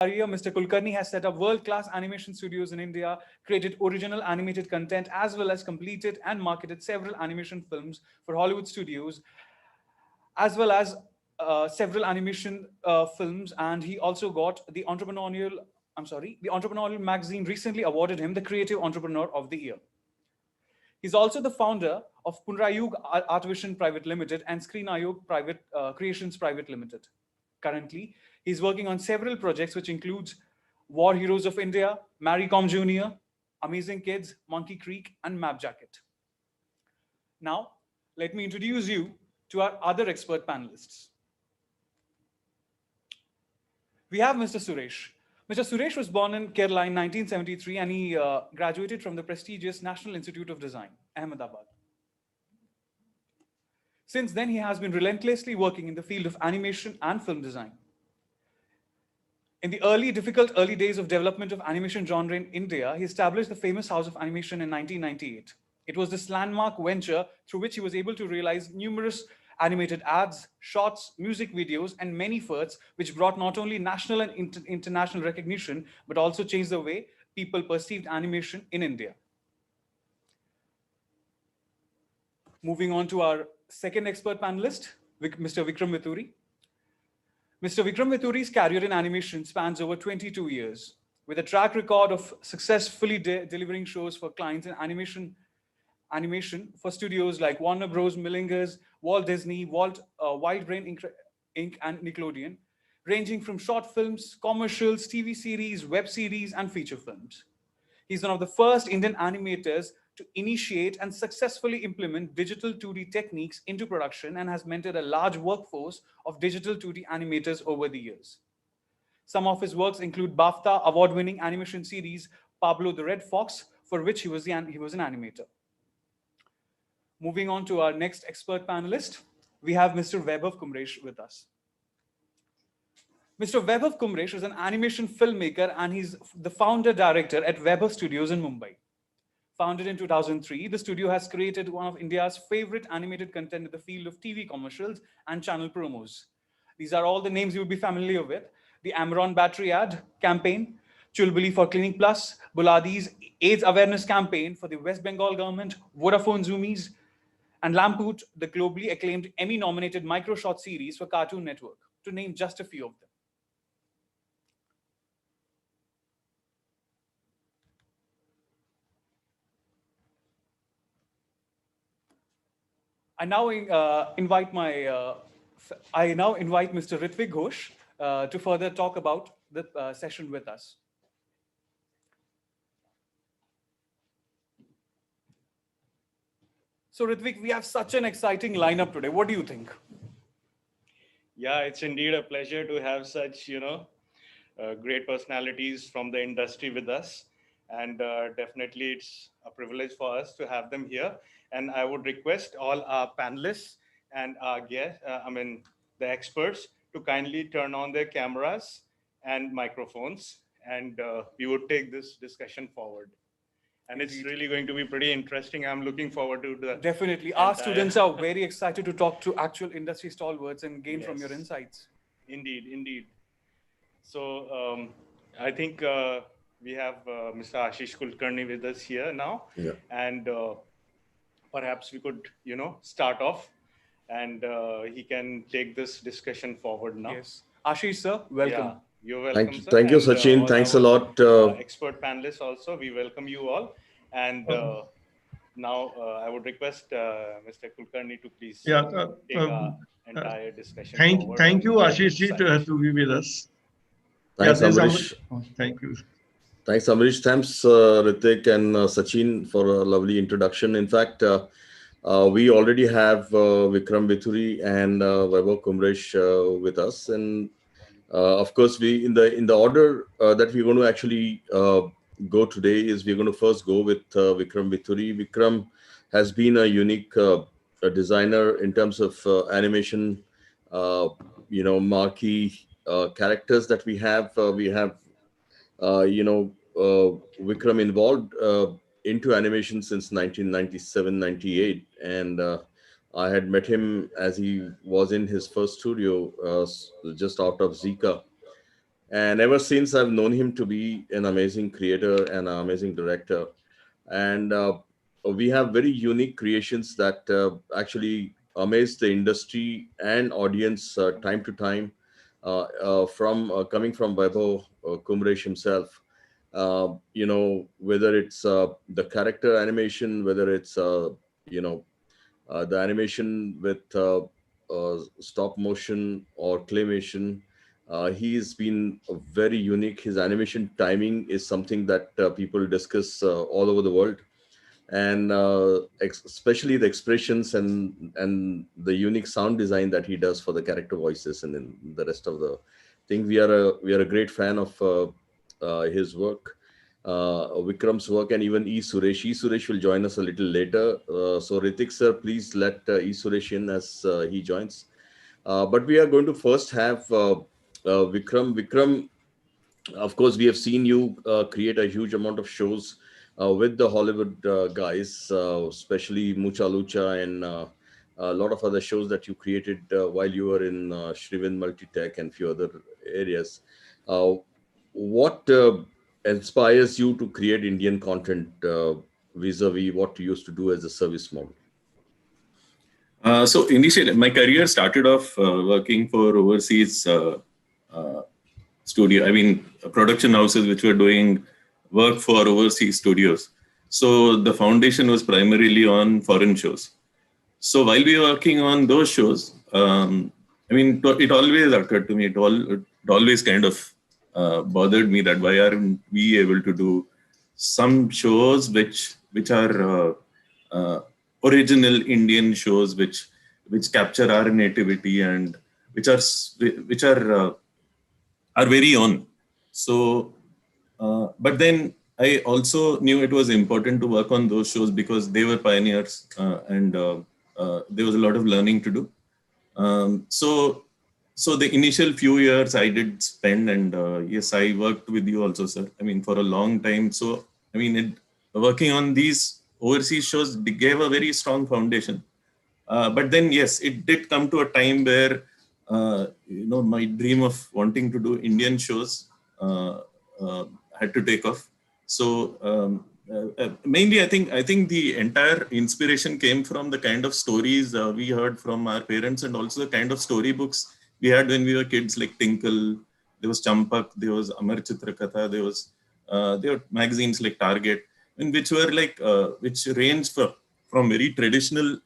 career, Mr. Kulkarni has set up world-class animation studios in India, created original animated content, as well as completed and marketed several animation films for Hollywood studios, as well as several animation films. And he also got the entrepreneurial magazine recently awarded him the Creative Entrepreneur of the Year. He's also the founder of Punrayug Artvision Private Limited and Screen Ayog Private Creations Private Limited. Currently, he's working on several projects, which includes War Heroes of India, Maricom Junior, Amazing Kids, Monkey Creek, and Map Jacket. Now, let me introduce you to our other expert panelists. We have Mr. Suresh. Mr. Suresh was born in Kerala in 1973 and he graduated from the prestigious National Institute of Design, Ahmedabad. Since then, he has been relentlessly working in the field of animation and film design. In the difficult early days of development of animation genre in India, he established the famous House of Animation in 1998. It was this landmark venture through which he was able to realize numerous animated ads, shorts, music videos, and many efforts, which brought not only national and international recognition, but also changed the way people perceived animation in India. Moving on to our second expert panelist, Mr. Vikram Veturi. Mr. Vikram Veturi's career in animation spans over 22 years, with a track record of successfully delivering shows for clients in animation for studios like Warner Bros. Millingers, Walt Disney, Wild Brain Inc., and Nickelodeon, ranging from short films, commercials, TV series, web series, and feature films. He's one of the first Indian animators to initiate and successfully implement digital 2D techniques into production and has mentored a large workforce of digital 2D animators over the years. Some of his works include BAFTA award-winning animation series Pablo the Red Fox, for which he was an animator. Moving on to our next expert panelist, we have Mr. Vaibhav Kamresh with us. Mr. Vaibhav Kamresh is an animation filmmaker and he's the founder-director at Vaibhav Studios in Mumbai. Founded in 2003, the studio has created one of India's favorite animated content in the field of TV commercials and channel promos. These are all the names you will be familiar with: the Amron battery ad campaign, Chulbuli for Clinic Plus, Buladi's AIDS awareness campaign for the West Bengal government, Vodafone Zoomies, and Lampoot, the globally acclaimed Emmy-nominated micro-short series for Cartoon Network, to name just a few of them. I now invite Mr. Ritvik Ghosh to further talk about the session with us. So Ritvik, we have such an exciting lineup today. What do you think? Yeah, it's indeed a pleasure to have such, great personalities from the industry with us. And definitely it's a privilege for us to have them here. And I would request all our panelists and our guests, the experts, to kindly turn on their cameras and microphones, and we would take this discussion forward. And it's really going to be pretty interesting. I'm looking forward to the... Definitely. Our students are very excited to talk to actual industry stalwarts and gain from your insights. Indeed, indeed. So I think we have Mr. Ashish Kulkarni with us here now. Yeah. And perhaps we could, start off and he can take this discussion forward now. Yes. Ashish, sir, welcome. Yeah, you're welcome, sir. Thank you, Sachin. Thanks a lot. Expert panelists also, we welcome you all. And now I would request Mr. Kulkarni to please take our entire discussion forward. Thank you, Ashish, to be with us. Thanks, Amrish. Thank you. Thanks, Amrish. Thanks, Ritik and Sachin, for a lovely introduction. In fact, we already have Vikram Veturi and Vaibhav Kamresh with us. And of course, we in the order that we're going to actually go today is we're going to first go with Vikram Veturi. Vikram has been a unique designer in terms of animation, marquee characters that we have. Vikram involved into animation since 1997-98, and I had met him as he was in his first studio just out of Zika. And ever since, I've known him to be an amazing creator and an amazing director. And we have very unique creations that actually amaze the industry and audience time to time, from coming from Vaibhav Kamresh himself. Whether it's the character animation, whether it's the animation with stop motion or claymation. He's been very unique. His animation timing is something that people discuss all over the world, and especially the expressions and the unique sound design that he does for the character voices and in the rest of the thing. We are a great fan of his work, Vikram's work, and even Suresh. Suresh will join us a little later. So Ritik sir, please let Suresh in as he joins. But we are going to first have Vikram. Vikram, of course, we have seen you create a huge amount of shows with the Hollywood guys, especially Mucha Lucha and a lot of other shows that you created while you were in Shriven Multitech and few other areas. What inspires you to create Indian content vis-a-vis what you used to do as a service model? So initially, my career started off working for overseas uh, studio. I mean, production houses which were doing work for overseas studios. So the foundation was primarily on foreign shows. So while we were working on those shows, I mean, it always occurred to me. It always kind of bothered me that why aren't we able to do some shows which are original Indian shows which capture our nativity and which are very own. So, but then I also knew it was important to work on those shows because they were pioneers and there was a lot of learning to do. So the initial few years I did spend, and yes, I worked with you also, sir. I mean, for a long time. So, I mean, working on these overseas shows gave a very strong foundation. But then, yes, it did come to a time where, my dream of wanting to do Indian shows had to take off. So mainly, I think the entire inspiration came from the kind of stories we heard from our parents, and also the kind of storybooks we had when we were kids, like Tinkle. There was Champak, there was Amar Chitrakatha, there were magazines like Target, and which were like which ranged from very traditional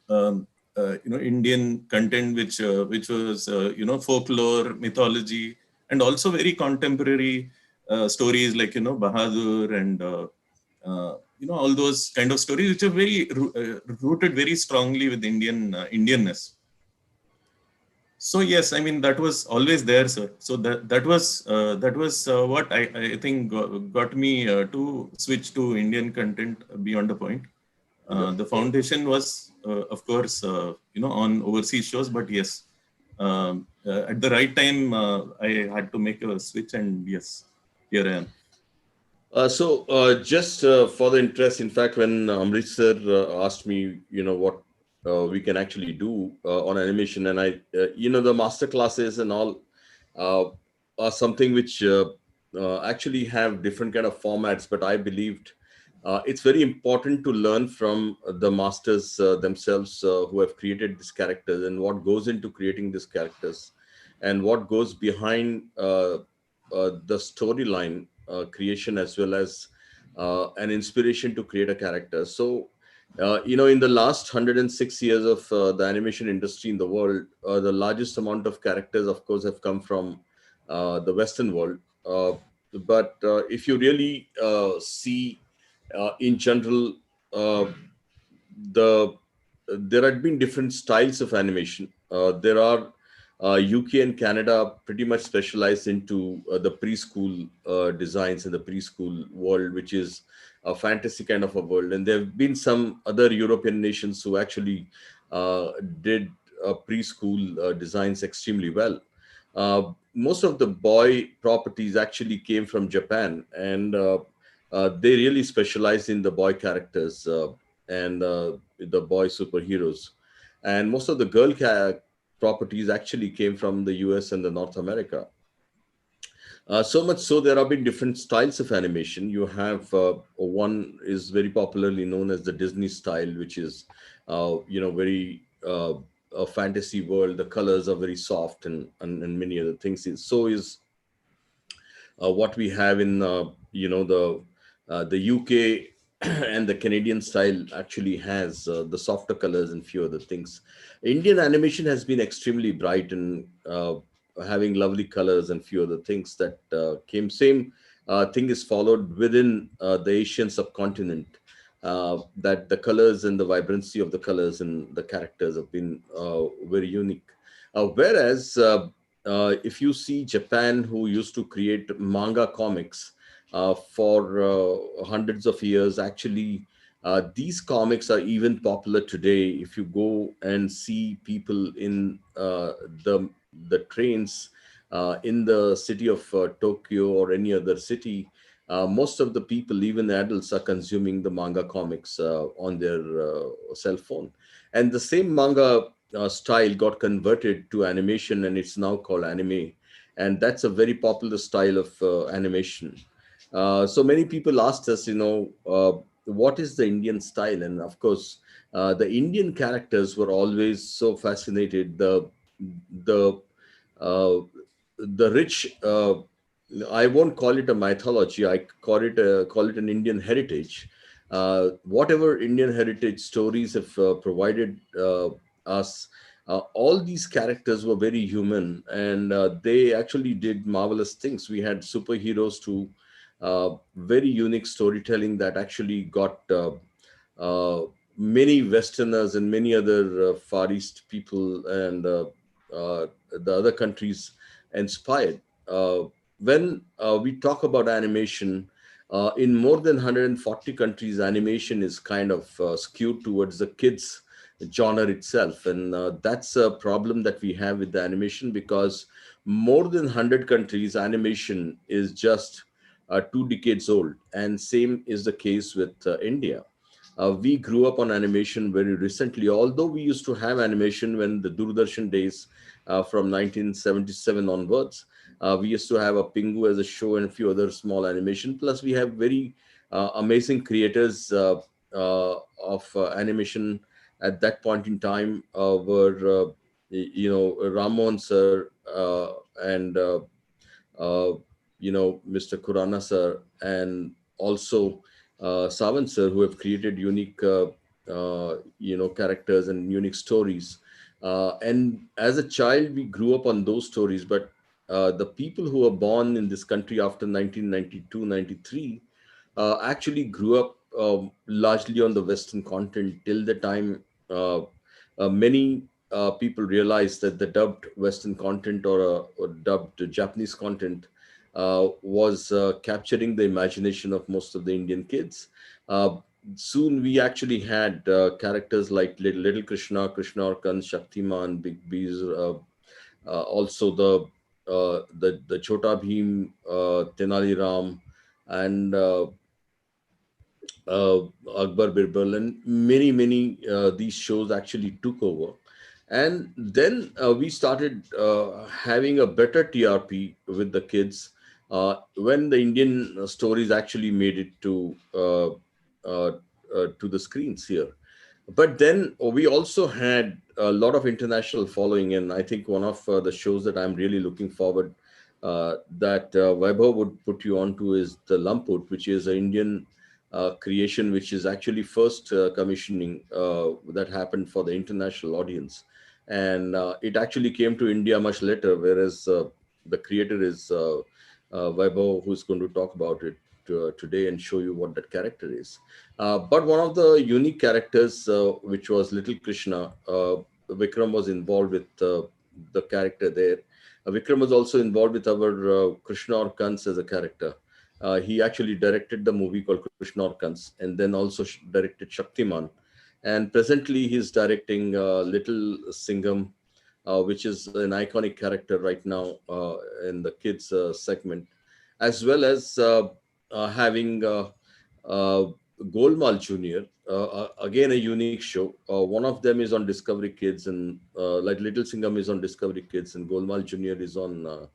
Indian content, which was folklore, mythology, and also very contemporary stories like Bahadur and all those kind of stories which are very rooted very strongly with Indianness. So yes, I mean that was always there, sir. So that was what I think got me to switch to Indian content beyond a point. The foundation was, of course, on overseas shows, but yes, at the right time, I had to make a switch, and yes, here I am. So just for the interest, in fact, when Amrit sir asked me, what we can actually do on animation, and the master classes and all uh, are something which actually have different kind of formats, but I believed it's very important to learn from the masters themselves who have created these characters and what goes into creating these characters and what goes behind the storyline creation, as well as an inspiration to create a character. So, in the last 106 years of the animation industry in the world, the largest amount of characters, of course, have come from the Western world. But if you really see in general, uh, the there had been different styles of animation. There are UK and Canada pretty much specialized into the preschool designs in the preschool world, which is a fantasy kind of a world. And there have been some other European nations who actually did preschool designs extremely well. Most of the boy properties actually came from Japan, and they really specialized in the boy characters and the boy superheroes. And most of the properties actually came from the US and the North America. So much so, there have been different styles of animation. You have one is very popularly known as the Disney style, which is, very a fantasy world. The colors are very soft and many other things. So is what we have in the UK and the Canadian style actually has the softer colors and few other things. Indian animation has been extremely bright and having lovely colors and few other things that came. Same thing is followed within the Asian subcontinent. That the colors and the vibrancy of the colors and the characters have been very unique. Whereas if you see Japan, who used to create manga comics for hundreds of years, actually, these comics are even popular today. If you go and see people in the trains in the city of Tokyo or any other city, most of the people, even adults, are consuming the manga comics on their cell phone. And the same manga style got converted to animation, and it's now called anime. And that's a very popular style of animation. So many people asked us, what is the Indian style? And of course, the Indian characters were always so fascinated. The uh, the rich, I won't call it a mythology. I call it an Indian heritage. Whatever Indian heritage stories have provided us, all these characters were very human, and they actually did marvelous things. We had superheroes to very unique storytelling that actually got uh, many Westerners and many other Far East people and the other countries inspired. When we talk about animation, in more than 140 countries, animation is kind of skewed towards the kids genre itself. And that's a problem that we have with the animation, because more than 100 countries, animation is just 2 decades old. And same is the case with India. We grew up on animation very recently, although we used to have animation when the Doordarshan days from 1977 onwards. We used to have a Pingu as a show and a few other small animation. Plus, we have very amazing creators of animation at that point in time were, Ramon sir and uh, Mr. Kurana sir, and also Savant sir, who have created unique, characters and unique stories. And as a child, we grew up on those stories. But the people who were born in this country after 1992, 93 actually grew up largely on the Western content till the time many people realized that the dubbed Western content or dubbed Japanese content was capturing the imagination of most of the Indian kids. Uh, Soon we actually had characters like Little Krishna, Krishna Orkan, Shaktiman, Big Bees, also the Chota Bheem, Tenali Ram, and uh, Akbar Birbal, and many these shows actually took over. And then we started having a better TRP with the kids when the Indian stories actually made it uh, to the screens here. But then we also had a lot of international following, and I think one of the shows that I'm really looking forward that Vaibhav would put you on to is the Lamput, which is an Indian creation, which is actually first commissioning that happened for the international audience, and it actually came to India much later. Whereas the creator is Vaibhav, who's going to talk about it today and show you what that character is. But one of the unique characters, which was Little Krishna, Vikram was involved with the character there. Vikram was also involved with our Krishna or Kans as a character. He actually directed the movie called Krishna or Kans, and then also directed Shaktiman. And presently, he's directing Little Singham, which is an iconic character right now in the kids segment, as well as having Golmaal Junior. Again, a unique show. One of them is on Discovery Kids, and like Little Singham is on Discovery Kids, and Golmaal Junior is on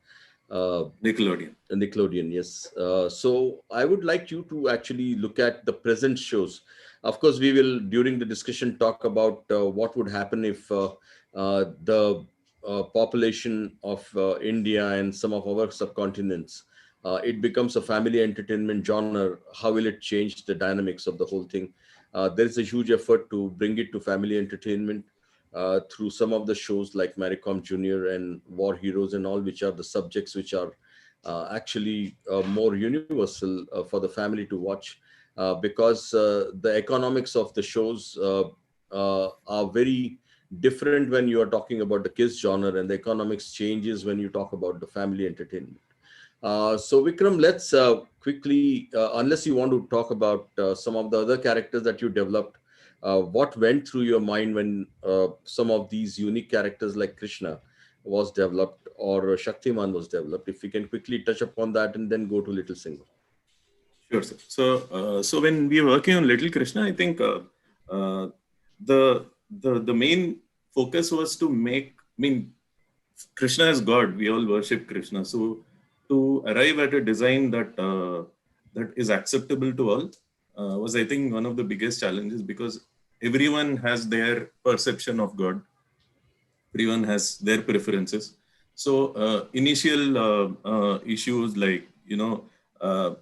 Nickelodeon. Nickelodeon, yes. So I would like you to actually look at the present shows. Of course, we will during the discussion talk about what would happen if the population of India and some of our subcontinents it becomes a family entertainment genre. How will it change the dynamics of the whole thing? There is a huge effort to bring it to family entertainment through some of the shows like Maricom Junior and War Heroes and all, which are the subjects which are actually more universal for the family to watch because the economics of the shows are very different when you are talking about the kids genre, and the economics changes when you talk about the family entertainment. So Vikram, let's quickly, unless you want to talk about some of the other characters that you developed, what went through your mind when some of these unique characters like Krishna was developed or Shaktiman was developed? If we can quickly touch upon that and then go to Little Singer. Sure, sir. So when we are working on Little Krishna, I think uh, the main focus was to make. I mean, Krishna is God. We all worship Krishna. So to arrive at a design that is acceptable to all was, I think, one of the biggest challenges, because everyone has their perception of God. Everyone has their preferences. So initial issues like, uh,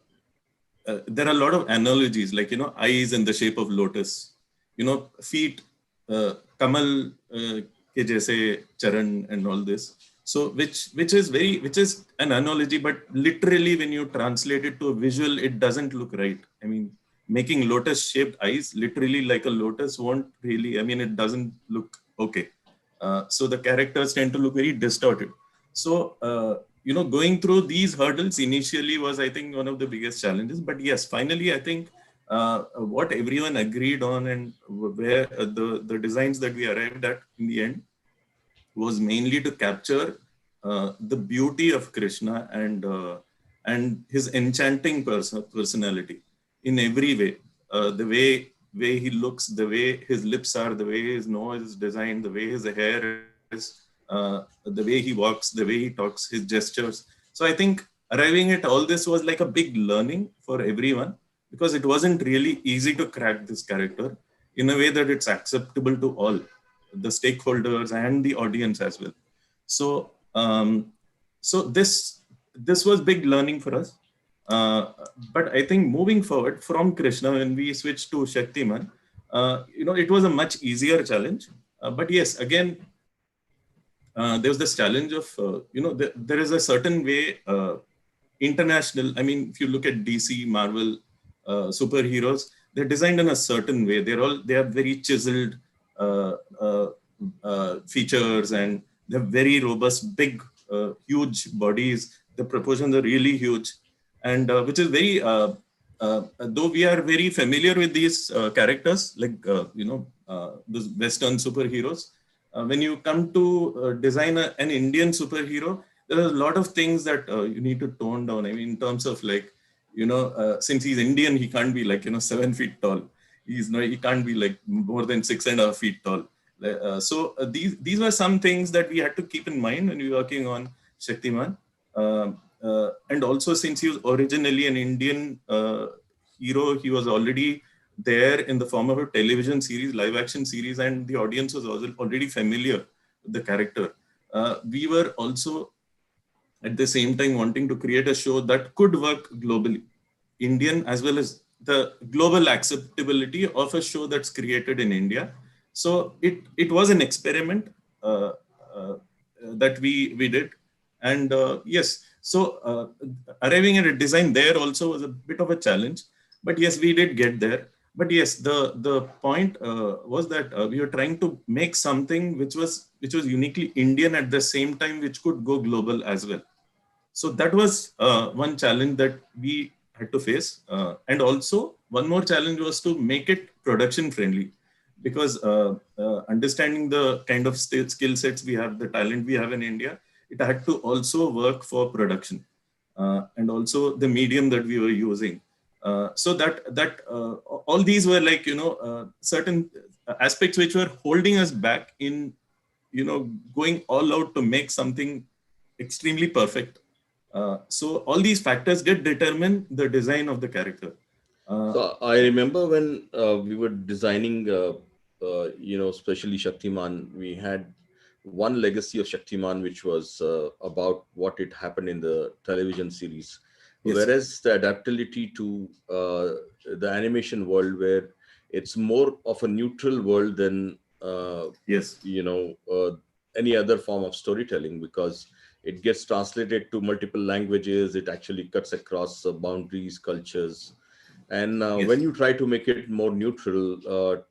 there are a lot of analogies, like, eyes in the shape of lotus, feet, kamal ke jaise charan, and all this. So which is an analogy, but literally when you translate it to a visual, it doesn't look right. I mean, making lotus shaped eyes literally like a lotus won't really, I mean, it doesn't look okay. So the characters tend to look very distorted. So, going through these hurdles initially was, I think, one of the biggest challenges. But yes, finally, I think what everyone agreed on, and where the designs that we arrived at in the end, was mainly to capture the beauty of Krishna and his enchanting personality in every way. The way he looks, the way his lips are, the way his nose is designed, the way his hair is, the way he walks, the way he talks, his gestures. So I think arriving at all this was like a big learning for everyone, because it wasn't really easy to crack this character in a way that it's acceptable to all the stakeholders and the audience as well. So, this was big learning for us. But I think moving forward from Krishna, when we switched to Shaktiman, it was a much easier challenge. But yes, again, there was this challenge of, there is a certain way, international, I mean, if you look at DC, Marvel, superheroes, they're designed in a certain way. They have very chiseled uh, uh, features, and they're very robust, big, huge bodies. The proportions are really huge, and which is very, though we are very familiar with these characters, like, the Western superheroes, when you come to design an Indian superhero, there are a lot of things that you need to tone down. I mean, in terms of, like, since he's Indian, he can't be like, 7 feet tall. He can't be like more than 6.5 feet tall. These were some things that we had to keep in mind when we were working on Shaktiman. And also, since he was originally an Indian hero, he was already there in the form of a television series, live action series, and the audience was also already familiar with the character. We were also at the same time wanting to create a show that could work globally, Indian as well as the global acceptability of a show that's created in India. So it was an experiment uh, uh, that we did, and yes, so arriving at a design there also was a bit of a challenge, but yes, we did get there. But yes, the point was that we were trying to make something which was uniquely Indian at the same time, which could go global as well. So that was one challenge that we had to face. And also, one more challenge was to make it production friendly, because understanding the kind of skill sets we have, the talent we have in India, it had to also work for production, and also the medium that we were using. So that all these were, like, certain aspects which were holding us back in, going all out to make something extremely perfect. So all these factors get determine the design of the character. So I remember when we were designing, especially Shaktiman, we had one legacy of Shaktiman, which was about what it happened in the television series. Yes. Whereas the adaptability to the animation world, where it's more of a neutral world than, Yes. any other form of storytelling, because it gets translated to multiple languages. It actually cuts across boundaries, cultures, and Yes. when you try to make it more neutral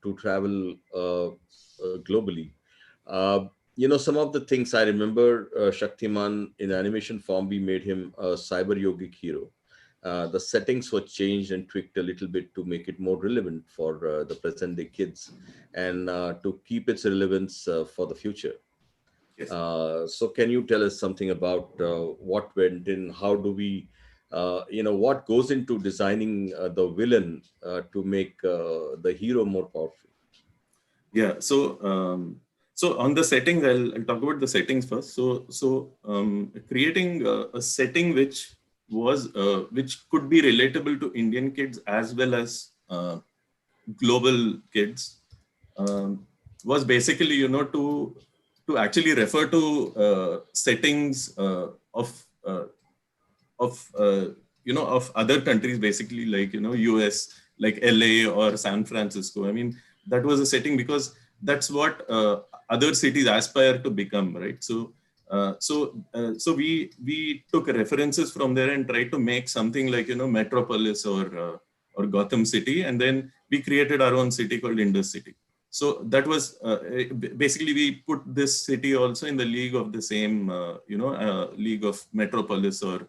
to travel globally, some of the things I remember, Shaktiman in animation form, we made him a cyber yogic hero. The settings were changed and tweaked a little bit to make it more relevant for the present day kids, and to keep its relevance for the future. Yes. So can you tell us something about what went in? How do we, what goes into designing the villain to make the hero more powerful? Yeah. So on the settings, I'll talk about the settings first. So creating a setting which could be relatable to Indian kids as well as global kids, was basically, to actually refer to settings uh, of of other countries, basically, like, US, like LA or San Francisco. I mean, that was a setting because that's what other cities aspire to become, right? So we took references from there and tried to make something like, Metropolis or Gotham City, and then we created our own city called Indus City. So that was basically, we put this city also in the league of the same league of Metropolis or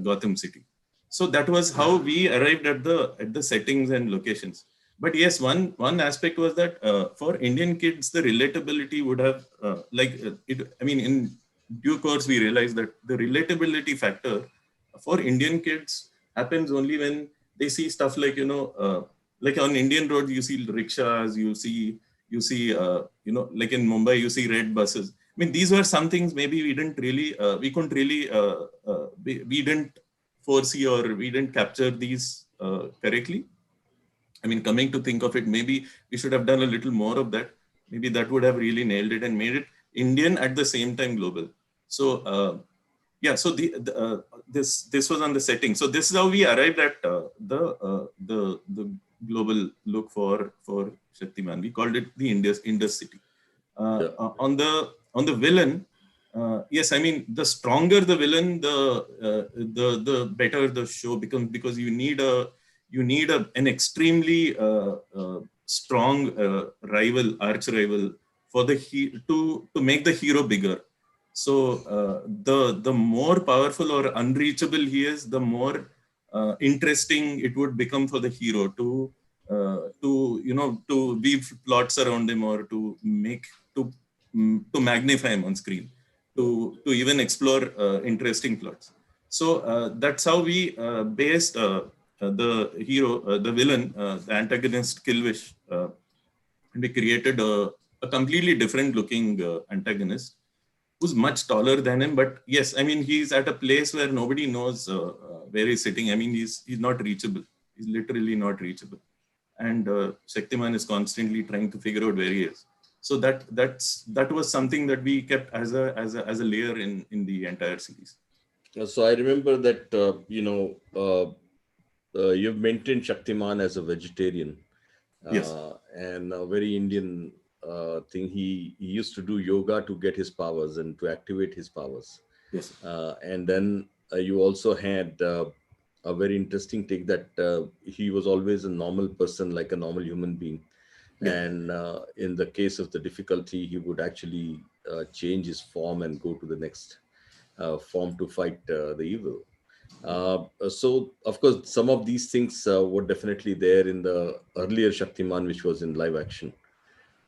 Gotham City. So that was how we arrived at the settings and locations. But yes, one aspect was that for Indian kids, the relatability would have it. I mean, in due course, we realized that the relatability factor for Indian kids happens only when they see stuff like, like on Indian roads, you see rickshaws, like in Mumbai, you see red buses. I mean, these were some things maybe we couldn't really, we didn't foresee, or we didn't capture these correctly. I mean, coming to think of it, maybe we should have done a little more of that. Maybe that would have really nailed it and made it Indian at the same time global. So, yeah, so this was on the setting. So this is how we arrived at the global look for Shaktiman. We called it the Indus City. Yeah. On the villain, yes, I mean, the stronger the villain, the better the show becomes, because you need an extremely strong arch rival for to make the hero bigger. So the more powerful or unreachable he is, the more interesting it would become for the hero to weave plots around him, or to to magnify him on screen, to even explore interesting plots. So that's how we based the villain, the antagonist Killwish. And we created a completely different looking antagonist who's much taller than him. But yes, I mean, he's at a place where nobody knows where he's sitting. I mean, he's not reachable. He's literally not reachable. And Shaktiman is constantly trying to figure out where he is. So that was something that we kept as a layer in the entire series. So I remember that you've maintained Shaktiman as a vegetarian, Yes. and a very Indian thing. He used to do yoga to get his powers and to activate his powers. Yes. And then you also had a very interesting take that he was always a normal person, like a normal human being. Yeah. And in the case of the difficulty, he would actually change his form and go to the next form to fight the evil. So, of course, some of these things were definitely there in the earlier Shaktiman, which was in live action.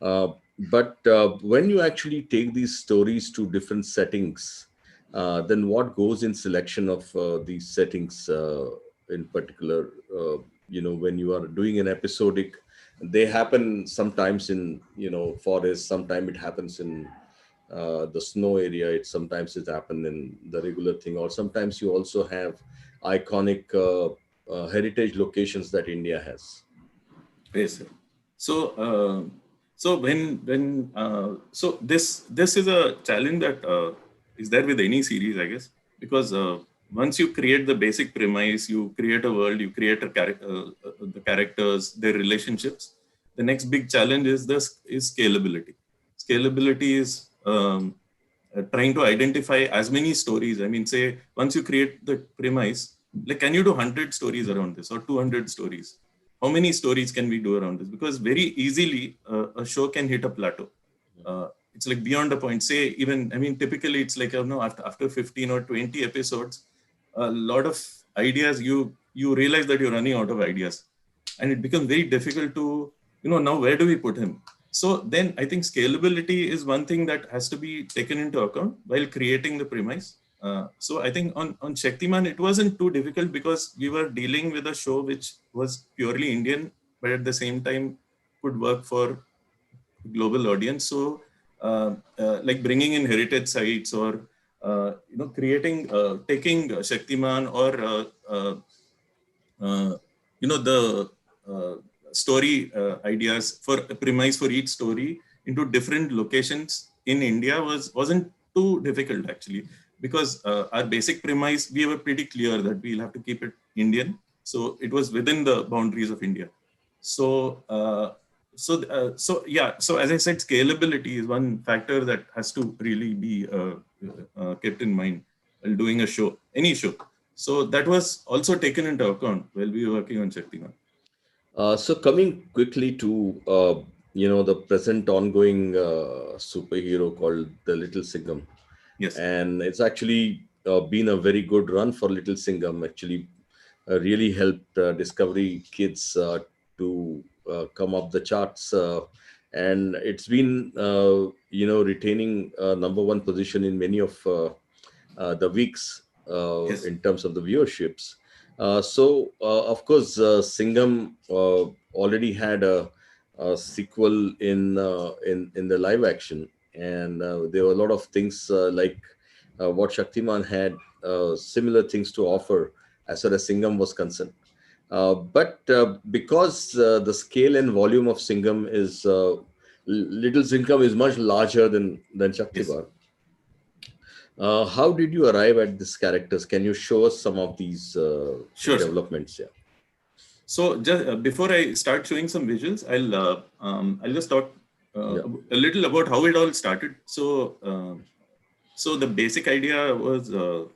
But when you actually take these stories to different settings, then what goes in selection of these settings in particular? When you are doing an episodic, they happen sometimes in, forest, sometimes it happens in the snow area. Sometimes it happened in the regular thing, or sometimes you also have iconic heritage locations that India has. Yes, sir. So, so so this is a challenge that is there with any series, I guess, because once you create the basic premise, you create a world, you create the characters, their relationships. The next big challenge is scalability. Scalability is trying to identify as many stories. I mean, say once you create the premise, like, can you do 100 stories around this or 200 stories? How many stories can we do around this? Because very easily a show can hit a plateau. It's like beyond a point. Say even, I mean, typically it's like, after 15 or 20 episodes, a lot of ideas, you realize that you're running out of ideas, and it becomes very difficult to, now where do we put him? So then I think scalability is one thing that has to be taken into account while creating the premise. So I think on Shaktiman, it wasn't too difficult because we were dealing with a show which was purely Indian, but at the same time could work for global audience. So like bringing in heritage sites, or creating, taking Shaktiman, or the story ideas for a premise for each story into different locations in India wasn't too difficult, actually, because our basic premise, we were pretty clear that we'll have to keep it Indian. So it was within the boundaries of India. So so as I said, scalability is one factor that has to really be kept in mind while doing a show, any show. So that was also taken into account while we were working on Shaktiman. So coming quickly to the present ongoing superhero called the Little Singham, Yes. and it's actually been a very good run for Little Singham. Actually, really helped Discovery Kids to come up the charts, and it's been retaining number one position in many of the weeks Yes. in terms of the viewerships. Of course, Singham already had a sequel in the live action, and there were a lot of things like what Shaktiman had, similar things to offer as far as Singham was concerned. But because the scale and volume of Singham is Little Singham is much larger than Yes. Shaktiman. How did you arrive at these characters? Can you show us some of these Sure, sir. developments? Yeah. So just before I start showing some visuals, I'll just talk Yeah. a little about how it all started. So the basic idea was,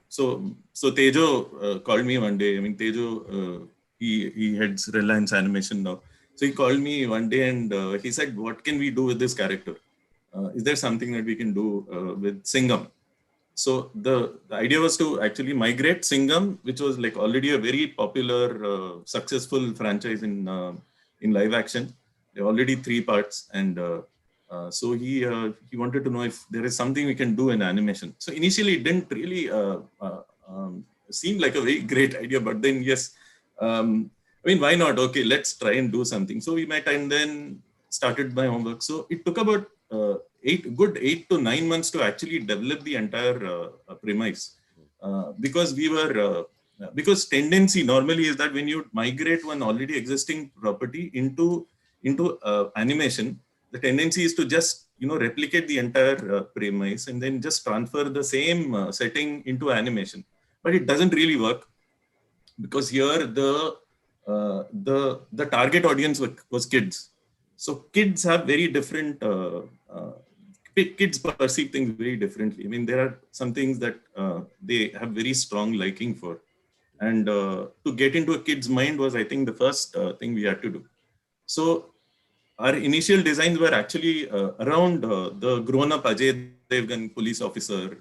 so Tejo called me one day. I mean, Tejo, he heads Reliance Animation now. So he called me one day and he said, "What can we do with this character? Is there something that we can do with Singham?" So the idea was to actually migrate Singham, which was like already a very popular, successful franchise in live action. There are already 3 parts, and so he wanted to know if there is something we can do in animation. So initially, it didn't really seem like a very great idea, but then yes, I mean, why not? Okay, let's try and do something. So we met and then started my homework. So it took about 8 to 9 months to actually develop the entire premise, because because tendency normally is that when you migrate one already existing property into animation, the tendency is to just replicate the entire premise and then just transfer the same setting into animation, but it doesn't really work, because here the target audience was kids. So kids have very different kids perceive things very differently. I mean, there are some things that they have very strong liking for, and to get into a kid's mind was, I think, the first thing we had to do. So our initial designs were actually around the grown-up Ajay Devgan police officer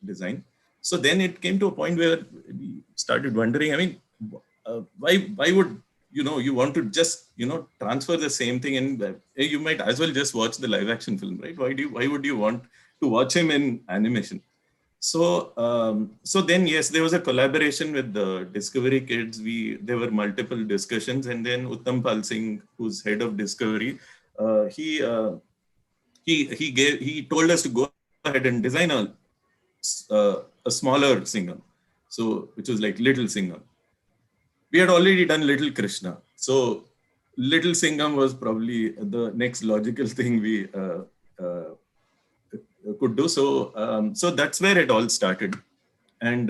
design. So then it came to a point where we started wondering, I mean, why would you want to just transfer the same thing, and you might as well just watch the live action film, right? Why would you want to watch him in animation? So so then yes, there was a collaboration with the Discovery Kids. There were multiple discussions, and then Uttam Pal Singh, who's head of Discovery, he told us to go ahead and design a smaller Singham, so which was like Little Singham. We had already done Little Krishna, so Little Singham was probably the next logical thing we could do. So that's where it all started, and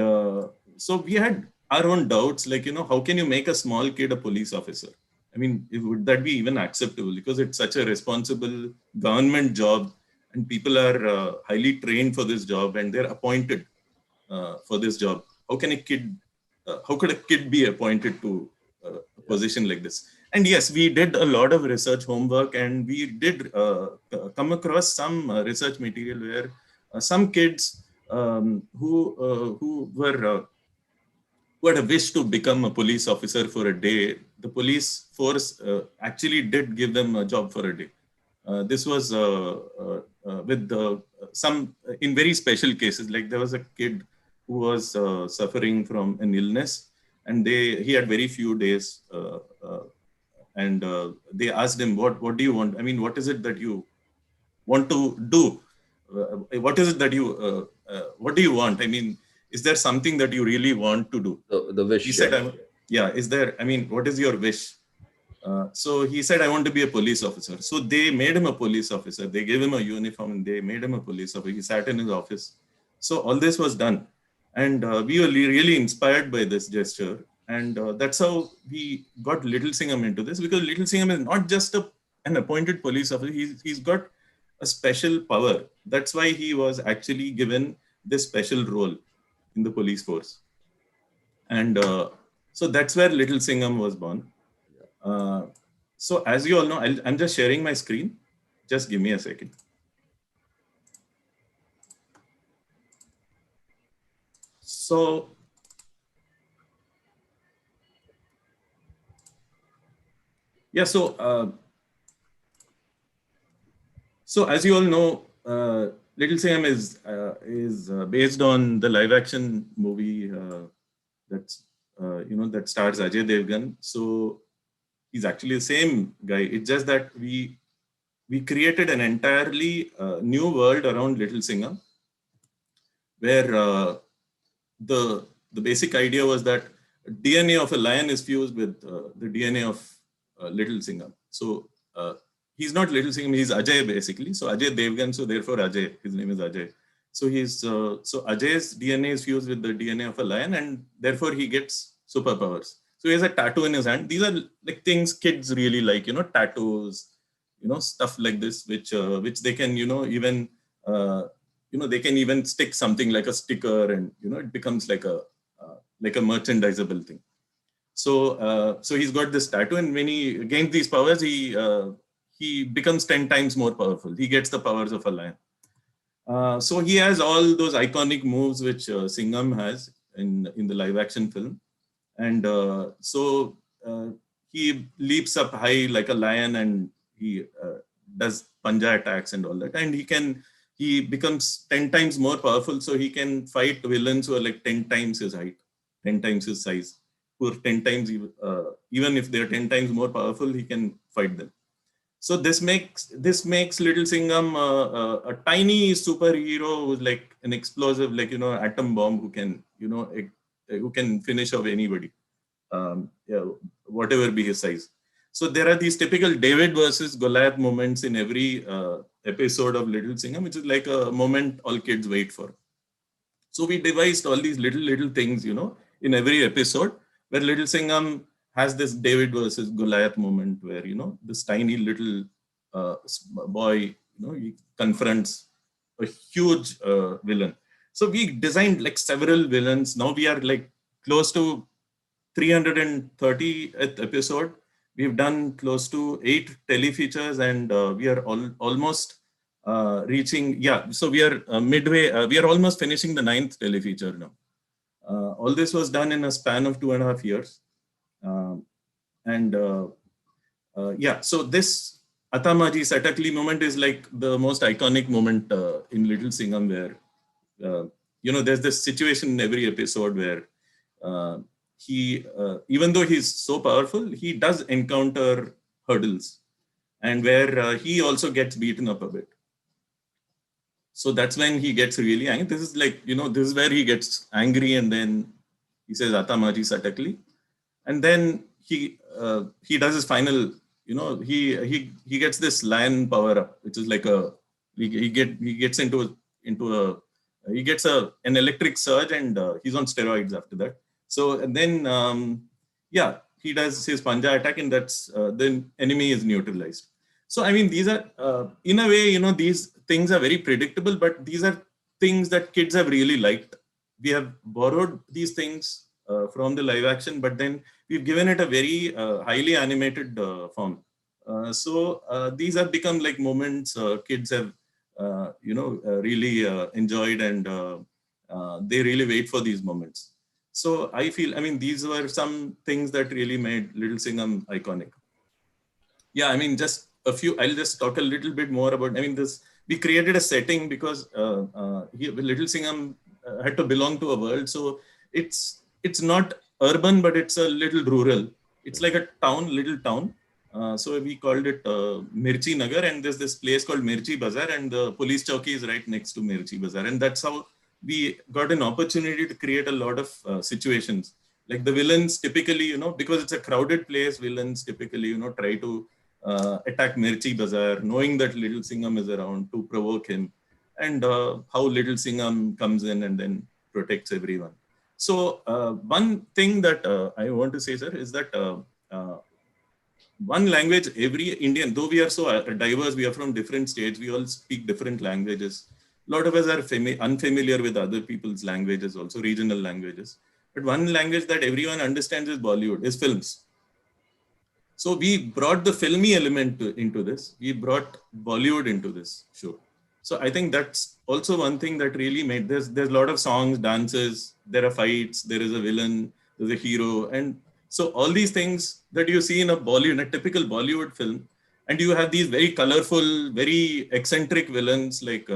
so we had our own doubts, like, how can you make a small kid a police officer? I mean, would that be even acceptable? Because it's such a responsible government job, and people are highly trained for this job, and they're appointed for this job. How can a kid? How could a kid be appointed to a position like this? And yes, we did a lot of research homework, and we did come across some research material where some kids who had a wish to become a police officer for a day, the police force actually did give them a job for a day. This was with some in very special cases. Like there was a kid who was suffering from an illness, and he had very few days, and they asked him, what do you want? I mean, what is it that you want to do? What is it that you what do you want? I mean, is there something that you really want to do? The wish. He said, yeah, is there, I mean, what is your wish? So he said, I want to be a police officer. So they made him a police officer. They gave him a uniform and they made him a police officer. He sat in his office. So all this was done. And we were really inspired by this gesture. And that's how we got Little Singham into this, because Little Singham is not just an appointed police officer. He's got a special power. That's why he was actually given this special role in the police force. And so that's where Little Singham was born. So as you all know, I'm just sharing my screen. Just give me a second. So yeah, so as you all know, Little Singham is based on the live action movie that's that stars Ajay Devgan. So he's actually the same guy. It's just that we created an entirely new world around Little Singham, where the basic idea was that DNA of a lion is fused with the DNA of Little Singham. So he's not Little Singham, he's Ajay basically. So Ajay Devgan, so therefore Ajay, his name is Ajay. So so Ajay's DNA is fused with the DNA of a lion, and therefore he gets superpowers. So he has a tattoo in his hand. These are like things kids really like, tattoos, stuff like this, which they can, even, they can even stick something like a sticker, and, it becomes like a merchandisable thing. So, so he's got this tattoo, and when he gains these powers, he becomes 10 times more powerful. He gets the powers of a lion. So he has all those iconic moves which Singham has in the live action film. And so he leaps up high like a lion, and he does panja attacks and all that. And he becomes 10 times more powerful. So he can fight villains who are like 10 times his height, 10 times his size, who are 10 times, even if they're 10 times more powerful, he can fight them. So this makes Little Singham a tiny superhero who's like an explosive, like, atom bomb who can, who can finish off anybody, whatever be his size. So there are these typical David versus Goliath moments in every episode of Little Singham, which is like a moment all kids wait for. So we devised all these little things, in every episode, where Little Singham has this David versus Goliath moment where, this tiny little boy, he confronts a huge villain. So we designed like several villains. Now we are like close to 330th episode. We've done close to 8 telefeatures, and we are almost reaching, so we are midway, we are almost finishing the 9th telefeature now. All this was done in a span of 2.5 years. So this Atamaji Satakli moment is like the most iconic moment in Little Singham, where, there's this situation in every episode where he, even though he's so powerful, he does encounter hurdles, and where he also gets beaten up a bit. So that's when he gets really angry. This is like, this is where he gets angry, and then he says, Ata Maji Satakli. And then he does his final, he gets this lion power up, which is like he gets he gets an electric surge, and he's on steroids after that. So, and then, he does his Panja attack, and that's, then enemy is neutralized. So, I mean, these are, in a way, these things are very predictable, but these are things that kids have really liked. We have borrowed these things from the live action, but then we've given it a very highly animated form. So these have become like moments kids have, really enjoyed, and they really wait for these moments. So I feel, I mean, these were some things that really made Little Singham iconic. Yeah, I mean, just a few, I'll just talk a little bit more about, I mean, we created a setting because Little Singham had to belong to a world. So it's not urban, but it's a little rural. It's like a little town. So we called it Mirchi Nagar, and there's this place called Mirchi Bazaar, and the police chowki is right next to Mirchi Bazaar. And that's how we got an opportunity to create a lot of situations. Like the villains typically, because it's a crowded place, villains typically, try to attack Mirchi Bazaar, knowing that Little Singham is around to provoke him, and how Little Singham comes in and then protects everyone. So one thing that I want to say, sir, is that one language, every Indian, though we are so diverse, we are from different states, we all speak different languages. A lot of us are unfamiliar with other people's languages, also regional languages. But one language that everyone understands is Bollywood, is films. So we brought the filmy element into this. We brought Bollywood into this show. So I think that's also one thing that really made there's a lot of songs, dances, there are fights, there is a villain, there's a hero. And so all these things that you see in a typical Bollywood film, and you have these very colorful, very eccentric villains like,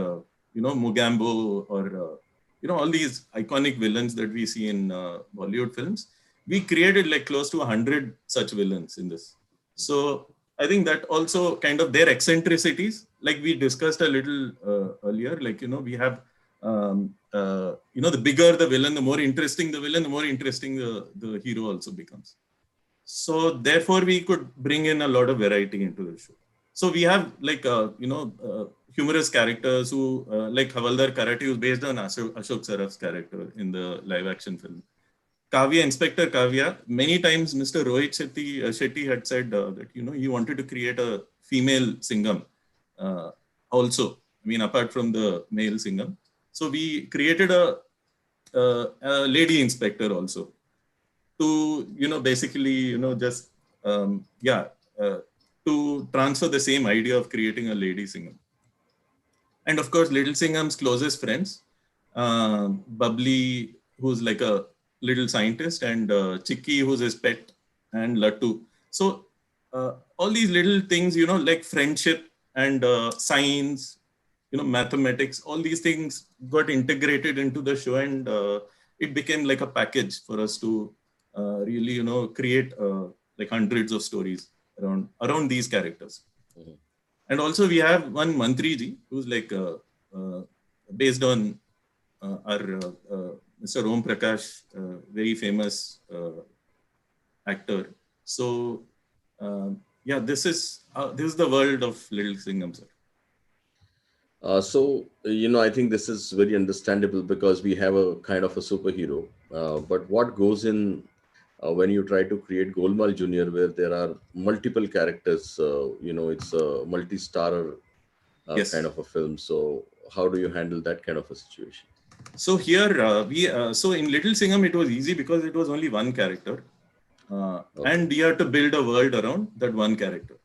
Mugambo, or, all these iconic villains that we see in Bollywood films. We created like close to 100 such villains in this. So I think that also kind of their eccentricities, like we discussed a little earlier, like, we have, the bigger the villain, the more interesting the villain, the more interesting the hero also becomes. So therefore we could bring in a lot of variety into the show. So we have like, humorous characters who, like Havaldar Karate, who's based on Ashok Saraf's character in the live action film. Kavya, Inspector Kavya, many times Mr. Rohit Shetty had said that, he wanted to create a female Singham also, I mean, apart from the male Singham. So we created a lady inspector also to, basically, just, to transfer the same idea of creating a lady Singham. And of course, Little Singham's closest friends, Bubbly, who's like a little scientist, and Chikki, who's his pet, and Lattu. So all these little things, like friendship and science, mathematics, all these things got integrated into the show, and it became like a package for us to really, create like hundreds of stories around these characters. Mm-hmm. And also we have one Mantriji, who's like based on our Mr. Om Prakash, very famous actor. So this is the world of Little Singham, sir. So, I think this is very understandable because we have a kind of a superhero. But what goes in when you try to create Golmaal Junior, where there are multiple characters, it's a multi-starrer yes. kind of a film. So how do you handle that kind of a situation? So here, so in Little Singham, it was easy because it was only one character. Okay. And we had to build a world around that one character.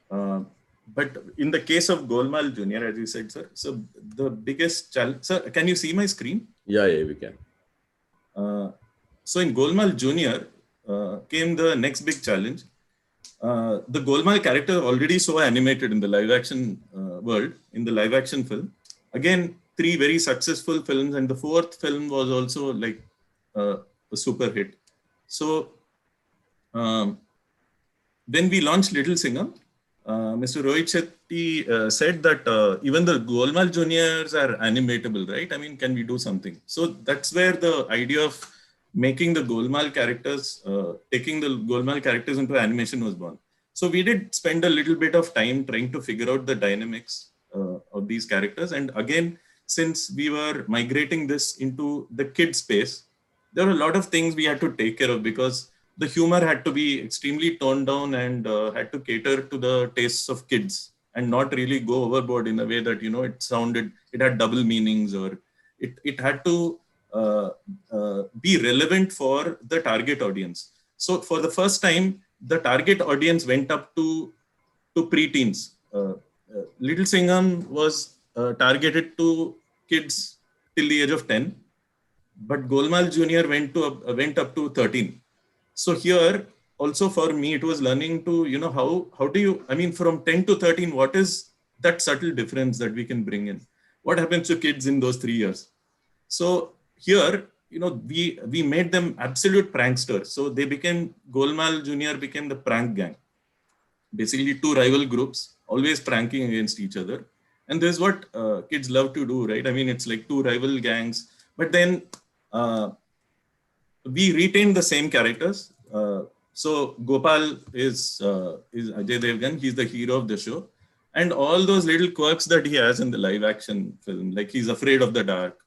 But in the case of Golmaal Junior, as you said, sir, so the biggest challenge, sir, can you see my screen? Yeah, we can. So in Golmaal Junior came the next big challenge. The Golmaal character already so animated in the live action world, in the live action film. Again, 3 very successful films, and the 4th film was also like a super hit. So when we launched Little Singham, Mr. Rohit Shetty said that even the Golmaal Juniors are animatable, right? I mean, can we do something? So that's where the idea of making the Golmaal characters, taking the Golmaal characters into animation was born. So we did spend a little bit of time trying to figure out the dynamics of these characters. And again, since we were migrating this into the kid space, there were a lot of things we had to take care of because the humor had to be extremely toned down and had to cater to the tastes of kids and not really go overboard in a way that, it had double meanings, or it had to be relevant for the target audience. So for the first time, the target audience went up to preteens. Little Singham was targeted to kids till the age of 10, but Golmaal Junior went up to 13. So here also for me, it was learning to, how do you, I mean, from 10 to 13, what is that subtle difference that we can bring in? What happens to kids in those 3 years? So here, we made them absolute pranksters. So they became, Golmaal Junior became the prank gang. Basically 2 rival groups, always pranking against each other. And this is what kids love to do, right? I mean, it's like 2 rival gangs, but then we retained the same characters. So Gopal is Ajay Devgan. He's the hero of the show. And all those little quirks that he has in the live action film, like he's afraid of the dark.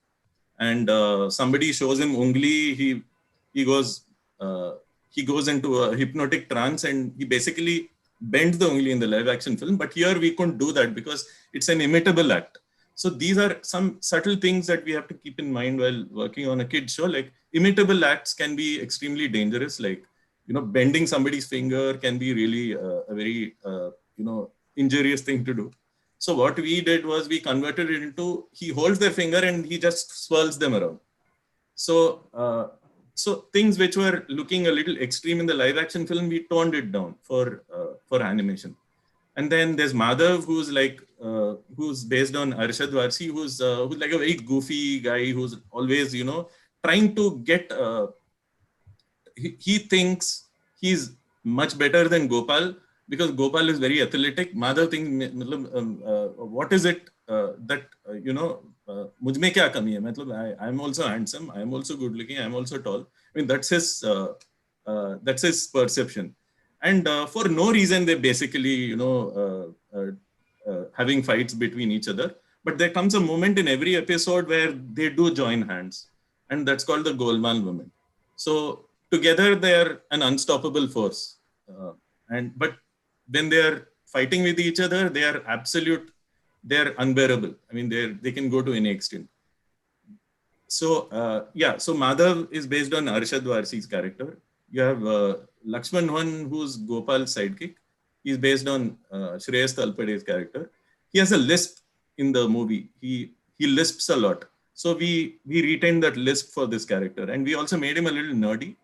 And somebody shows him ungli, he goes into a hypnotic trance and he basically bends the ungli in the live action film. But here we couldn't do that because it's an imitable act. So these are some subtle things that we have to keep in mind while working on a kid's show. Like imitable acts can be extremely dangerous. Like, bending somebody's finger can be really a very, injurious thing to do. So what we did was we converted it into, he holds their finger and he just swirls them around. So, so things which were looking a little extreme in the live action film, we toned it down for animation. And then there's Madhav, who's based on Arshad Varsi, who's like a very goofy guy who's always, trying to get, he thinks he's much better than Gopal because Gopal is very athletic. Madhav thinks, what is it that, mujh mein kya kami hai? I'm also handsome, I'm also good looking, I'm also tall. I mean, that's his perception. And for no reason, they basically, having fights between each other. But there comes a moment in every episode where they do join hands. And that's called the Golmaal moment. So together, they're an unstoppable force. But when they're fighting with each other, they're unbearable. I mean, they can go to any extent. So, so Madhav is based on Arshad Varsi's character. You have Lakshman One, who's Gopal's sidekick. He's based on Shreyas Talpade's character. He has a lisp in the movie. He lisps a lot. So we retained that lisp for this character. And we also made him a little nerdy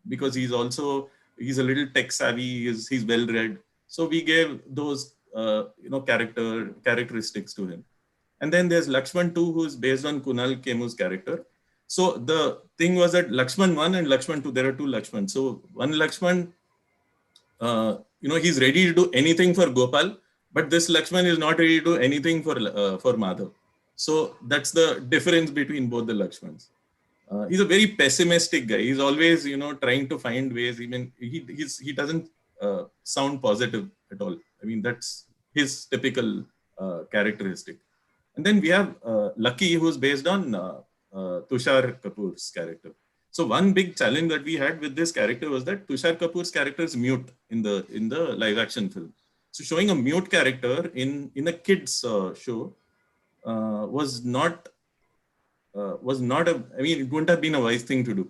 because he's a little tech savvy, he's well-read. So we gave those, characteristics to him. And then there's Lakshman 2, who is based on Kunal Kemu's character. So the thing was that Lakshman 1 and Lakshman 2, there are 2 Lakshman. So one Lakshman, he's ready to do anything for Gopal, but this Lakshman is not ready to do anything for Madhav. So that's the difference between both the Lakshmans. He's a very pessimistic guy. He's always, trying to find ways. Even he doesn't sound positive at all. I mean, that's his typical characteristic. And then we have Lucky, who's based on Tushar Kapoor's character. So one big challenge that we had with this character was that Tushar Kapoor's character is mute in the live action film. So showing a mute character in a kids show was not it wouldn't have been a wise thing to do.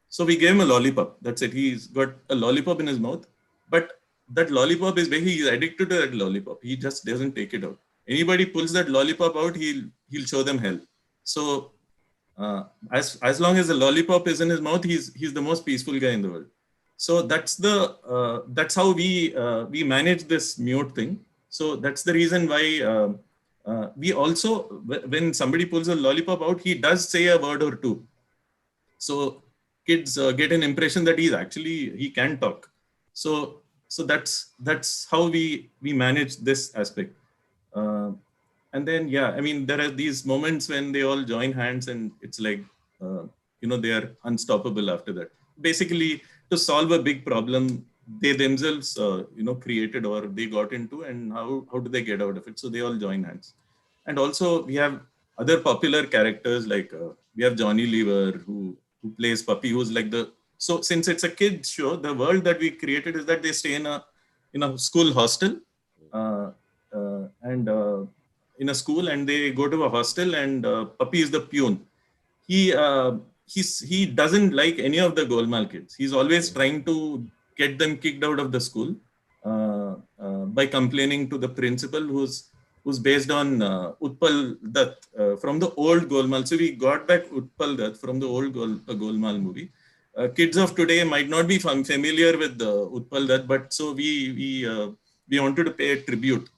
So we gave him a lollipop. That's it. He's got a lollipop in his mouth, but that lollipop is basically, he's addicted to that lollipop. He just doesn't take it out. Anybody pulls that lollipop out, he'll show them hell. So as long as the lollipop is in his mouth, he's the most peaceful guy in the world. So that's how we manage this mute thing. So that's the reason why we also, when somebody pulls a lollipop out, he does say a word or two. So kids get an impression that he can talk. So So that's how we manage this aspect. And then, yeah, I mean, there are these moments when they all join hands and it's like, they are unstoppable after that. Basically, to solve a big problem, they themselves, created or they got into, and how do they get out of it? So they all join hands. And also we have other popular characters like we have Johnny Lever who plays Puppy, who's like so since it's a kid show, the world that we created is that they stay in a school hostel, and in a school, and they go to a hostel, and Puppy is the peon. He doesn't like any of the Golmaal kids. He's always trying to get them kicked out of the school by complaining to the principal, who's based on Utpal Dutt from the old Golmaal. So we got back Utpal Dutt from the old Golmaal movie. Kids of today might not be familiar with Utpal Dutt, but so we wanted to pay a tribute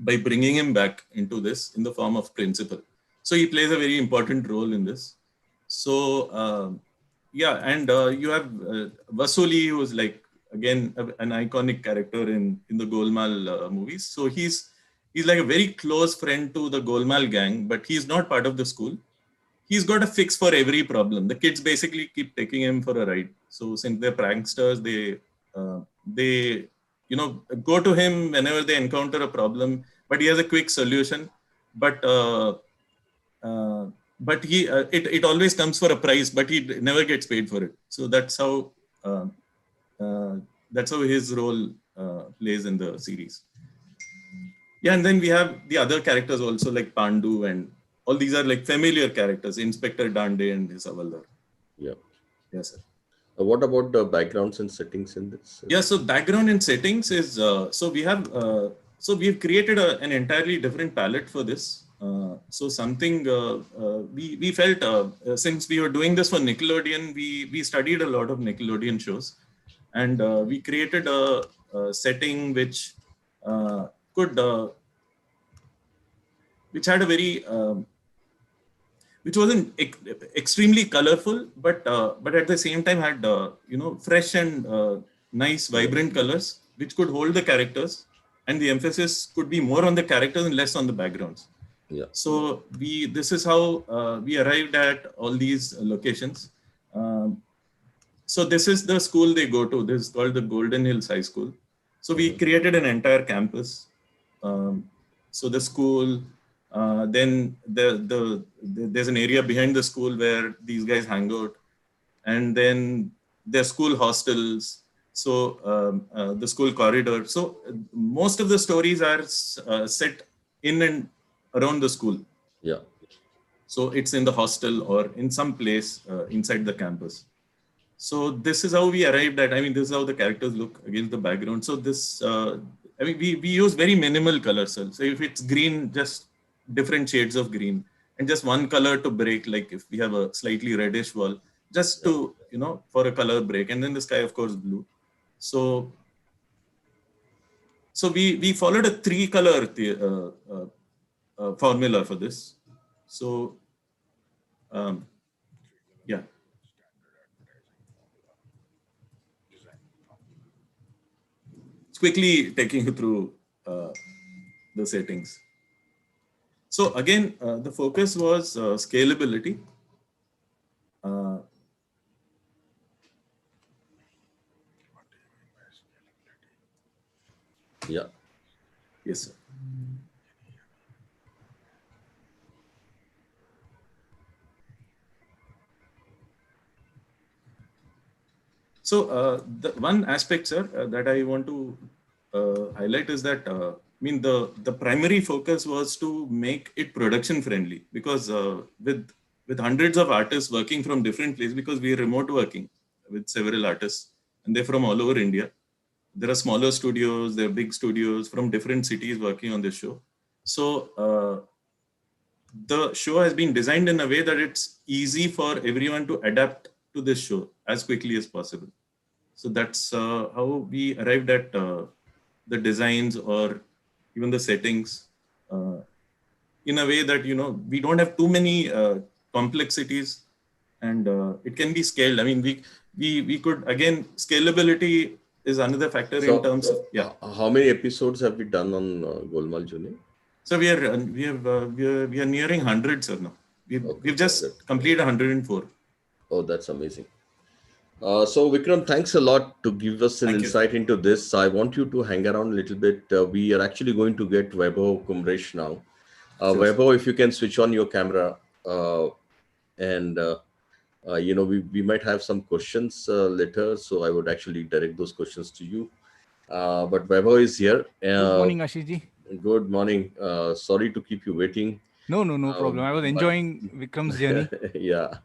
by bringing him back into this in the form of principal. So he plays a very important role in this. So yeah, and you have Vasuli, who is like, again, an iconic character in the Golmaal movies. So he's like a very close friend to the Golmaal gang, but he's not part of the school. He's got a fix for every problem. The kids basically keep taking him for a ride. So since they're pranksters, they go to him whenever they encounter a problem, but he has a quick solution. But he it always comes for a price, but he never gets paid for it. So that's how his role plays in the series. Yeah, and then we have the other characters also, like Pandu, and all these are like familiar characters, Inspector Dande and his Havaldar. Yeah. Yes, sir. What about the backgrounds and settings in this? Yeah, so background and settings is, so we've created an entirely different palette for this. So something we felt, since we were doing this for Nickelodeon, we studied a lot of Nickelodeon shows, and we created a setting which which had a very which wasn't extremely colorful, but at the same time had fresh and nice, vibrant colors, which could hold the characters, and the emphasis could be more on the characters and less on the backgrounds. Yeah. So this is how we arrived at all these locations. So this is the school they go to. This is called the Golden Hills High School. So we created an entire campus. So the school, then there's an area behind the school where these guys hang out, and then there's school hostels. So the school corridor. So most of the stories are set in and around the school. Yeah. So it's in the hostel or in some place inside the campus. So this is how we arrived at. I mean, this is how the characters look against the background. So this, I mean, we use very minimal colors. So if it's green, just different shades of green, and just one color to break. Like if we have a slightly reddish wall, just to, for a color break. And then the sky, of course, blue. So we followed a 3-color formula for this. So yeah. Quickly taking you through the settings. So again, the focus was scalability. Yeah. Yes, sir. So the one aspect, sir, that I want to highlight is that I mean the primary focus was to make it production friendly, because with hundreds of artists working from different places, because we are remote working with several artists, and they're from all over India. There are smaller studios, there are big studios from different cities working on this show. So the show has been designed in a way that it's easy for everyone to adapt to this show as quickly as possible. So that's how we arrived at the designs or even the settings in a way that, we don't have too many complexities, and it can be scaled. I mean, we could, again, scalability is another factor in So, terms of, yeah. how many episodes have we done on Golmaal Junior? So we are nearing 100, sir, now. Okay, We've just completed 104. Oh, that's amazing. So Vikram, thanks a lot to give us an Thank you. insight into this. I want you to hang around a little bit. We are actually going to get Vaibhav Kamresh now. Sure. Vaibhav, if you can switch on your camera, and we might have some questions later, so I would actually direct those questions to you. But Vaibhav is here. Good morning, Ashish ji. Good morning. Sorry to keep you waiting. No problem. I was enjoying Vikram's journey. Yeah.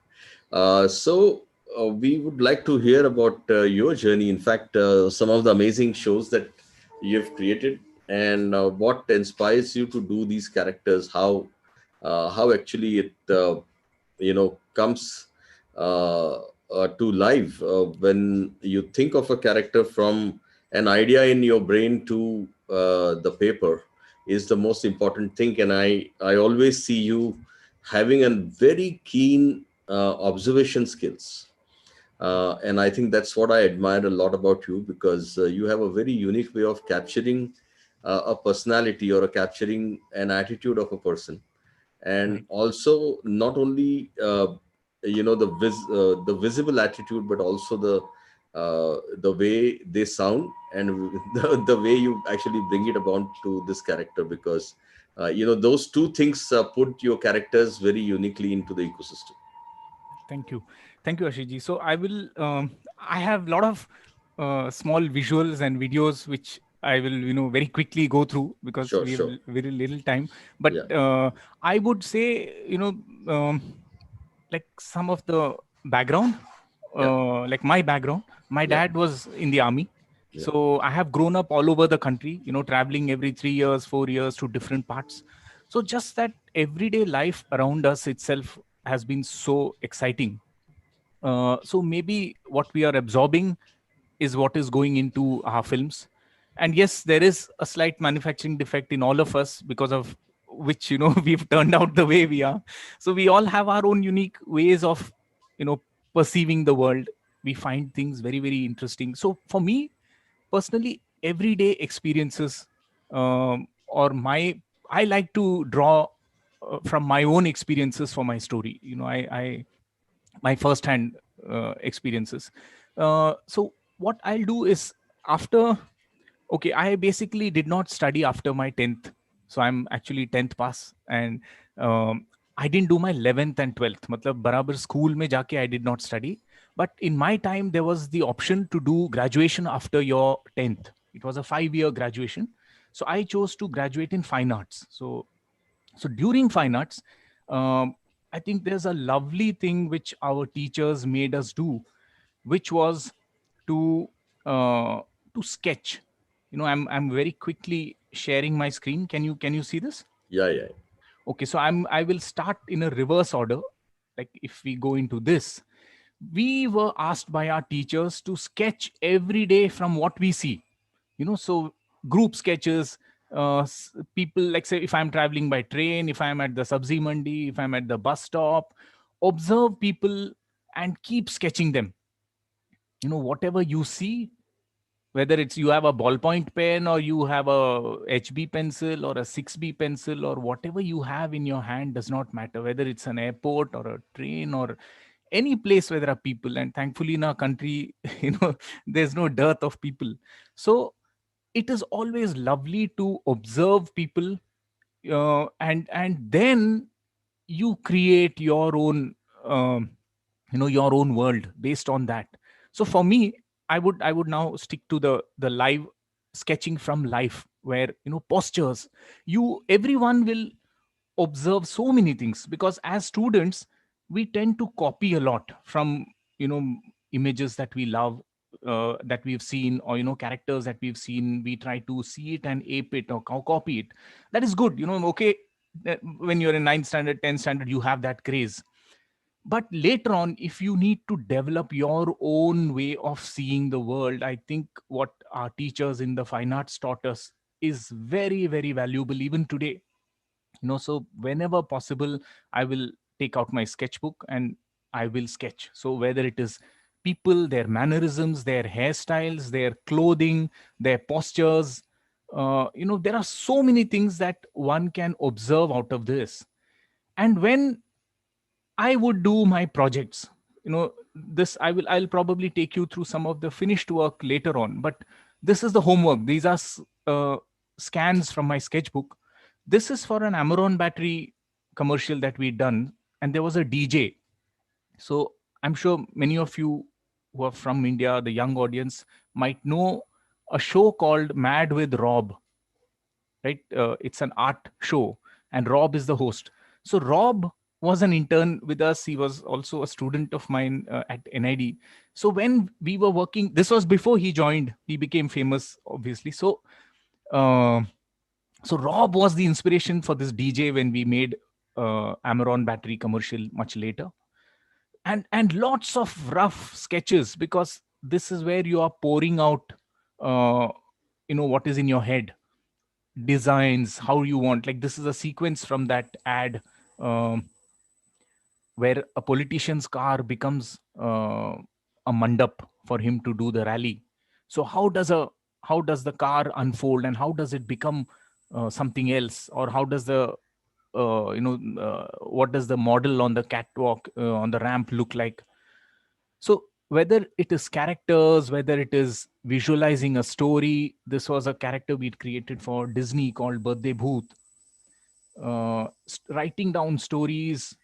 So we would like to hear about your journey. In fact, some of the amazing shows that you have created, and what inspires you to do these characters. How actually it comes to life when you think of a character from an idea in your brain to the paper is the most important thing. And I always see you having a very keen observation skills. And I think that's what I admire a lot about you, because you have a very unique way of capturing a personality or capturing an attitude of a person. And Right. also not only the visible attitude, but also the way they sound, and the way you actually bring it about to this character, because those two things put your characters very uniquely into the ecosystem. Thank you, Ashish ji. So I will. I have a lot of small visuals and videos which I will very quickly go through, because Sure, we have sure. very little time. But Yeah. I would say like some of the background, Yeah. like my background. My Yeah. dad was in the army. Yeah. So I have grown up all over the country, traveling every 3 years, 4 years to different parts. So just that everyday life around us itself has been so exciting. So maybe what we are absorbing is what is going into our films. And yes, there is a slight manufacturing defect in all of us, because of which we've turned out the way we are. So we all have our own unique ways of you know perceiving the world. We find things very, very interesting. So for me personally, everyday experiences, or my I like to draw from my own experiences for my story. I my first hand experiences. So what I'll do is, after okay, I basically did not study after my 10th. So I'm actually 10th pass, and I didn't do my 11th and 12th. Matlab barabar school mein jaake I did not study. But in my time there was the option to do graduation after your 10th. It was a 5-year graduation. So I chose to graduate in fine arts. So during fine arts, I think there's a lovely thing which our teachers made us do, which was to uh, to sketch. I'm very quickly sharing my screen. Can you see this? Yeah. Yeah. Okay, so I will start in a reverse order. Like if we go into this, we were asked by our teachers to sketch every day from what we see. So group sketches, people, like say if I'm traveling by train, if I'm at the sabzi mandi, if I'm at the bus stop, observe people and keep sketching them. Whatever you see, whether it's you have a ballpoint pen or you have a HB pencil or a 6B pencil, or whatever you have in your hand, does not matter, whether it's an airport or a train or any place where there are people. And thankfully in our country, there's no dearth of people. So it is always lovely to observe people, and then you create your own, your own world based on that. So for me, I would now stick to the live sketching from life, where postures, everyone will observe so many things, because as students we tend to copy a lot from you know images that we love, that we've seen, or characters that we've seen. We try to see it and ape it or copy it. That is good, okay. When you're in 9th standard, 10th standard, you have that craze. But later on, if you need to develop your own way of seeing the world, I think what our teachers in the fine arts taught us is very, very valuable even today. So whenever possible, I will take out my sketchbook and I will sketch. So whether it is people, their mannerisms, their hairstyles, their clothing, their postures. There are so many things that one can observe out of this. And when I would do my projects, this I'll probably take you through some of the finished work later on, but this is the homework. These are uh, scans from my sketchbook. This is for an Amaron battery commercial that we done, and there was a DJ. So I'm sure many of you who are from India, the young audience, might know a show called Mad with Rob, right? It's an art show, and Rob is the host. So Rob was an intern with us. He was also a student of mine at NID. So when we were working, this was before he joined. He became famous, obviously. Uh, so Rob was the inspiration for this DJ when we made Amaron battery commercial much later. And lots of rough sketches, because this is where you are pouring out what is in your head, designs, how you want. Like, this is a sequence from that ad, um, where a politician's car becomes a mandap for him to do the rally. So how does the car unfold, and how does it become something else? Or how does what does the model on the catwalk, on the ramp look like? So whether it is characters, whether it is visualizing a story, this was a character we'd created for Disney called Birthday Bhoot. Writing down stories,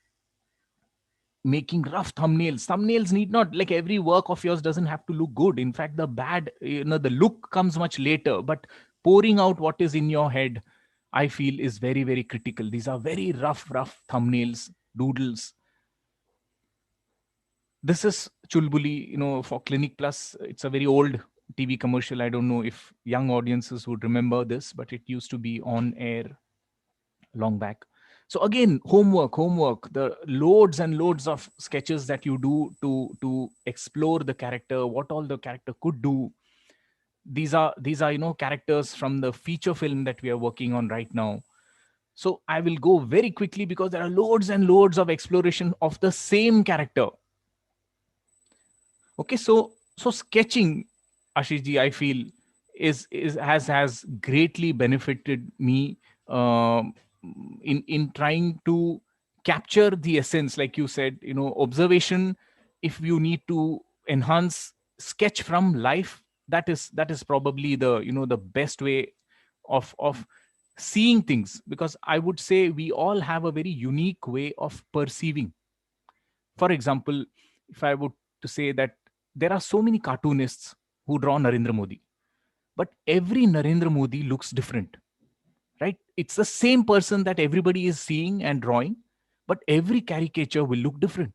making rough thumbnails. Thumbnails need not, like, every work of yours doesn't have to look good. In fact, the look comes much later, but pouring out what is in your head, I feel, is very, very critical. These are very rough thumbnails, doodles. This is Chulbuli, for Clinic Plus. It's a very old TV commercial. I don't know if young audiences would remember this, but it used to be on air long back. So again, homework, the loads and loads of sketches that you do to explore the character, what all the character could do. These are characters from the feature film that we are working on right now. So I will go very quickly because there are loads and loads of exploration of the same character. Okay, so sketching, Ashish ji, I feel has greatly benefited me in trying to capture the essence, like you said, observation. If you need to enhance sketch from life, that is probably the best way of seeing things, because I would say we all have a very unique way of perceiving. For example, if I would to say that there are so many cartoonists who draw Narendra Modi, but every Narendra Modi looks different, right? It's the same person that everybody is seeing and drawing, but every caricature will look different.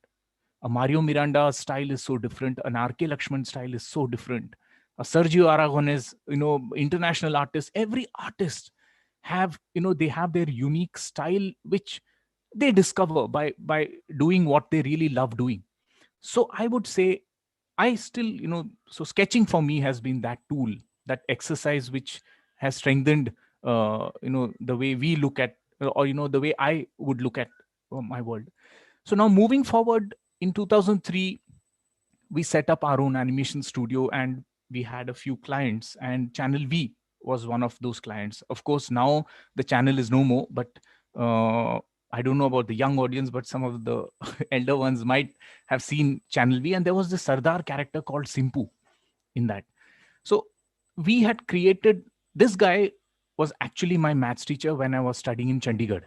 A Mario Miranda style is so different. An R.K. Lakshman style is so different. A Sergio Aragonés, international artist. Every artist they have their unique style, which they discover by doing what they really love doing. So I would say, I still, so sketching for me has been that tool, that exercise, which has strengthened, the way we look at, or, the way I would look at my world. So now moving forward, in 2003, we set up our own animation studio, and we had a few clients, and Channel V was one of those clients. Of course, now the channel is no more, but I don't know about the young audience, but some of the elder ones might have seen Channel V. And there was this Sardar character called Simpoo in that. So we had created, this guy was actually my maths teacher when I was studying in Chandigarh.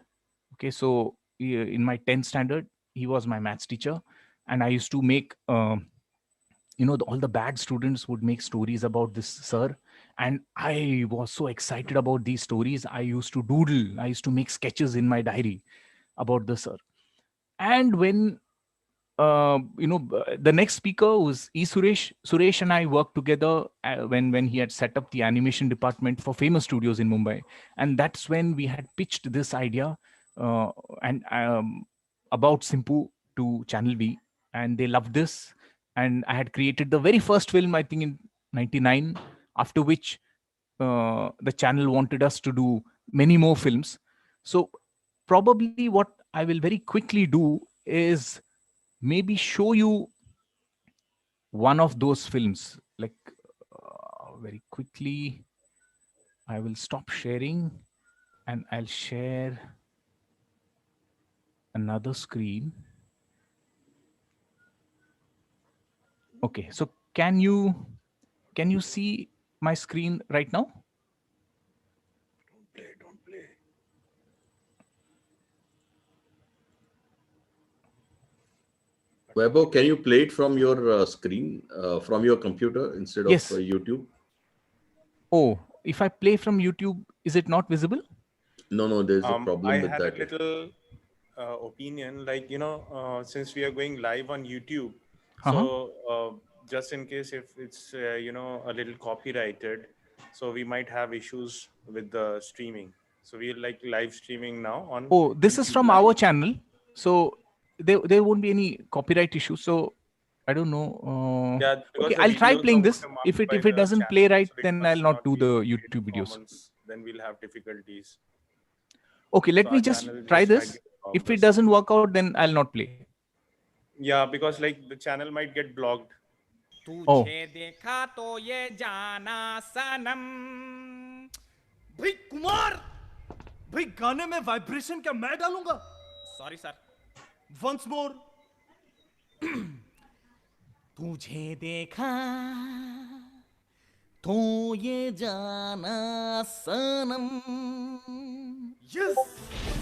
Okay, so in my 10th standard, he was my maths teacher. And I used to make, all the bad students would make stories about this sir. And I was so excited about these stories. I used to doodle. I used to make sketches in my diary about the sir. And when the next speaker was Suresh. Suresh and I worked together when he had set up the animation department for Famous Studios in Mumbai, and that's when we had pitched this idea and about Simpoo to Channel V, and they loved this. And I had created the very first film, I think, in '99. After which the channel wanted us to do many more films. So probably what I will very quickly do is maybe show you one of those films. Like very quickly, I will stop sharing and I'll share another screen. Okay, so can you see my screen right now? Don't play. Vaibhav, can you play it from your screen, from your computer instead of Yes. YouTube? Oh, if I play from YouTube, is it not visible? No, there's a problem I with had a that. little opinion, like, since we are going live on YouTube, Uh-huh. so just in case if it's, a little copyrighted, so we might have issues with the streaming. So we're like live streaming now on Oh, this is YouTube from Live. our channel, so there won't be any copyright issue. So I don't know. Yeah, because Okay, the I'll try videos are playing this. watermarked If by it the doesn't play channel, right, so it then I'll must not not do be the Creative YouTube videos. Commons. Then we'll have difficulties. Okay, let So me our just channel try just might this. get If blocked it or doesn't something. work out, then I'll not play. Yeah, because like the channel might get blocked. Oh, तुझे देखा तो ये जाना सनम भाई कुमार भाई गाने में vibration क्या मैं डालूंगा सॉरी सर वंस मोर तुझे देखा तो ये जाना सनम yes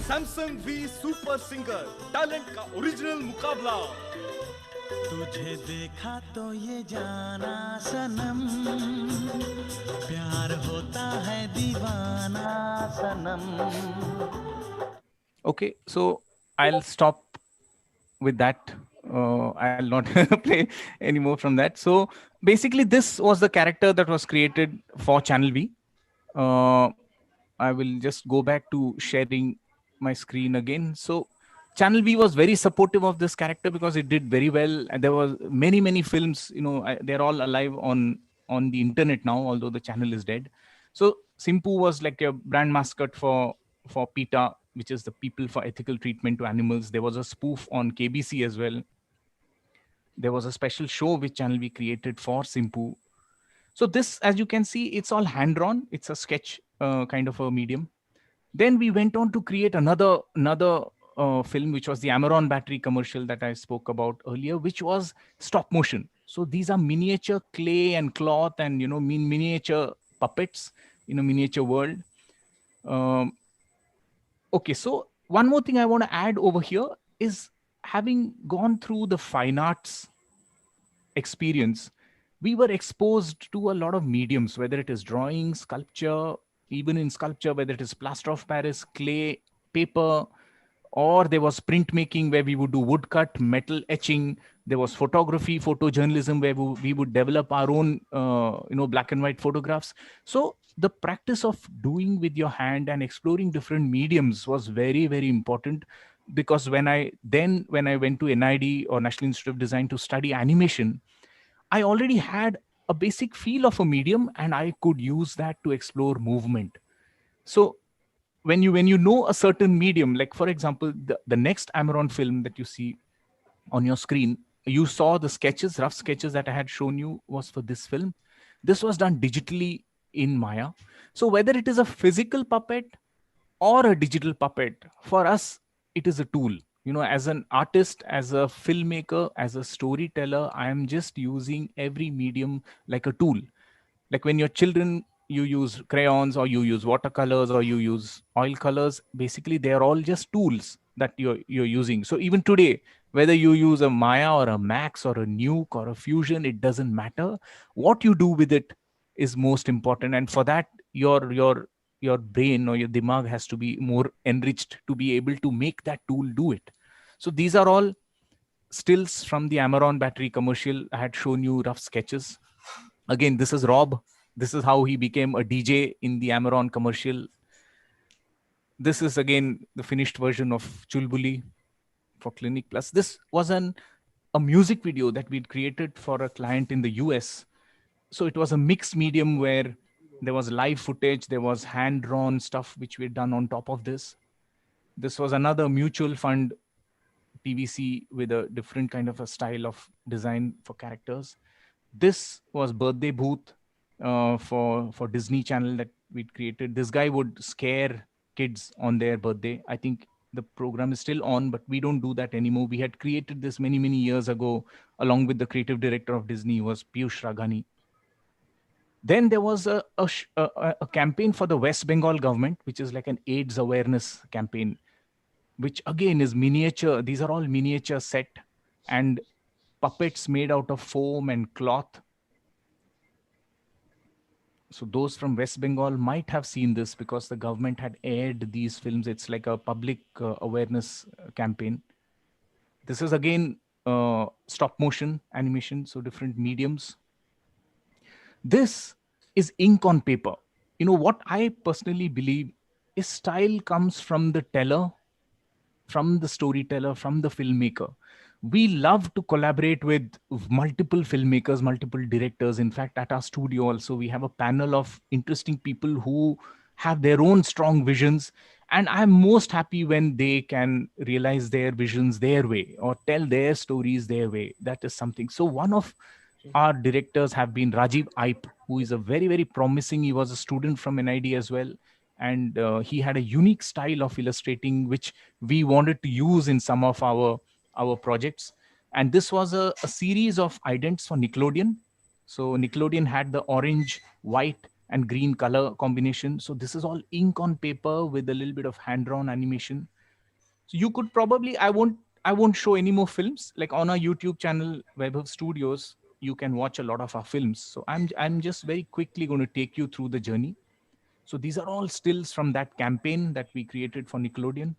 Samsung V super singer talent का ओरिजिनल मुकाबला तुझे देखा तो ये जाना सनम प्यार होता है दीवाना सनम. okay. So I'll stop with that. I'll not play anymore from that. So basically, this was the character that was created for Channel V. I will just go back to sharing my screen again. So Channel V was very supportive of this character because it did very well, and there was many films. They're all alive on the internet now, although the channel is dead. So Simpoo was like a brand mascot for PETA, which is the People for Ethical Treatment to Animals. There was a spoof on KBC as well. There was a special show which Channel V created for Simpoo. So this, as you can see, it's all hand drawn. It's a sketch kind of a medium. Then we went on to create another film, which was the Amaron battery commercial that I spoke about earlier, which was stop motion. So these are miniature clay and cloth and miniature puppets in a miniature world. Okay, so one more thing I want to add over here is, having gone through the fine arts experience, we were exposed to a lot of mediums, whether it is drawing, sculpture, even in sculpture, whether it is plaster of Paris, clay, paper, or there was printmaking where we would do woodcut, metal etching. There was photography, photojournalism, where we would develop our own, black and white photographs. So the practice of doing with your hand and exploring different mediums was very, very important, because when I went to NID, or National Institute of Design, to study animation, I already had a basic feel of a medium, and I could use that to explore movement. So when you know a certain medium, like for example, the next Amaron film that you see on your screen, you saw the sketches, rough sketches that I had shown you was for this film. This was done digitally in Maya. So whether it is a physical puppet or a digital puppet, for us, it is a tool. As an artist, as a filmmaker, as a storyteller, I am just using every medium like a tool. Like when you're children, you use crayons, or you use watercolors, or you use oil colors. Basically, they are all just tools that you're using. So even today, whether you use a Maya or a Max or a Nuke or a Fusion, it doesn't matter. What you do with it is most important, and for that, your brain or your dimag has to be more enriched to be able to make that tool do it. So these are all stills from the Amaron battery commercial. I had shown you rough sketches. Again, this is Rob. This is how he became a DJ in the Amaron commercial. This is again the finished version of Chulbuli for Clinic Plus. This was a music video that we'd created for a client in the US. So it was a mixed medium where there was live footage, there was hand-drawn stuff which we'd done on top of this. This was another mutual fund PVC with a different kind of a style of design for characters. This was birthday booth for Disney Channel that we'd created. This guy would scare kids on their birthday. I think the program is still on, but we don't do that anymore. We had created this many years ago, along with the creative director of Disney, was Piyush Raghani. Then there was a campaign for the West Bengal government, which is like an AIDS awareness campaign, which again is miniature. These are all miniature set and puppets made out of foam and cloth. So those from West Bengal might have seen this because the government had aired these films. It's like a public awareness campaign. This is again stop motion animation, so different mediums. This is ink on paper. You know, what I personally believe is style comes from the teller, from the storyteller, from the filmmaker. We love to collaborate with multiple filmmakers, multiple directors. In fact, at our studio also, we have a panel of interesting people who have their own strong visions. And I'm most happy when they can realize their visions their way or tell their stories their way. That is something. So one of our directors have been Rajiv Ipe, who is a very promising. He was a student from NID as well. And he had a unique style of illustrating, which we wanted to use in some of our projects. And this was a series of idents for Nickelodeon. So Nickelodeon had the orange, white, and green color combination. So this is all ink on paper with a little bit of hand-drawn animation. So you could probably, I won't show any more films. Like on our YouTube channel, Vaibhav Studios, you can watch a lot of our films. So I'm just very quickly going to take you through the journey. So these are all stills from that campaign that we created for Nickelodeon.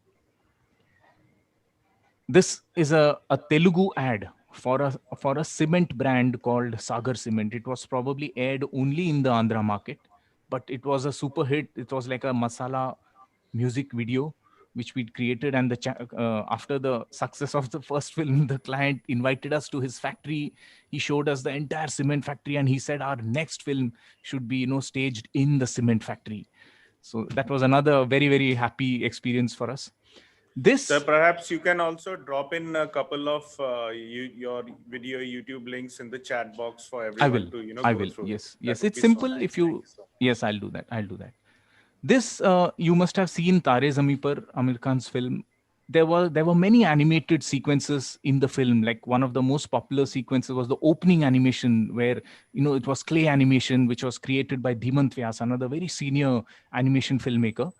This is a Telugu ad for a cement brand called Sagar Cement. It was probably aired only in the Andhra market, but it was a super hit. It was like a masala music video which we'd created, and after the success of the first film, the client invited us to his factory. He showed us the entire cement factory, and he said our next film should be, staged in the cement factory. So that was another very happy experience for us. This, So perhaps you can also drop in a couple of your video YouTube links in the chat box for everyone to I go will. through. Yes, That would it's be so simple. nice. If you, Thank so much. yes, I'll do that. This you must have seen Tare Zameen Par, Amir Khan's film. There were many animated sequences in the film. Like one of the most popular sequences was the opening animation, where it was clay animation, which was created by Dhimant Vyas, another very senior animation filmmaker.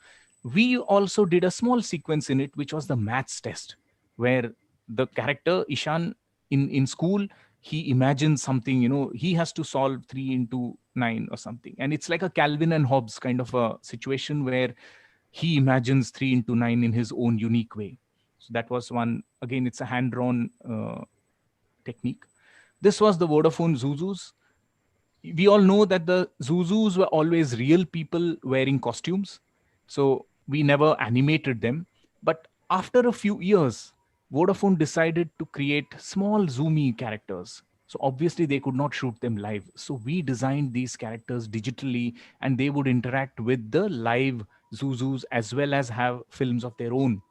We also did a small sequence in it, which was the maths test, where the character Ishan in school, he imagines something, he has to solve 3 into 9 or something. And it's like a Calvin and Hobbes kind of a situation where he imagines 3 into 9 in his own unique way. So that was one. Again, it's a hand-drawn technique. This was the Vodafone Zuzus. We all know that the Zuzus were always real people wearing costumes. So we never animated them. But after a few years, Vodafone decided to create small zoomy characters. So obviously they could not shoot them live. So we designed these characters digitally, and they would interact with the live Zuzus as well as have films of their own.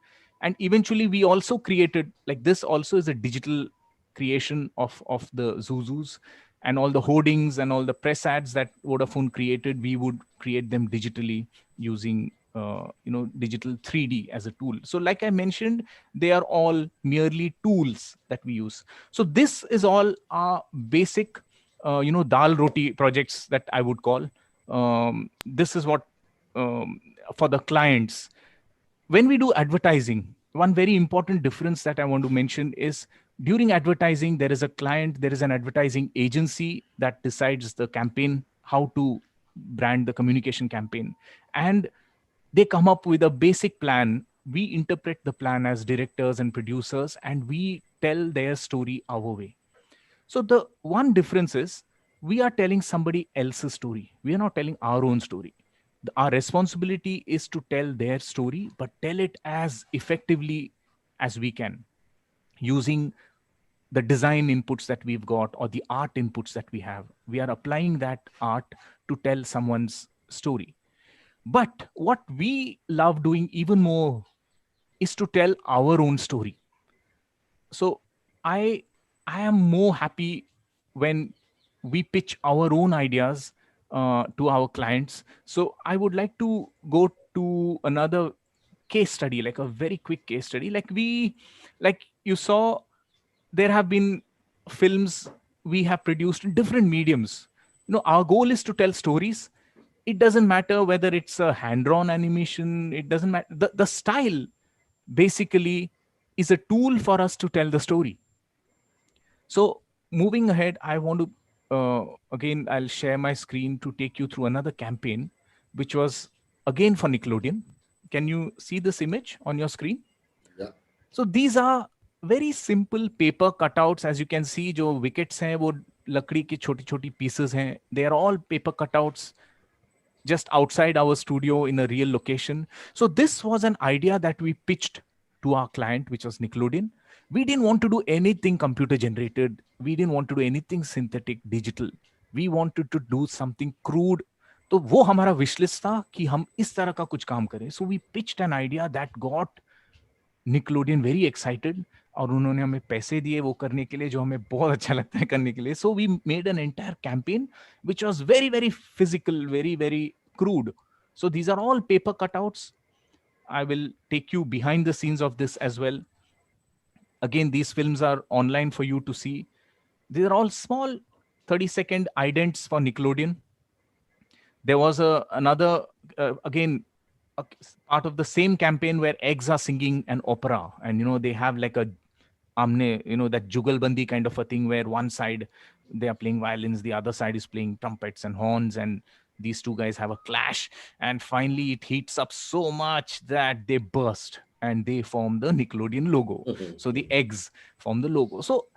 And eventually we also created, like, this also is a digital creation of the Zuzus, and all the hoardings and all the press ads that Vodafone created, we would create them digitally using digital 3D as a tool. So like I mentioned, they are all merely tools that we use. So this is all our basic dal roti projects that I would call. This is what for the clients. When we do advertising, one very important difference that I want to mention is, during advertising, there is a client, there is an advertising agency that decides the campaign, how to brand the communication campaign. And they come up with a basic plan. We interpret the plan as directors and producers, and we tell their story our way. So the one difference is, we are telling somebody else's story. We are not telling our own story. Our responsibility is to tell their story, but tell it as effectively as we can, using the design inputs that we've got or the art inputs that we have. We are applying that art to tell someone's story. But what we love doing even more is to tell our own story. So I am more happy when we pitch our own ideas to our clients. So I would like to go to another case study, like a very quick case study. Like you saw, there have been films we have produced in different mediums. Our goal is to tell stories. It doesn't matter whether it's a hand-drawn animation. It doesn't matter. The style basically is a tool for us to tell the story. So moving ahead, I want to again, I'll share my screen to take you through another campaign, which was again for Nickelodeon. Can you see this image on your screen? Yeah. So these are very simple paper cutouts. As you can see, जो wickets हैं वो लकड़ी की छोटी-छोटी pieces हैं. They are all paper cutouts just outside our studio in a real location. So this was an idea that we pitched to our client, which was Nickelodeon. We didn't want to do anything computer generated. We didn't want to do anything synthetic, digital. We wanted to do something crude. तो वो हमारा wish list था कि हम इस तरह का कुछ काम करें. So we pitched an idea that got Nickelodeon very excited. और उन्होंने हमें पैसे दिए वो करने के लिए, जो हमें बहुत अच्छा लगता है करने के लिए. So we made an entire campaign which was very, very physical, very, very crude. So these are all paper cutouts. I will take you behind the scenes of this as well. Again, these films are online for you to see. These are all small 30-second idents for Nickelodeon. There was another, again, a part of the same campaign where eggs are singing an opera, and they have like a amne, that jugalbandi kind of a thing where one side they are playing violins, the other side is playing trumpets and horns, and these two guys have a clash, and finally it heats up so much that they burst and they form the Nickelodeon logo. So the eggs form the logo. So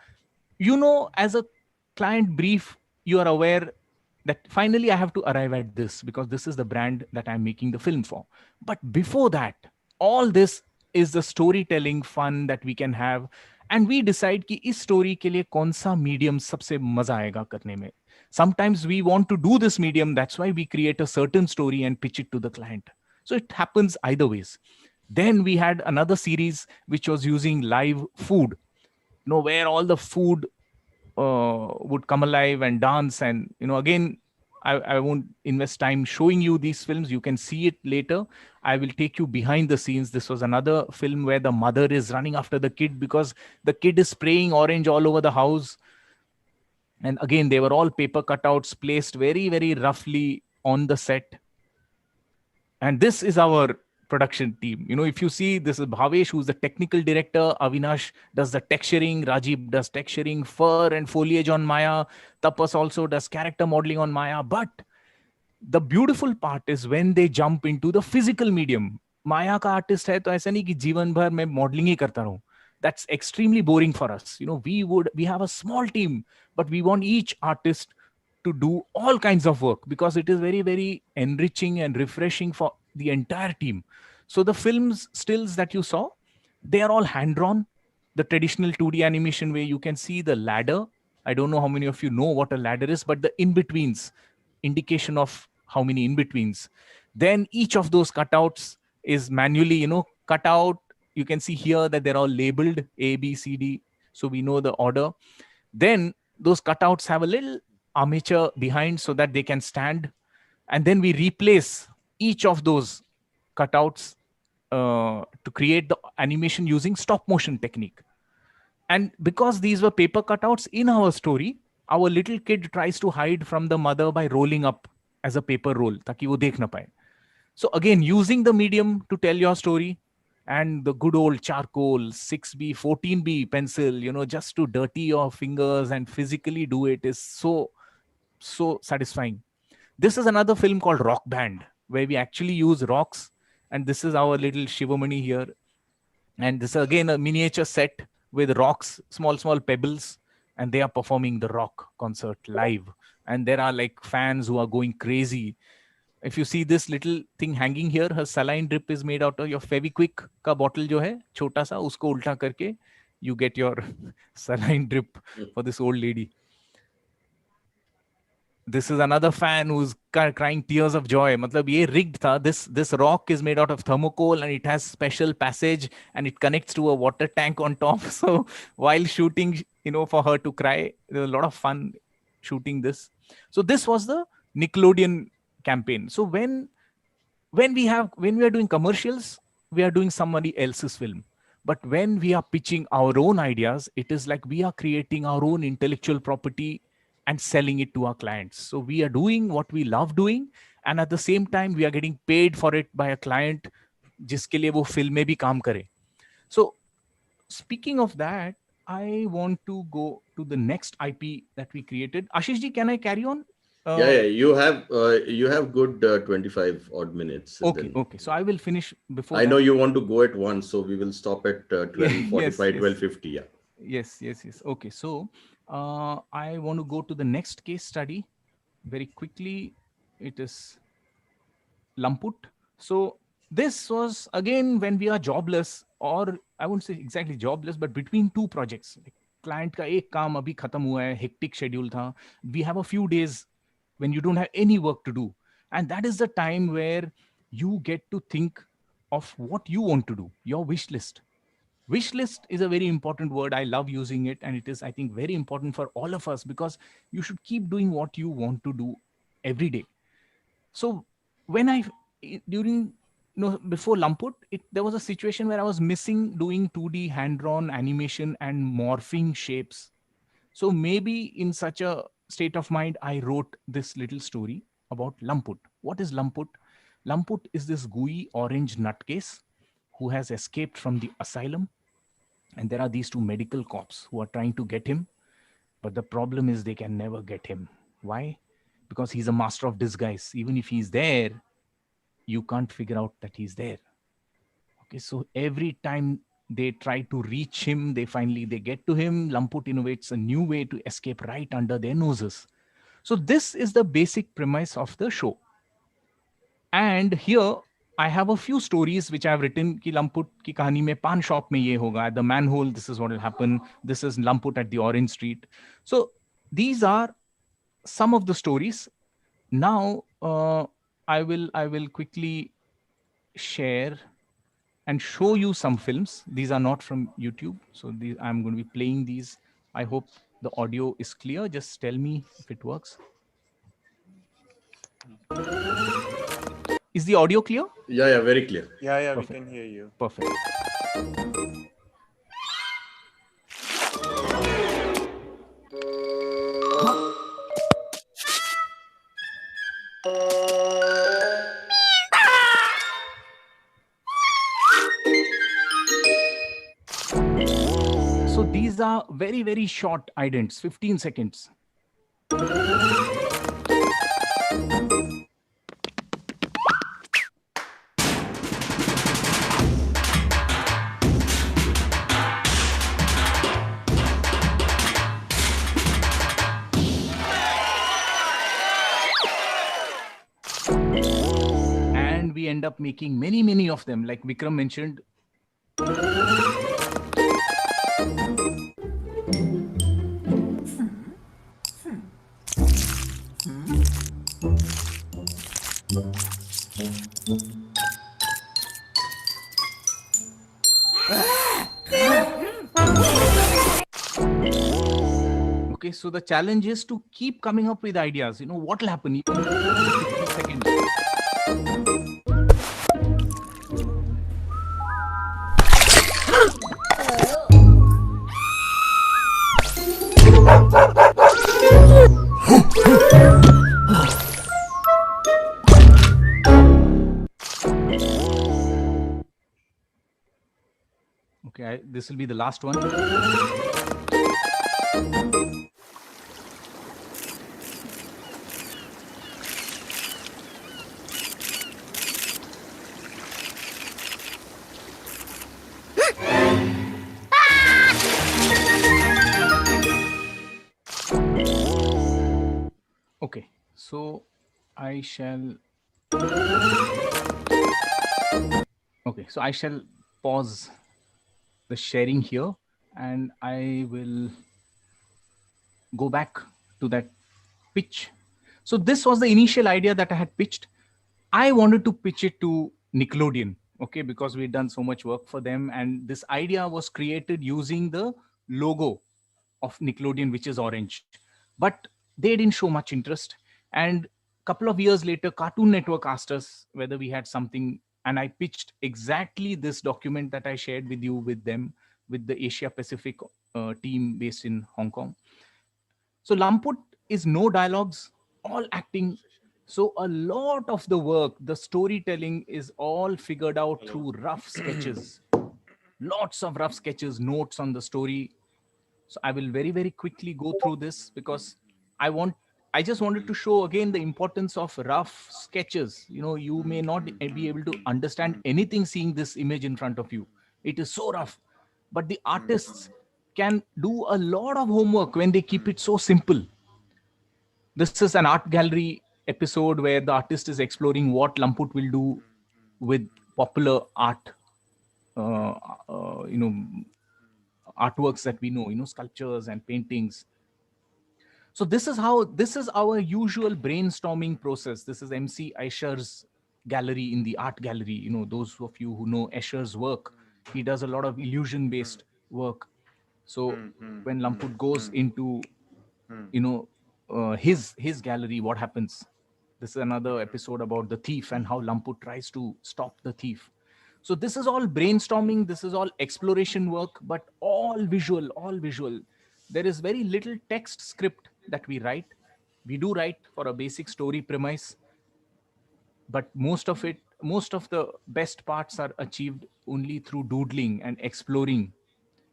as a client brief, you are aware that finally I have to arrive at this because this is the brand that I'm making the film for. But before that, all this is the storytelling fun that we can have, and we decide कि इस story के लिए कौन सा medium सबसे मजा आएगा करने में. Sometimes we want to do this medium, that's why we create a certain story and pitch it to the client. So it happens either ways. Then we had another series which was using live food, where all the food would come alive and dance. And again, I won't invest time showing you these films. You can see it later. I will take you behind the scenes. This was another film where the mother is running after the kid because the kid is spraying orange all over the house. And again, they were all paper cutouts placed very, very roughly on the set. And this is our production team. If you see, this is Bhavesh, who's the technical director. Avinash does the texturing. Rajiv does texturing, fur and foliage on Maya. Tapas also does character modeling on Maya. But the beautiful part is when they jump into the physical medium. Maya का artist है तो ऐसा नहीं कि जीवन भर मैं modeling ही करता रहूं. That's extremely boring for us. We have a small team, but we want each artist to do all kinds of work because it is very, very enriching and refreshing for the entire team. So the films stills that you saw, they are all hand-drawn. The traditional 2D animation way, you can see the ladder. I don't know how many of you know what a ladder is, but the in-betweens, indication of how many in-betweens. Then each of those cutouts is manually, cut out. You can see here that they're all labeled A, B, C, D. So we know the order. Then those cutouts have a little armature behind so that they can stand. And then we replace each of those cutouts to create the animation using stop motion technique. And because these were paper cutouts in our story, our little kid tries to hide from the mother by rolling up as a paper roll, ताकि वो देख ना पाए. So again, using the medium to tell your story, and the good old charcoal 6B, 14B pencil, just to dirty your fingers and physically do it is so satisfying. This is another film called Rock Band, where we actually use rocks. And this is our little Shivamani here. And this is again a miniature set with rocks, small pebbles, and they are performing the rock concert live. And there are like fans who are going crazy. If you see this little thing hanging here, her saline drip is made out of your Fevikwik ka bottle jo hai, chota sa, usko ulta karke, you get your saline drip for this old lady. This is another fan who's crying tears of joy. Matlab ye rigged tha. This rock is made out of thermocol and it has special passage and it connects to a water tank on top. So while shooting, for her to cry, there was a lot of fun. shooting this. So this was the Nickelodeon campaign. So when we are doing commercials, we are doing somebody else's film. But when we are pitching our own ideas, it is like we are creating our own intellectual property and selling it to our clients. So we are doing what we love doing, and at the same time we are getting paid for it by a client जिसके लिए वो film में भी काम करे. So speaking of that, I want to go to the next IP that we created. Ashish ji, can I carry on? Yeah. You have good 25 odd minutes. Okay, then. okay. So I will finish before I that. know you want to go at once, so we will stop at 12:45, Yes, 12:50. Yeah. Yes. Okay, so I want to go to the next case study very quickly. It is Lamput. So this was again when we are jobless, or I won't say exactly jobless, but between two projects. Like, client का एक काम अभी खत्म हुआ है, hectic schedule था. We have a few days when you don't have any work to do, and that is the time where you get to think of what you want to do, your wish list. Wish list is a very important word. I love using it, and it is, I think, very important for all of us, because you should keep doing what you want to do every day. So when during before Lamput, there was a situation where I was missing doing 2D hand drawn animation and morphing shapes. So maybe in such a state of mind, I wrote this little story about Lamput. What is Lamput? Lamput is this gooey orange nutcase who has escaped from the asylum, and there are these two medical cops who are trying to get him, but the problem is they can never get him. Why? Because he's a master of disguise. Even if he's there, you can't figure out that he's there. Okay, so every time they try to reach him, they get to him. Lamput innovates a new way to escape right under their noses. So this is the basic premise of the show. And here I have a few stories which I have written. Ki Lamput ki kahani mein pan shop mein ye hoga. At the manhole, this is what will happen. This is Lamput at the Orange Street. So these are some of the stories. Now I will quickly share and show you some films. These are not from YouTube, so I'm going to be playing these. I hope the audio is clear. Just tell me if it works. Is the audio clear? Yeah, very clear. Yeah, Perfect. we can hear you. Perfect. So these are very, very short idents, 15 seconds. And we end up making many, many of them, like Vikram mentioned. Okay, so the challenge is to keep coming up with ideas. What will happen even in 50 seconds. Okay, this will be the last one. Okay, so I shall pause the sharing here, and I will go back to that pitch. So this was the initial idea that I had pitched. I wanted to pitch it to Nickelodeon, okay, because we'd done so much work for them, and this idea was created using the logo of Nickelodeon, which is orange. But they didn't show much interest. And a couple of years later, Cartoon Network asked us whether we had something, and I pitched exactly this document that I shared with you with them, with the Asia Pacific team based in Hong Kong. So Lamput is no dialogues, all acting. So a lot of the work, the storytelling is all figured out through rough sketches. Lots of rough sketches, notes on the story. So I will very, very quickly go through this because I just wanted to show again the importance of rough sketches. You may not be able to understand anything seeing this image in front of you. It is so rough. But the artists can do a lot of homework when they keep it so simple. This is an art gallery episode where the artist is exploring what Lamput will do with popular art, artworks that we know, sculptures and paintings. So this is our usual brainstorming process. This is MC Escher's gallery in the art gallery. Those of you who know Escher's work, he does a lot of illusion based work. So when Lamput goes into, his gallery, what happens? This is another episode about the thief and how Lamput tries to stop the thief. So this is all brainstorming, this is all exploration work, but all visual, all visual. There is very little text script that we write. We do write for a basic story premise, but most of the best parts are achieved only through doodling and exploring.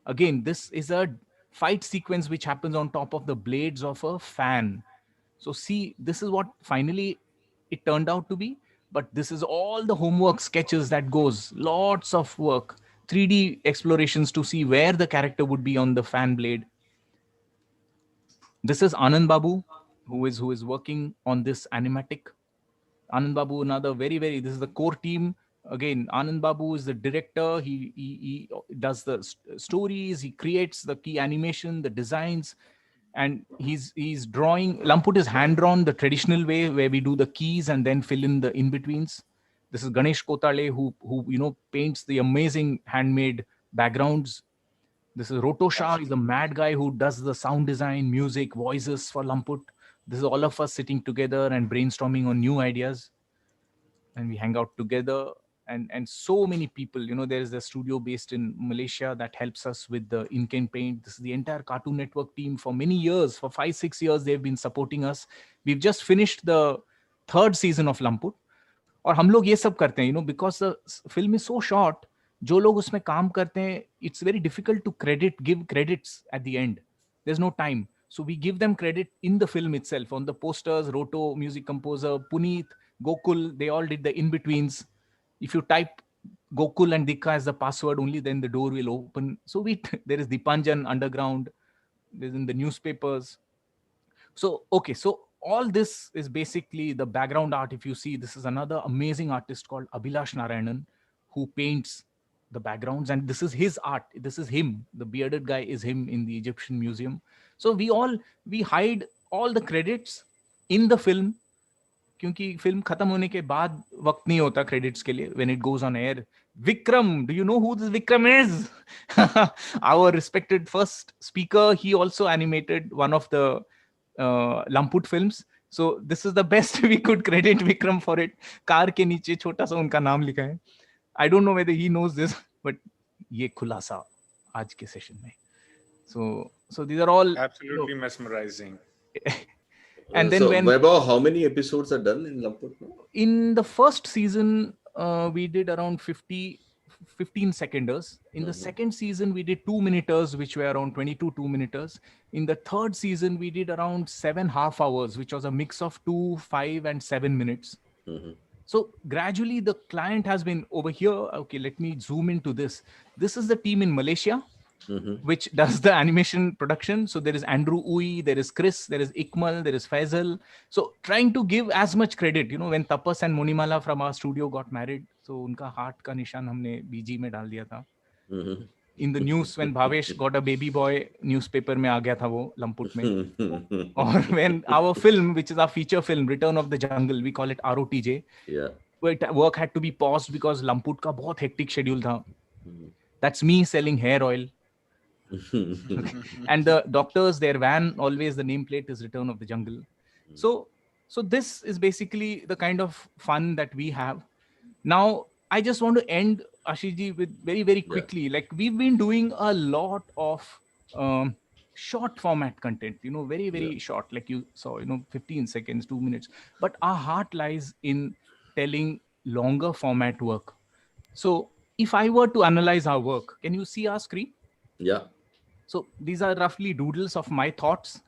Again, this is a fight sequence which happens on top of the blades of a fan. So see, this is what finally it turned out to be. But this is all the homework sketches that goes, lots of work, 3D explorations to see where the character would be on the fan blade. This is Anand Babu, who is working on this animatic. Anand Babu, another this is the core team. Again, Anand Babu is the director. He does the stories, he creates the key animation, the designs, and he's drawing. Lamput is hand drawn the traditional way where we do the keys and then fill in the in-betweens. This is Ganesh Kotale who paints the amazing handmade backgrounds. This is Roto Shah, he's the mad guy who does the sound design, music, voices for Lamput. This is all of us sitting together and brainstorming on new ideas. And we hang out together. And so many people, there is a studio based in Malaysia that helps us with the ink and paint. This is the entire Cartoon Network team for many years. For 5-6 years, they've been supporting us. We've just finished the 3rd season of Lamput. और हम लोग ये सब करते हैं, because the film is so short, जो लोग उसमें काम करते हैं, it's very difficult to give credits at the end. There's no time. So we give them credit in the film itself. On the posters, Roto, music composer, Puneet, Gokul, they all did the in-betweens. If you type Gokul and Dikka as the password, only then the door will open. So there is Dipanjan underground. There's in the newspapers. So, okay. So all this is basically the background art. If you see, this is another amazing artist called Abhilash Narayanan who paints the backgrounds. And this is his art. This is him. The bearded guy is him in the Egyptian Museum. So we hide all the credits in the film. क्योंकि film खत्म होने के बाद वक्त नहीं होता credits के लिए when it goes on air. Vikram, do you know who this Vikram is? Our respected first speaker. He also animated one of the Lamput films. So this is the best we could credit Vikram for it. Car के नीचे छोटा सा उनका नाम लिखा है. I don't know whether he knows this, but ये खुलासा आज के सेशन में. So these are all absolutely mesmerizing. And then Vaibhav, how many episodes are done in Lamput? In the first season, we did around 15 seconders. In the second season, we did 2-minuters, which were around 22 2-minuters. In the third season, we did around 7 half-hours, which was a mix of 2, 5, and 7 minutes. So gradually, the client has been over here. Okay, let me zoom into this. This is the team in Malaysia. Which does the animation production. So there is Andrew Uy, there is Chris, there is Ikmal, there is Faisal. So trying to give as much credit, when Tapas and Monimala from our studio got married, so unka heart ka nishan humne BG mein dal diya tha. In the news, when Bhavesh got a baby boy, newspaper mein aa gaya tha wo Lamput mein. Or when our film, which is our feature film, Return of the Jungle, we call it ROTJ. Yeah. Work had to be paused because Lamput ka bahut hectic schedule tha. That's me selling hair oil. Okay. And the doctors, their van, always the nameplate is Return of the Jungle. So this is basically the kind of fun that we have. Now, I just want to end, Ashiji, with very, very Yeah. quickly. Like, we've been doing a lot of short format content, very, Yeah. very short, like you saw, 15 seconds, 2 minutes. But our heart lies in telling longer format work. So if I were to analyze our work, can you see our screen? Yeah. So these are roughly doodles of my thoughts.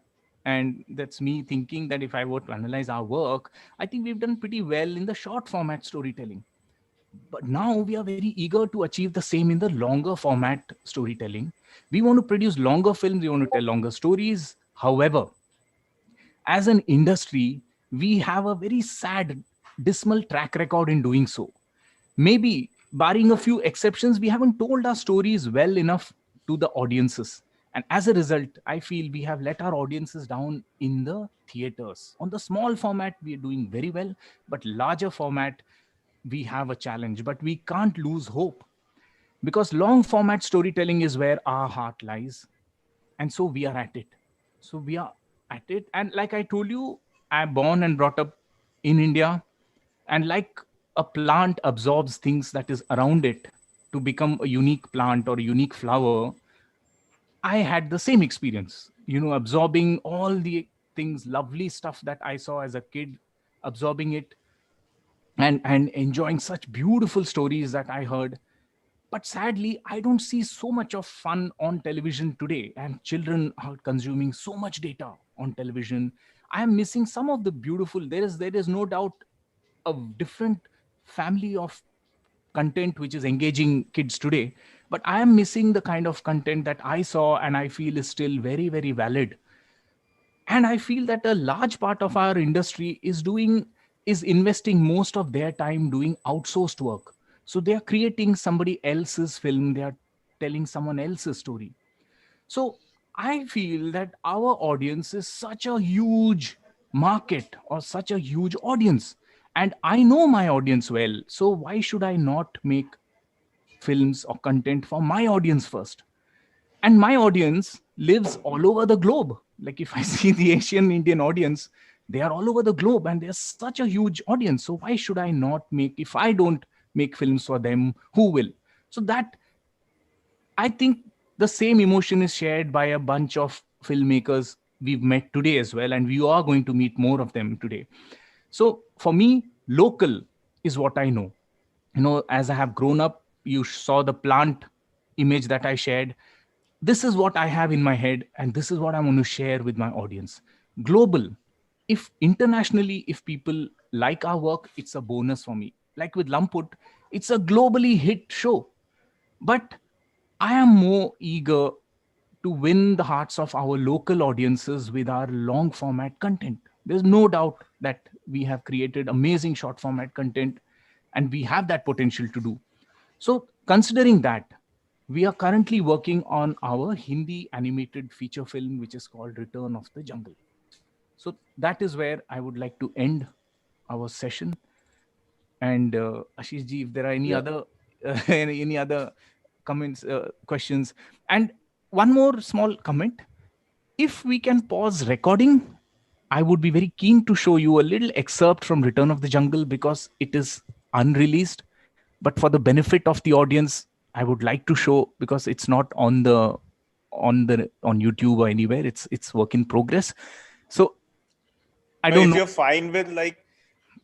And that's me thinking that if I were to analyze our work, I think we've done pretty well in the short format storytelling. But now we are very eager to achieve the same in the longer format storytelling. We want to produce longer films, we want to tell longer stories. However, as an industry, we have a very sad, dismal track record in doing so. Maybe, barring a few exceptions, we haven't told our stories well enough to the audiences. And as a result, I feel we have let our audiences down in the theaters. On the small format, we are doing very well, but larger format, we have a challenge. But we can't lose hope, because long format storytelling is where our heart lies. And so we are at it. So we are at it. And like I told you, I'm born and brought up in India. And like a plant absorbs things that is around it to become a unique plant or a unique flower, I had the same experience, absorbing all the things, lovely stuff that I saw as a kid, absorbing it, and enjoying such beautiful stories that I heard. But sadly, I don't see so much of fun on television today, and children are consuming so much data on television. I am missing some of the beautiful. There is no doubt a different family of content which is engaging kids today, but I am missing the kind of content that I saw and I feel is still very, very valid. And I feel that a large part of our industry is investing most of their time doing outsourced work. So they are creating somebody else's film, they are telling someone else's story. So I feel that our audience is such a huge market or such a huge audience. And I know my audience well. So why should I not make films or content for my audience first? And my audience lives all over the globe. Like if I see the Asian Indian audience, they are all over the globe and there's such a huge audience. So why should I not make, if I don't make films for them, who will? So that, I think the same emotion is shared by a bunch of filmmakers we've met today as well, and we are going to meet more of them today. So for me, local is what I know. As I have grown up, you saw the plant image that I shared. This is what I have in my head, and this is what I want to share with my audience. Global, if internationally, if people like our work, it's a bonus for me. Like with Lamput, it's a globally hit show. But I am more eager to win the hearts of our local audiences with our long format content. There's no doubt that we have created amazing short format content and we have that potential to do. So, considering that, we are currently working on our Hindi animated feature film, which is called Return of the Jungle. So, that is where I would like to end our session. And Ashish ji, if there are any Yeah. other any other comments, questions, and one more small comment. If we can pause recording, I would be very keen to show you a little excerpt from Return of the Jungle because it is unreleased. But for the benefit of the audience, I would like to show, because it's not on YouTube or anywhere. It's work in progress. So I No, don't if know. you're fine with, like,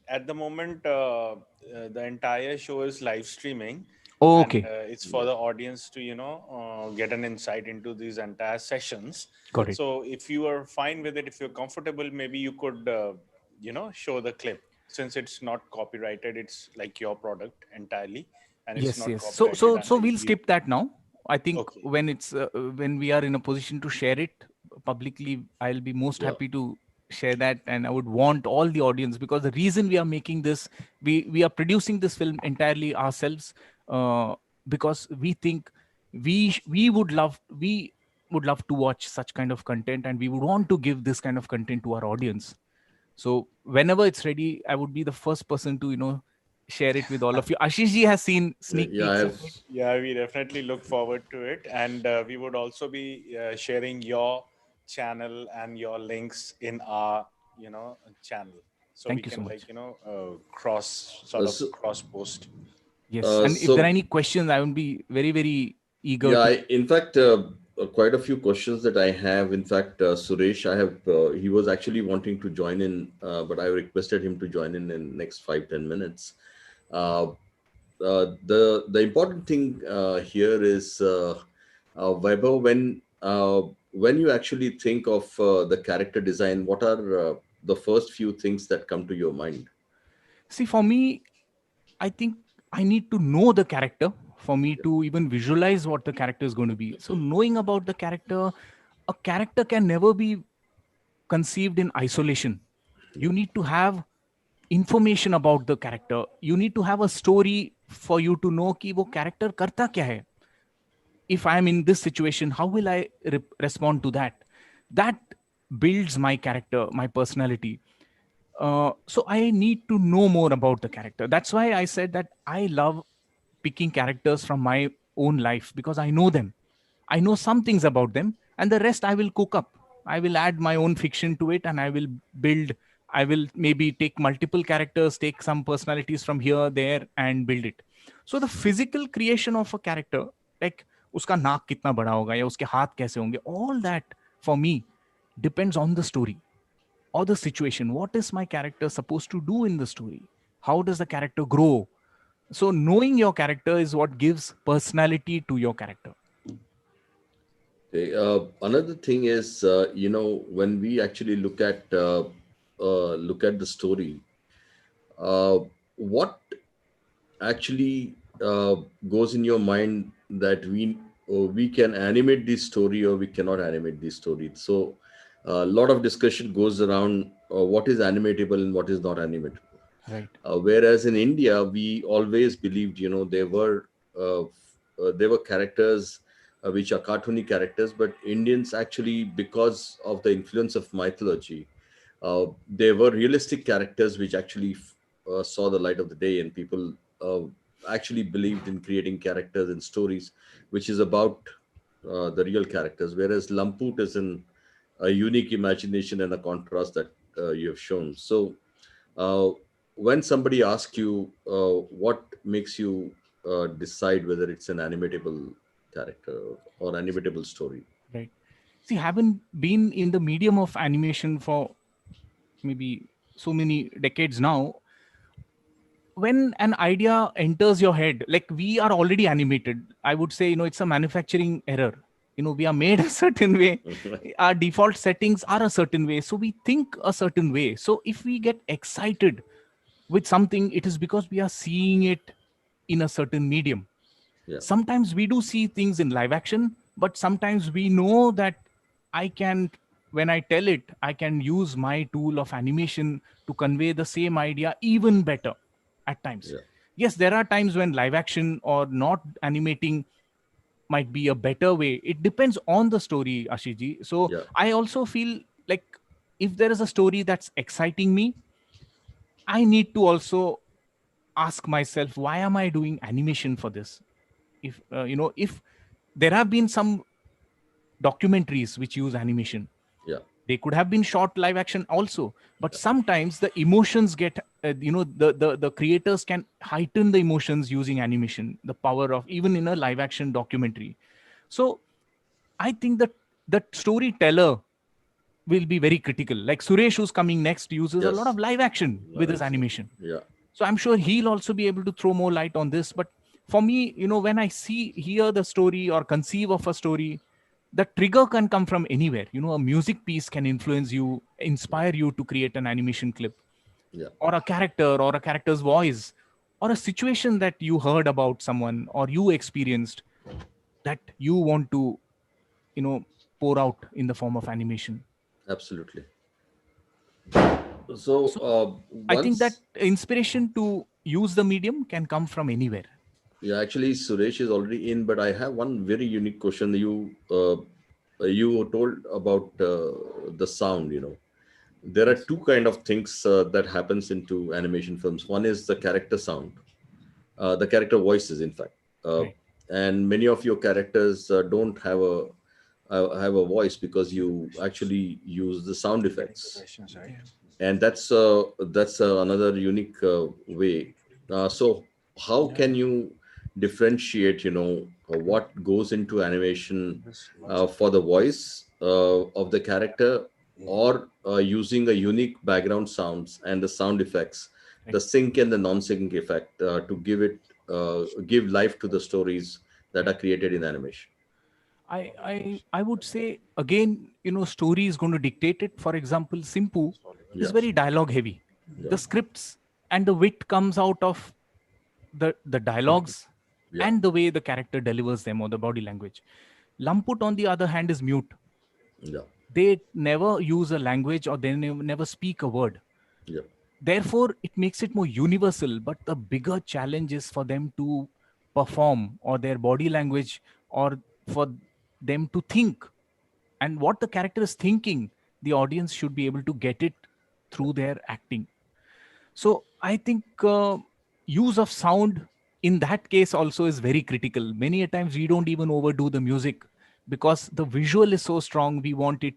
at the moment, the entire show is live streaming. Oh, And, okay. it's for the audience to, get an insight into these entire sessions. Got it. So if you are fine with it, if you're comfortable, maybe you could, show the clip. Since it's not copyrighted, it's like your product entirely, and it's Yes, not yes. So copyrighted so under we'll you. skip that now. I think Okay. when we are in a position to share it publicly, I'll be most Yeah. happy to share that, and I would want all the audience, because the reason we are making this, we are producing this film entirely ourselves, because we think we would love to watch such kind of content, and we would want to give this kind of content to our audience. So whenever it's ready, I would be the first person to share it with all of you. Ashish ji has seen sneak Yeah, peeks of it. Yeah, we definitely look forward to it, and we would also be sharing your channel and your links in our, channel, so we Thank you so can much. so, cross post. Yes, and if there are so any questions, I would be very, very eager yeah, to. in fact, quite a few questions that I have. In fact, Suresh, I have he was actually wanting to join in, but I requested him to join in next 5-10 minutes. Uh, the important thing here is Vaibhav, when you actually think of the character design, what are the first few things that come to your mind? See, for me, I think I need to know the character for me to even visualize what the character is going to be. So, knowing about the character, a character can never be conceived in isolation. You need to have information about the character. You need to have a story for you to know कि वो character करता क्या है. If I am in this situation, how will I respond to that? That builds my character, my personality. So I need to know more about the character. That's why I said that I love picking characters from my own life because I know them. I know some things about them, and the rest I will cook up. I will add my own fiction to it, and I will build. I will maybe take multiple characters, take some personalities from here, there, and build it. So the physical creation of a character, like उसका नाक कितना बड़ा होगा या उसके हाथ कैसे होंगे, all that for me depends on the story or the situation. What is my character supposed to do in the story? How does the character grow? So knowing your character is what gives personality to your character. Okay, another thing is, when we actually look at the story, uh, what actually goes in your mind that we can animate this story or we cannot animate this story? So a lot of discussion goes around what is animatable and what is not animatable. Right. Whereas in India, we always believed, there were characters which are cartoony characters, but Indians actually, because of the influence of mythology, there were realistic characters which actually saw the light of the day, and people actually believed in creating characters and stories which is about the real characters. Whereas Lamput is a unique imagination and a contrast that you have shown. So uh, when somebody asks you what makes you decide whether it's an animatable character or animatable story? Right. See, having been in the medium of animation for maybe so many decades now, when an idea enters your head, like we are already animated, I would say, it's a manufacturing error. We are made a certain way. Our default settings are a certain way. So we think a certain way. So if we get excited with something, it is because we are seeing it in a certain medium. Yeah, Sometimes we do see things in live action, but sometimes we know that I can, when I tell it, I can use my tool of animation to convey the same idea even better at times. yeah, Yes, there are times when live action or not animating might be a better way. It depends on the story, Ashiji. So yeah, I also feel like if there is a story that's exciting me, I need to also ask myself, why am I doing animation for this? If there have been some documentaries which use animation, yeah, they could have been short live action also, but sometimes the emotions get the creators can heighten the emotions using animation, the power of even in a live action documentary. So I think that the storyteller will be very critical. Like Suresh, who's coming next, uses a lot yes, of live action with his actually, animation. yeah, So I'm sure he'll also be able to throw more light on this. But for me, when I hear the story or conceive of a story, the trigger can come from anywhere. A music piece can influence you, inspire you to create an animation clip, yeah, or a character, or a character's voice, or a situation that you heard about someone or you experienced that you want to, you know, pour out in the form of animation. absolutely. So So I think that once inspiration to use the medium can come from anywhere. Yeah, actually, Suresh is already in, but I have one very unique question. You told about the sound. there are two kind of things that happens into animation films. One is the character sound, the character voices, in fact, uh, Right. and many of your characters don't have a voice because you actually use the sound effects, and that's another unique way. So how can you differentiate, what goes into animation for the voice of the character, or using a unique background sounds and the sound effects, Right. the sync and the non-sync effect, to give life to the stories that are created in animation? I would say again, story is going to dictate it. For example, Simpoo is Yeah, very dialogue heavy. yeah, The scripts and the wit comes out of the dialogues yeah, and the way the character delivers them or the body language. Lamput, on the other hand, is mute. yeah, They never use a language or they never speak a word. yeah, Therefore, it makes it more universal. But the bigger challenge is for them to perform or their body language or for them to think, and what the character is thinking, the audience should be able to get it through their acting. So I think use of sound in that case also is very critical. Many a times we don't even overdo the music because the visual is so strong. We want it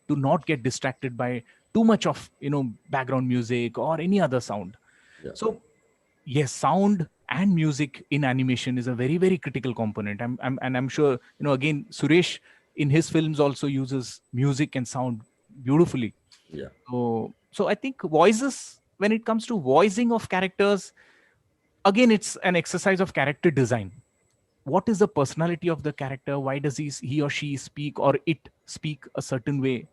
to not get distracted by too much of background music or any other sound. yeah, So yes, sound and music in animation is a very very critical component. I'm sure again Suresh in his films also uses music and sound beautifully. yeah. So I think voices, when it comes to voicing of characters, again it's an exercise of character design. What is the personality of the character? Why does he or she speak or it speak a certain way?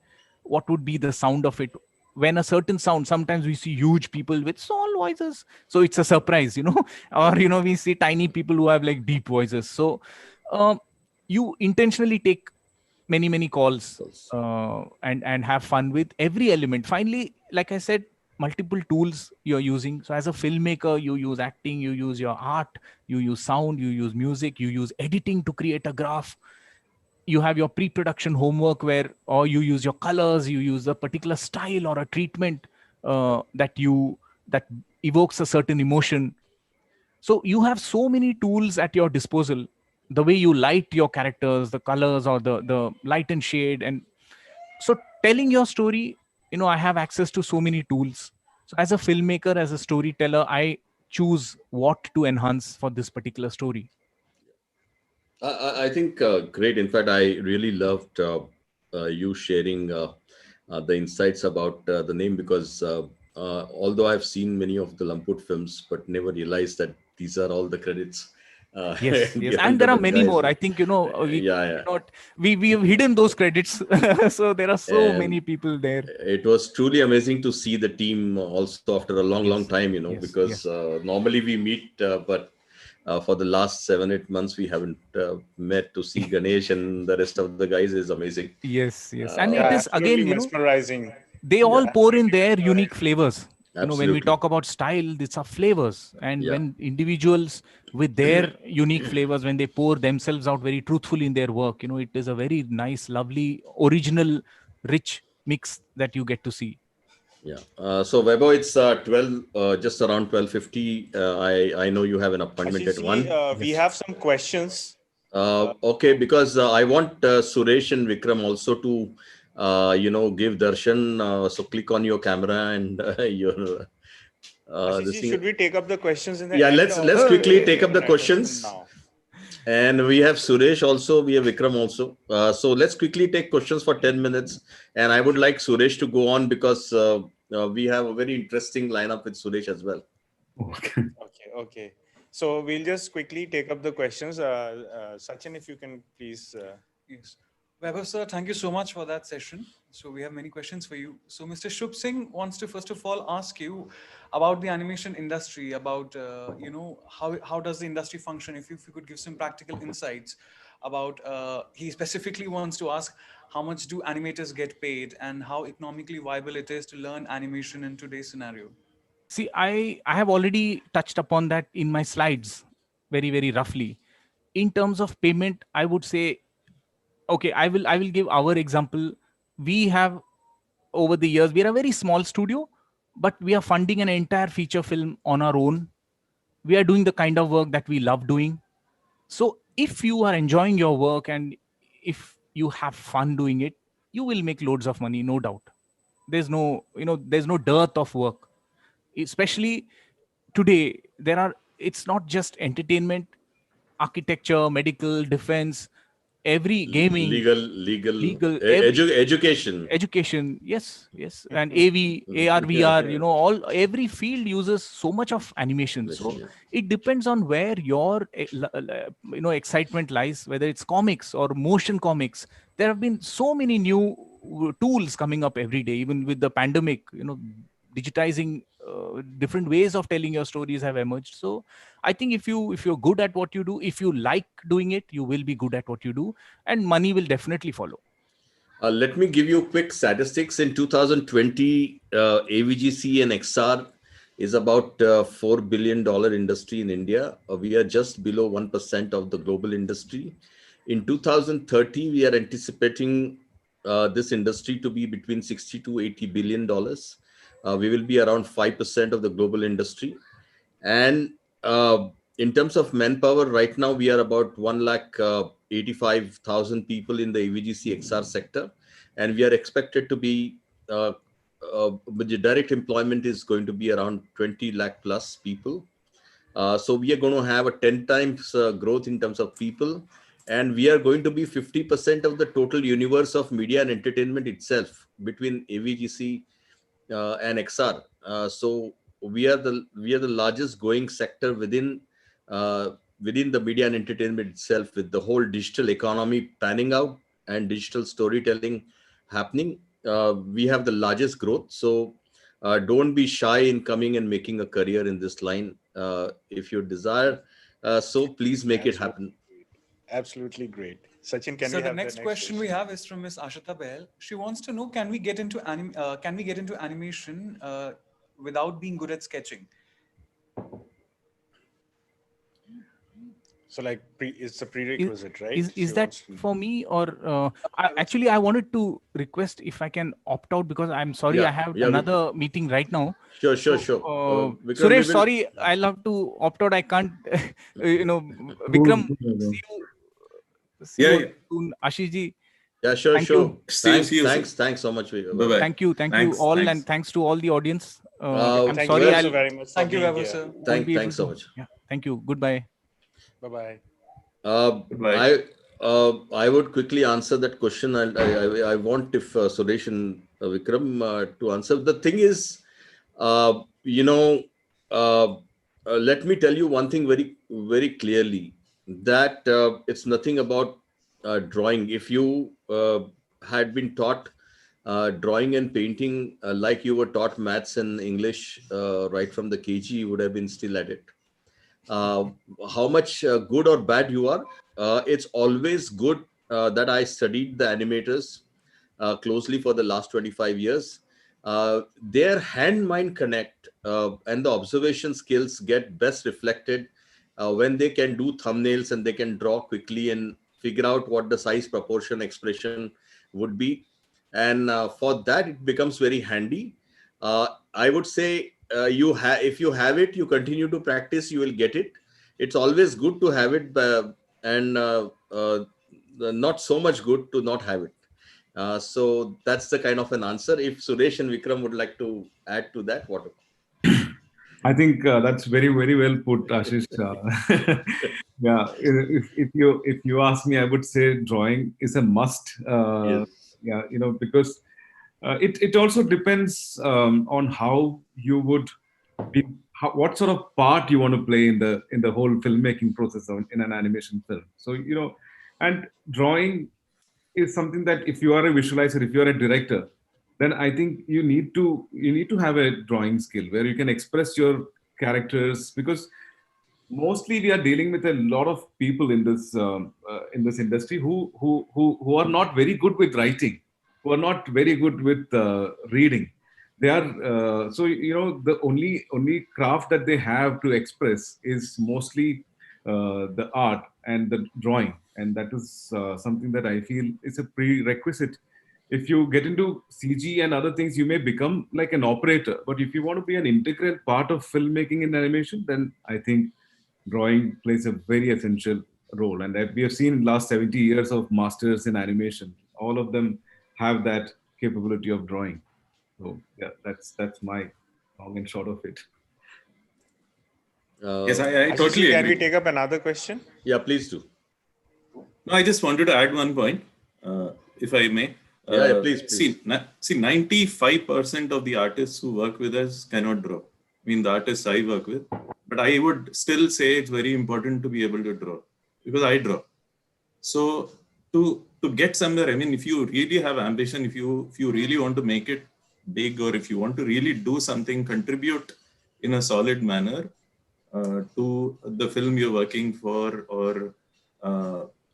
What would be the sound of it? When a certain sound, sometimes we see huge people with small voices, so it's a surprise, or we see tiny people who have like deep voices. So um, you intentionally take many calls, Those. and have fun with every element. Finally, like I said, multiple tools you're using. So as a filmmaker, you use acting, you use your art, you use sound, you use music, you use editing to create a graph. You have your pre-production homework where, or you use your colors, you use a particular style or a treatment that evokes a certain emotion. So you have so many tools at your disposal. The way you light your characters, the colors or the light and shade, and so telling your story, I have access to so many tools. So as a filmmaker, as a storyteller, I choose what to enhance for this particular story. I think great. In fact, I really loved you sharing the insights about the name, because although I've seen many of the Lamput films, but never realized that these are all the credits Yes, yes, given and to there are the many guys. more. I think we Yeah, yeah. cannot, we have hidden those credits, so there are so And many people there. it was truly amazing to see the team also after a long Yes, time, yes, because yes, normally we meet, but for the last 7-8 months we haven't met. To see Ganesh and the rest of the guys is amazing. yes, yes, and Yeah, it uh, is again, absolutely mesmerizing. they yeah, all pour in Absolutely their unique mesmerizing. flavors. When we absolutely. talk about style, these are flavors, and Yeah, when individuals with their unique flavors, when they pour themselves out very truthfully in their work, it is a very nice, lovely, original, rich mix that you get to see. yeah. So Vaibhav, it's 12, just around 12:50. I know you have an appointment Ashish at ji, 1. we Yes. have some questions. Okay, because I want Suresh and Vikram also to give darshan. So click on your camera and your Ashish this ji, thing. should we take up the questions in the Yeah, end let's or quickly take up the questions. now? And we have Suresh also, we have Vikram also. So let's quickly take questions for 10 minutes. And I would like Suresh to go on, because we have a very interesting lineup with Suresh as well. Okay. Okay. So we'll just quickly take up the questions. Sachin, if you can please. Yes. Vaibhav sir, thank you so much for that session. So we have many questions for you. So Mr. Shubh Singh wants to first of all ask you about the animation industry, about how does the industry function? If you could give some practical insights about, he specifically wants to ask how much do animators get paid and how economically viable it is to learn animation in today's scenario. See, I have already touched upon that in my slides very very roughly. In terms of payment, I would say, okay, I will give our example. We have over the years, we are a very small studio, but we are funding an entire feature film on our own. We are doing the kind of work that we love doing. So if you are enjoying your work and if you have fun doing it, you will make loads of money, no doubt. There's no, there's no dearth of work. Especially today, it's not just entertainment, architecture, medical, defense, every gaming, legal, education. Yes, and AR, VR, all every field uses so much of animation. So it depends on where your excitement lies, whether it's comics or motion comics. There have been so many new tools coming up every day, even with the pandemic. Digitizing different ways of telling your stories have emerged. So I think if you're good at what you do, if you like doing it, you will be good at what you do, and money will definitely follow. Let me give you quick statistics. In 2020, AVGC and XR is about $4 billion industry in India. We are just below 1% of the global industry. In 2030, we are anticipating this industry to be between 60 to $80 billion. We will be around 5% of the global industry. And in terms of manpower, right now we are about 1,85,000 people in the AVGC XR sector, and we are expected to be the direct employment is going to be around 20 lakh plus people. So we are going to have a 10 times growth in terms of people, and we are going to be 50% of the total universe of media and entertainment itself between AVGC and XR. So we are the largest growing sector within the media and entertainment itself, with the whole digital economy panning out and digital storytelling happening. We have the largest growth. So don't be shy in coming and making a career in this line if you desire. So please make it happen. Absolutely great. Sachin, can So we the have next question we have is from Miss Ashita Bahl. She wants to know, can we get into animation without being good at sketching? So like it's a prerequisite, right? Is that for me, or I wanted to request if I can opt out, because I'm sorry, I have another meeting right now. Sure. Vikram, Suresh, sorry, I'll have to opt out. I can't, Vikram, see you soon. Ashish ji. Yeah, sure. See you. Thanks so much. Bye-bye. Thank you all, and thanks to all the audience. I'm thank sorry. you also very much. Thank you, Vaibhav, sir. Thanks so much. Yeah, thank you. Goodbye. Bye-bye. I would quickly answer that question. I want if Suresh and Vikram to answer. The thing is, let me tell you one thing very, very clearly, that it's nothing about drawing. If you had been taught drawing and painting like you were taught maths and English right from the KG, you would have been still at it. How much good or bad you are, it's always good that I studied the animators closely for the last 25 years. Their hand-mind connect and the observation skills get best reflected when they can do thumbnails and they can draw quickly and figure out what the size, proportion, expression would be. And for that, it becomes very handy. I would say if you have it, you continue to practice, you will get it. It's always good to have it, and not so much good to not have it. So that's the kind of an answer. If Suresh and Vikram would like to add to that, what? I think that's very, very well put, Ashish. Yeah, if you ask me, I would say drawing is a must. Yes. Yeah, because it also depends on how you would be, what sort of part you want to play in the whole filmmaking process in an animation film. So and drawing is something that if you are a visualizer, if you are a director, then I think you need to have a drawing skill where you can express your characters, because mostly we are dealing with a lot of people in this industry who are not very good with writing, who are not very good with reading. They are the only craft that they have to express is mostly the art and the drawing, and that is something that I feel is a prerequisite if you get into CG and other things, you may become like an operator. But if you want to be an integral part of filmmaking in animation, then I think drawing plays a very essential role. And that we have seen in the last 70 years of masters in animation, all of them have that capability of drawing. So yeah, that's my long and short of it. Yes, I Ashish, totally can we agree. take up another question? Yeah, please do. No, I just wanted to add one point, if I may. Yeah, please. See, 95% of the artists who work with us cannot draw. I mean, the artists I work with, but I would still say it's very important to be able to draw because I draw. So to get somewhere, I mean, if you really have ambition, if you really want to make it big, or if you want to really do something, contribute in a solid manner to the film you're working for, or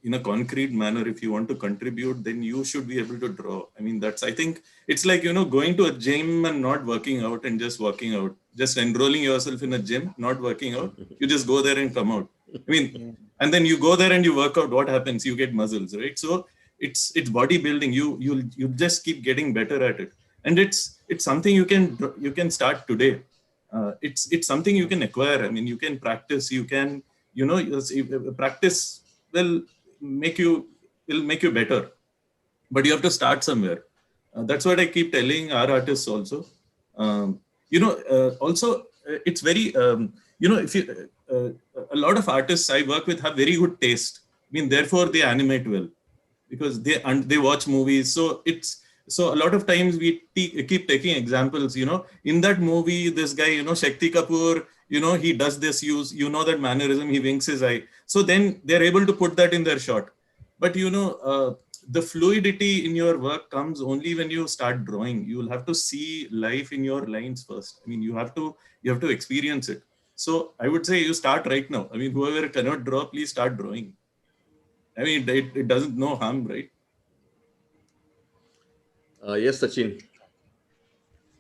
in a concrete manner, if you want to contribute, then you should be able to draw. I mean, I think it's like, going to a gym and not working out and just walking out, just enrolling yourself in a gym, not working out. You just go there and come out. I mean, and then you go there and you work out. What happens? You get muscles, right? So it's bodybuilding. You just keep getting better at it, and it's something you can start today. It's something you can acquire. I mean, you can practice. You can practice will make you better, but you have to start somewhere. That's what I keep telling our artists also. Also, it's very if you a lot of artists I work with have very good taste. I mean, therefore they animate well because they watch movies. So a lot of times we keep taking examples. In that movie, this guy, Shakti Kapoor, he does this use, that mannerism, he winks his eye. So then they're able to put that in their shot. But the fluidity in your work comes only when you start drawing. You will have to see life in your lines first. I mean, you have to experience it. So I would say you start right now. I mean, whoever cannot draw, please start drawing. I mean, it doesn't no harm, right? Yes, Sachin.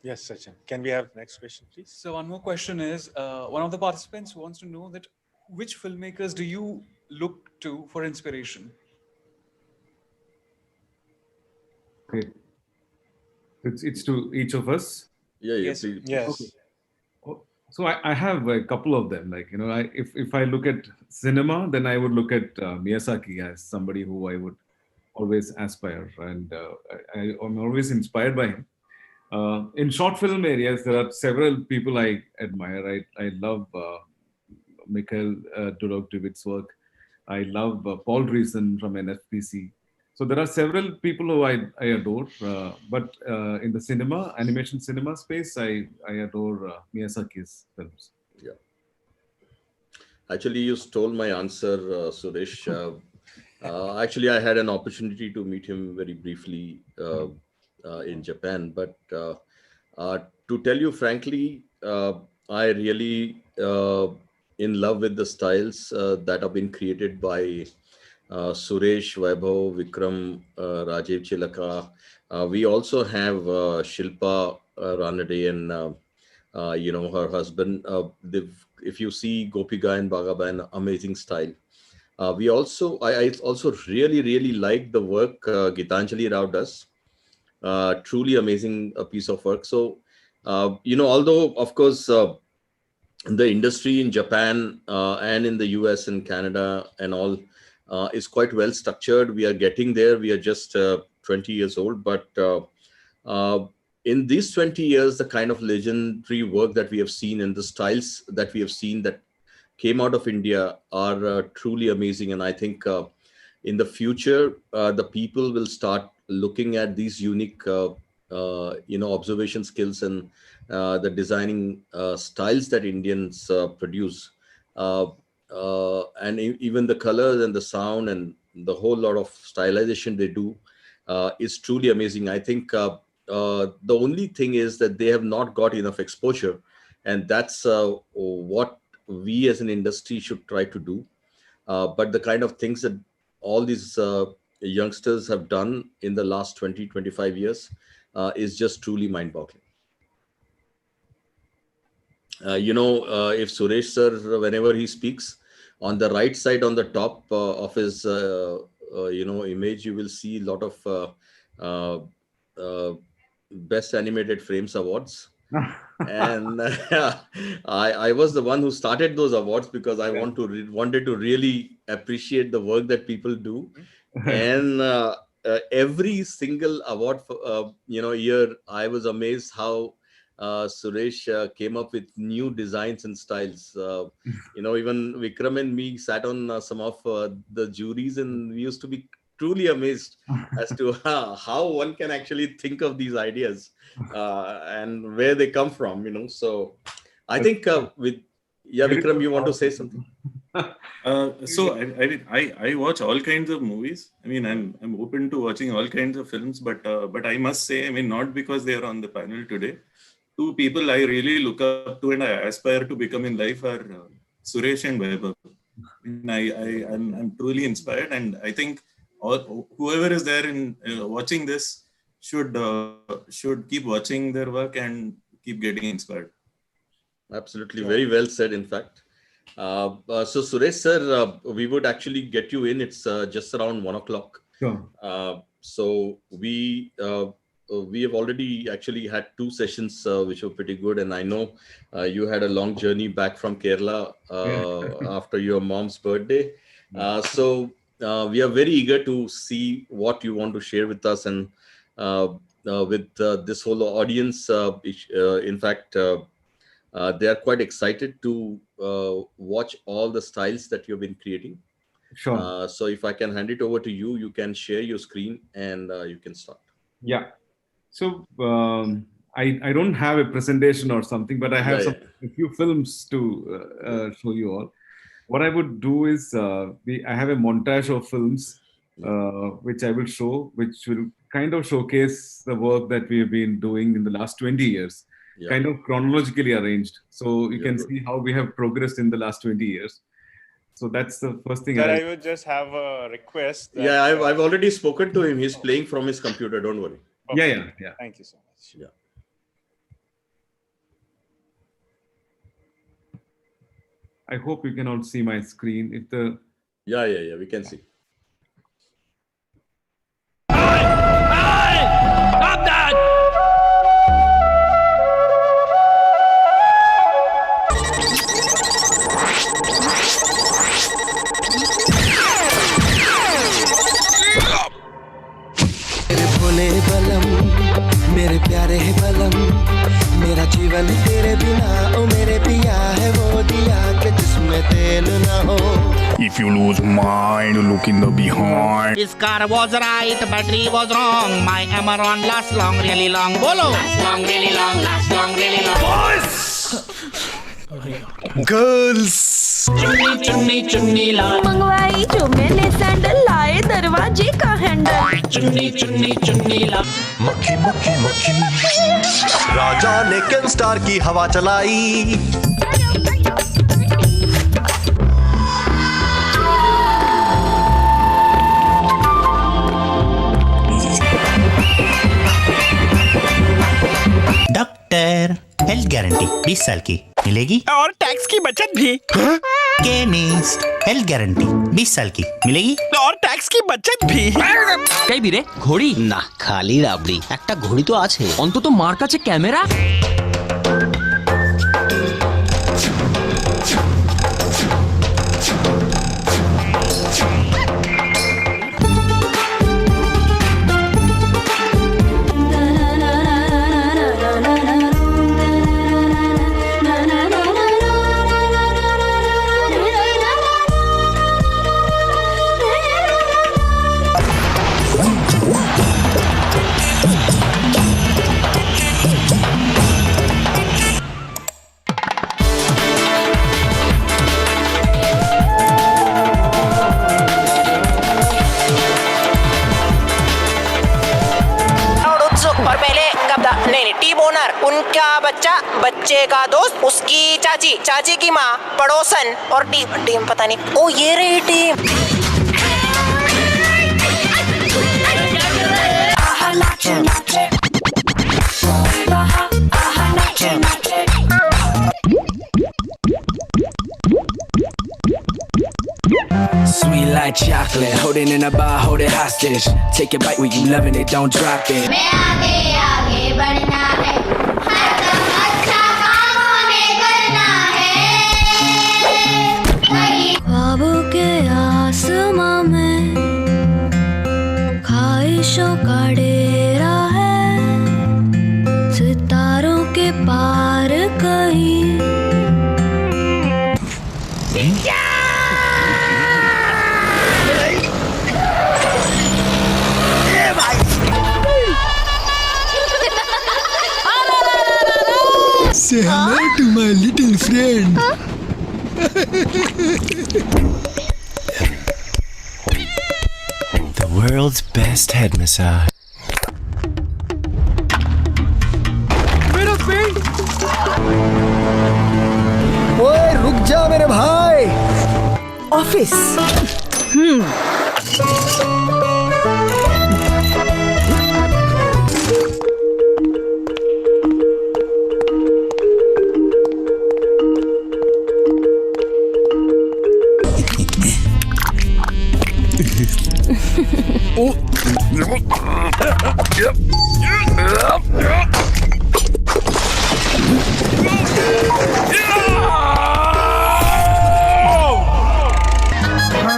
Yes, Sachin. Can we have next question, please? So one more question is, one of the participants wants to know that which filmmakers do you look to for inspiration? Okay, it's to each of us. Yeah, Yes. please. Yes. Okay. So I have a couple of them. Like, if I look at cinema, then I would look at Miyazaki as somebody who I would always aspire, and I'm always inspired by him. In short film areas, there are several people I admire. I love Mikhail Dudok-David's work. I love Paul Reason from NFPC. So there are several people who I adore. But in the animation cinema space, I adore Miyazaki's films. Yeah. Actually, you stole my answer, Suresh. Actually, I had an opportunity to meet him very briefly in Japan. But to tell you frankly, I really in love with the styles that have been created by Suresh, Vaibhav, Vikram, Rajiv Chilaka. We also have Shilpa Ranade and her husband. If you see Gopiga and Bagaban, amazing style. I also really like the work Gitanjali Rao does. Truly amazing piece of work. So although of course the industry in Japan and in the US and Canada and all is quite well structured. We are getting there. We are just 20 years old, but in these 20 years, the kind of legendary work that we have seen and the styles that we have seen that came out of India are truly amazing. And I think in the future, the people will start looking at these unique observation skills and the designing styles that Indians produce. And even the colors and the sound and the whole lot of stylization they do is truly amazing. I think the only thing is that they have not got enough exposure, and that's what we as an industry should try to do. But the kind of things that all these youngsters have done in the last 20-25 years is just truly mind-boggling. If Suresh sir, whenever he speaks, on the right side on the top of his image, you will see a lot of Best Animated Frames Awards. And I was the one who started those awards because I wanted to really appreciate the work that people do. And every single award for, year, I was amazed how Suresh came up with new designs and styles. Even Vikram and me sat on some of the juries, and we used to be truly amazed as to how one can actually think of these ideas and where they come from. So I think Vikram, you want to say something? So I watch all kinds of movies. I mean, I'm open to watching all kinds of films, but I must say, I mean, not because they are on the panel today. Two people I really look up to and I aspire to become in life are Suresh and Vaibhav. I'm truly inspired, and I think whoever is there in watching this should keep watching their work and keep getting inspired. Absolutely, very well said. In fact, so Suresh sir, we would actually get you in. It's just around 1 o'clock. Sure. So we have already actually had 2 sessions which were pretty good, and I know you had a long journey back from Kerala after your mom's birthday. So we are very eager to see what you want to share with us, and with this whole audience. In fact, they are quite excited to watch all the styles that you've been creating. Sure. So if I can hand it over to you, you can share your screen and you can start. Yeah. So I don't have a presentation or something, but I have a few films to show you all. What I would do is I have a montage of films which I will show, which will kind of showcase the work that we have been doing in the last 20 years, kind of chronologically arranged. So you can see how we have progressed in the last 20 years. So that's the first thing. I would just have a request. That, I've already spoken to him. He's playing from his computer. Don't worry. Okay. Yeah. Thank you so much. Yeah. I hope you can all see my screen. If the we can see. Stop that! मेरे प्यारे है बलम मेरा जीवन तेरे बिना ओ मेरे पिया है वो दिया कि जिसमें तेल ना हो. If you lose mind, look in the behind. This car was right, battery was wrong. My Amaron lasts long, really long. Bolo. Last long, really long. Last long, really long. Boys, girls. चुन्नी चुन्नी चुन्नी लाल मंगवाई जो मैंने sandal लाए दरवाजे का handle. चुन्नी चुन्नी चुन्नी लाल मक्खी मक्खी मक्खी राजा ने किंग स्टार की हवा चलाई. डॉक्टर हेल्थ गारंटी 20 साल की मिलेगी और टैक्स की बचत भी. केमिस्ट हेल्थ गारंटी 20 साल की मिलेगी और टैक्स की बचत भी. कई भी रे घड़ी ना खाली राबड़ी একটা ঘড়ি তো আছে অন্তত মার কাছে ক্যামেরা. उनका बच्चा बच्चे का दोस्त उसकी चाची चाची की माँ पड़ोसन और टीम पता नहीं. ओ ये रही team. sweet like chocolate. Holding in a bar, hold it hostage. Take a bite when you loving it, don't drop it. मैं आगे आगे बढ़ना है, हर दम अच्छा काम हमें करना है। ख्वाबों के आसमां में ख्वाहिशों का डेरा है, सितारों के पार कहीं। Say hello to my little friend. The world's best head massage. ओए रुक जा मेरे भाई। ऑफिस।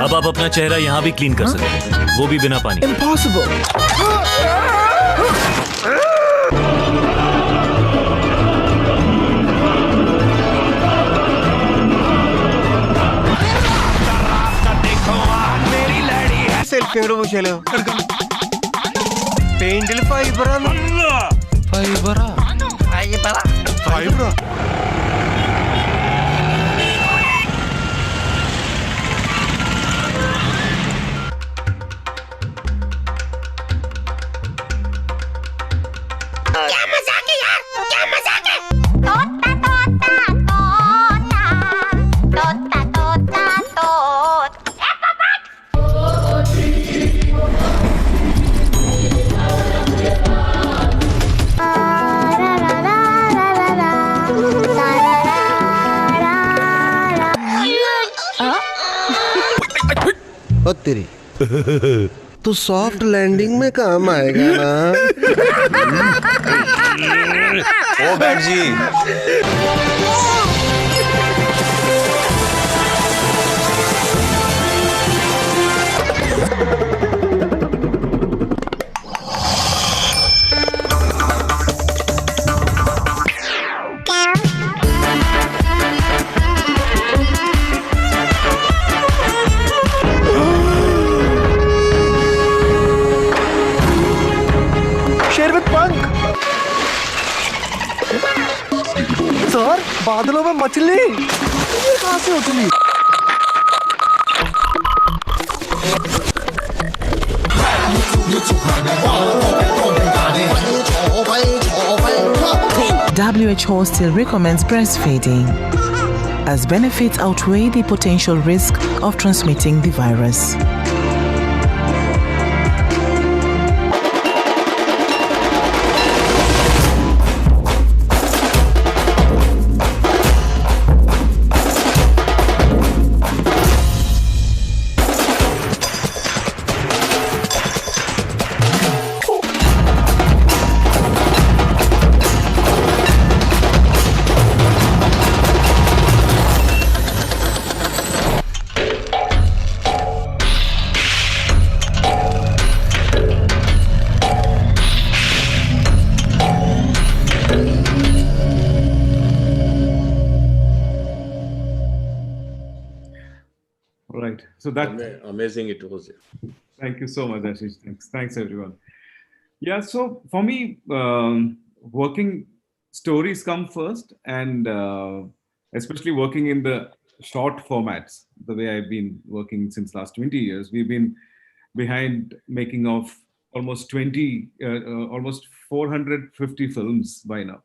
अब आप अपना चेहरा यहाँ भी क्लीन कर सकते हैं, वो भी बिना पानी। Impossible. सेल्फी मुझे पेंडिल फाइबरा फाइबरा फाइबरा फाइबरा क्या मजाक है यार, क्या मजाक है। तोता तोता तोता तोता तोता ओ तेरी तू सॉफ्ट लैंडिंग में काम आएगा ना। ओ बैठ जी। सर बादलों में मछली, ये कहाँ से उछली? WHO still recommends breastfeeding, as benefits outweigh the potential risk of transmitting the virus. So that amazing it was. Thank you so much, Ashish. Thanks everyone. Yeah, so for me, working stories come first, and especially working in the short formats, the way I've been working since last 20 years. We've been behind making of almost 450 films by now,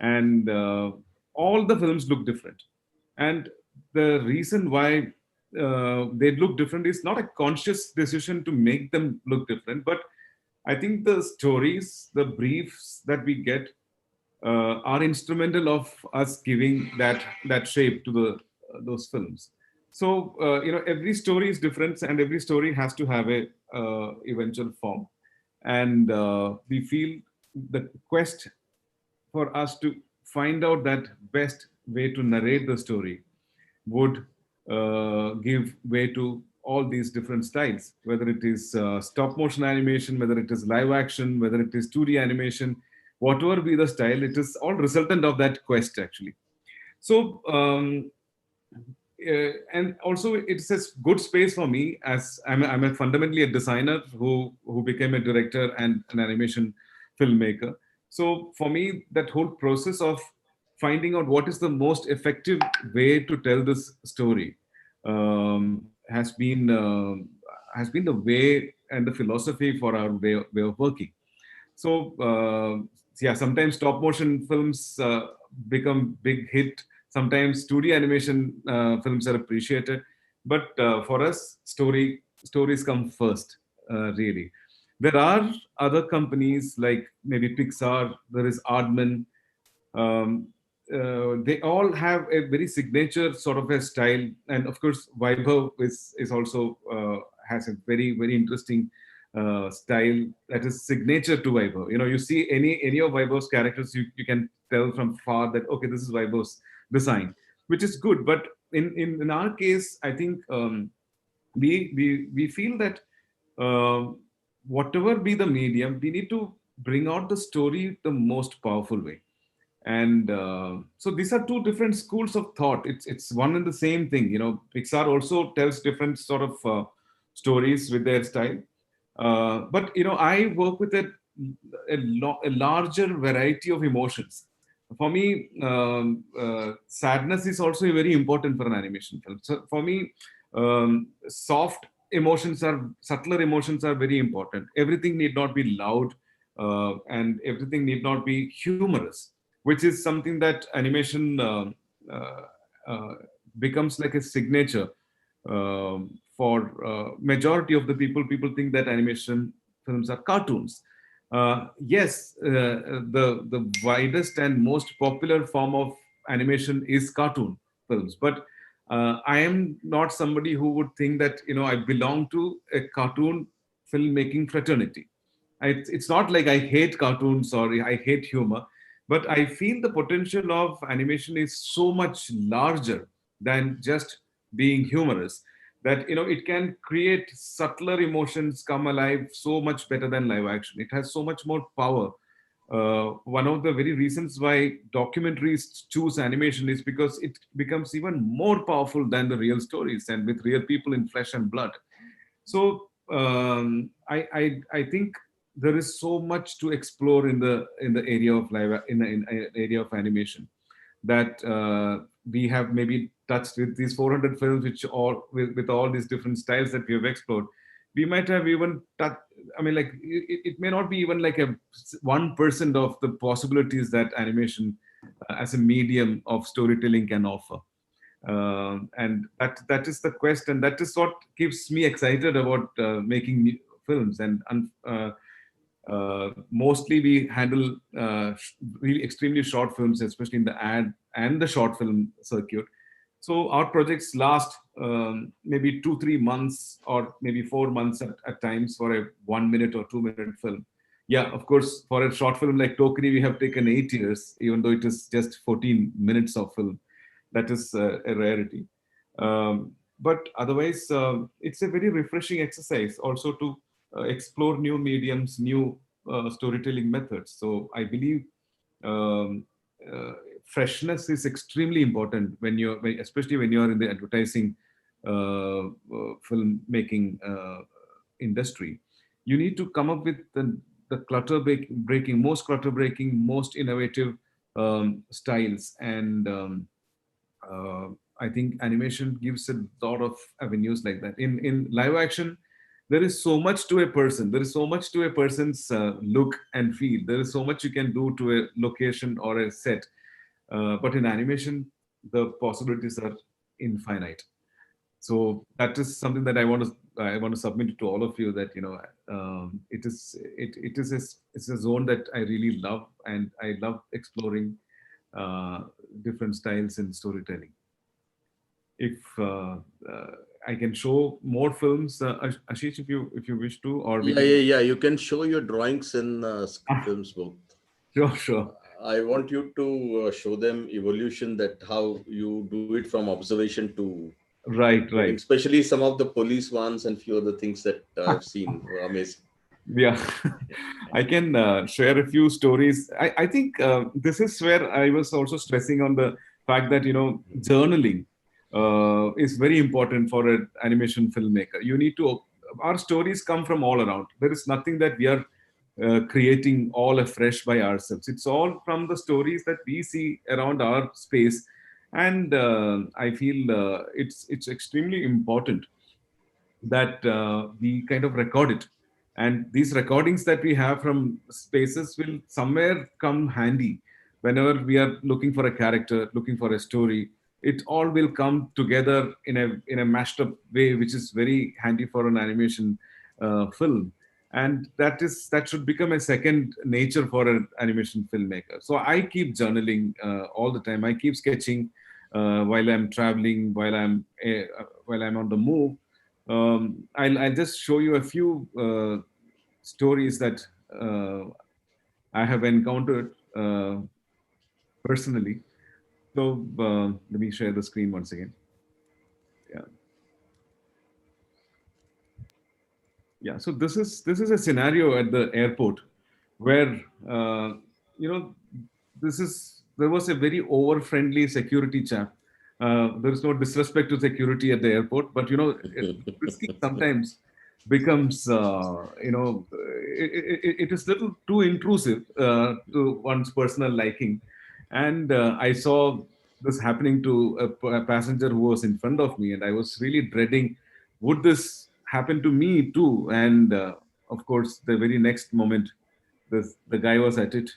and all the films look different. And the reason why they look different is not a conscious decision to make them look different, but I think the stories, the briefs that we get are instrumental of us giving that shape to those films. So every story is different, and every story has to have a eventual form. And we feel the quest for us to find out that best way to narrate the story would give way to all these different styles, whether it is stop motion animation, whether it is live action, whether it is 2D animation, whatever be the style, it is all resultant of that quest actually. So and also it's a good space for me, as I'm a fundamentally a designer who became a director and an animation filmmaker. So for me, that whole process of finding out what is the most effective way to tell this story has been the way and the philosophy for our way of working. So yeah, sometimes stop motion films become big hit. Sometimes 2D animation films are appreciated, but for us, stories come first. Really, there are other companies like maybe Pixar. There is Aardman. They all have a very signature sort of a style, and of course, Vaibhav is also has a very interesting style that is signature to Vaibhav. You see any of Vaibhav's characters, you can tell from far that okay, this is Vaibhav's design, which is good. But in our case, I think we feel that whatever be the medium, we need to bring out the story the most powerful way. And so these are two different schools of thought. It's one and the same thing. Pixar also tells different sort of stories with their style. But I work with a larger variety of emotions. For me, sadness is also very important for an animation film. So for me, subtler emotions are very important. Everything need not be loud, and everything need not be humorous, which is something that animation becomes like a signature for majority of the people. People think that animation films are cartoons. Yes, the widest and most popular form of animation is cartoon films, but I am not somebody who would think that I belong to a cartoon filmmaking fraternity. It's not like I hate cartoons or I hate humor, but I feel the potential of animation is so much larger than just being humorous, that it can create subtler emotions come alive so much better than live action. It has so much more power. One of the very reasons why documentaries choose animation is because it becomes even more powerful than the real stories and with real people in flesh and blood. So I think there is so much to explore in the area of in area of animation that we have maybe touched with these 400 films, which all with all these different styles that we have explored. We might have even touched, like it may not be even like a 1% of the possibilities that animation as a medium of storytelling can offer. And that is the quest, and that is what keeps me excited about making films. And mostly we handle really extremely short films, especially in the ad and the short film circuit. So our projects last maybe 2-3 months or maybe 4 months at times for a 1 minute or 2 minute film. Yeah, of course, for a short film like Tokri, we have taken 8 years, even though it is just 14 minutes of film. That is a rarity. But otherwise, it's a very refreshing exercise also to explore new mediums, new storytelling methods. So I believe freshness is extremely important especially when you're in the advertising filmmaking industry. You need to come up with the most clutter breaking, most innovative styles. And I think animation gives a lot of avenues like that. In live action, there is so much to a person. There is so much to a person's look and feel. There is so much you can do to a location or a set. But in animation, the possibilities are infinite. So that is something that I want to submit to all of you, that it's a zone that I really love, and I love exploring different styles in storytelling. if I can show more films, Ashish, if you wish to, or we Yeah. You can show your drawings in films both. Sure. I want you to show them evolution, that how you do it from observation to right. Especially some of the police ones and few other things that I've seen were amazing. Yeah, I can share a few stories. I think this is where I was also stressing on the fact that, journaling is very important for an animation filmmaker. You need to, our stories come from all around. There is nothing that we are creating all afresh by ourselves. It's all from the stories that we see around our space. And I feel it's extremely important that we kind of record it. And these recordings that we have from spaces will somewhere come handy whenever we are looking for a character, looking for a story. It all will come together in a mashed up way, which is very handy for an animation film. And that should become a second nature for an animation filmmaker. So I keep journaling all the time. I keep sketching while I'm traveling, while I'm on the move. I'll just show you a few stories that I have encountered personally. So let me share the screen once again. Yeah. So this is a scenario at the airport where there was a very over-friendly security chap. There is no disrespect to security at the airport, but risky sometimes becomes it is little too intrusive to one's personal liking. And I saw this happening to a passenger who was in front of me, and I was really dreading, would this happen to me too? And of course, the very next moment, the guy was at it.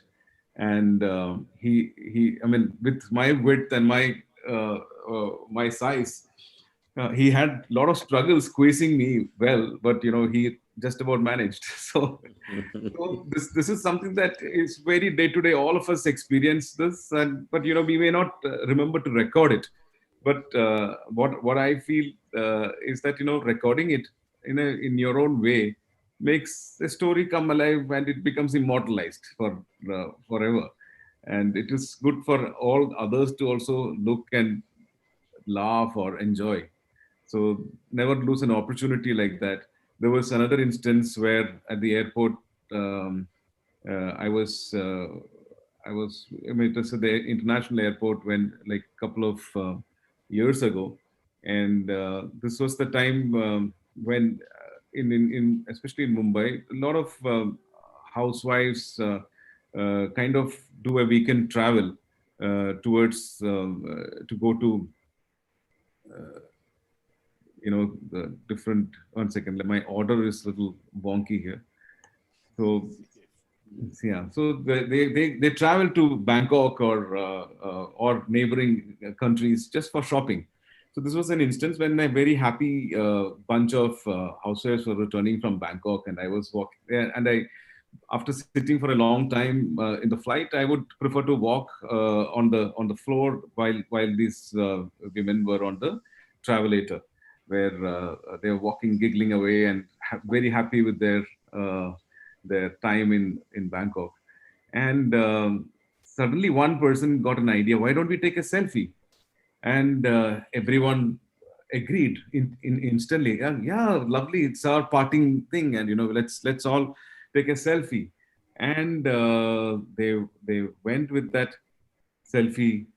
And he I mean, with my width and my size, he had a lot of struggles squeezing me well, but he just about managed. So this is something that is very day to day. All of us experience this, but we may not remember to record it. But what I feel is that recording it in your own way makes a story come alive, and it becomes immortalized for forever. And it is good for all others to also look and laugh or enjoy. So never lose an opportunity like that. There was another instance where at the airport, I mean, it was at the international airport when, like, a couple of years ago. And this was the time when in especially in Mumbai, a lot of housewives kind of do a weekend travel towards to go to the different. One second, my order is a little wonky here. So yeah, so they travel to Bangkok or neighboring countries just for shopping. So this was an instance when a very happy bunch of housewives were returning from Bangkok, and I was walking there, and after sitting for a long time in the flight, I would prefer to walk on the floor while these women were on the travelator, where they were walking, giggling away, and very happy with their time in Bangkok. And suddenly one person got an idea: why don't we take a selfie? And everyone agreed instantly. Yeah, lovely. It's our parting thing, and let's all take a selfie. And they went with that selfie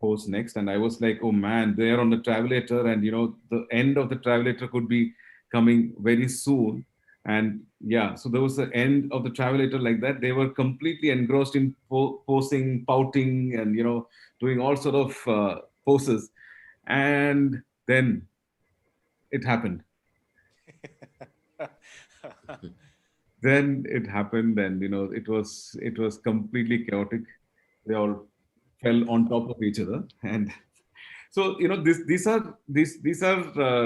pose next, and I was like, oh man, they're on the travelator, and the end of the travelator could be coming very soon. And yeah, so there was the end of the travelator like that. They were completely engrossed in posing, pouting, and doing all sort of poses. And then it happened. Then it happened, and it was completely chaotic. They all fell on top of each other, and so these are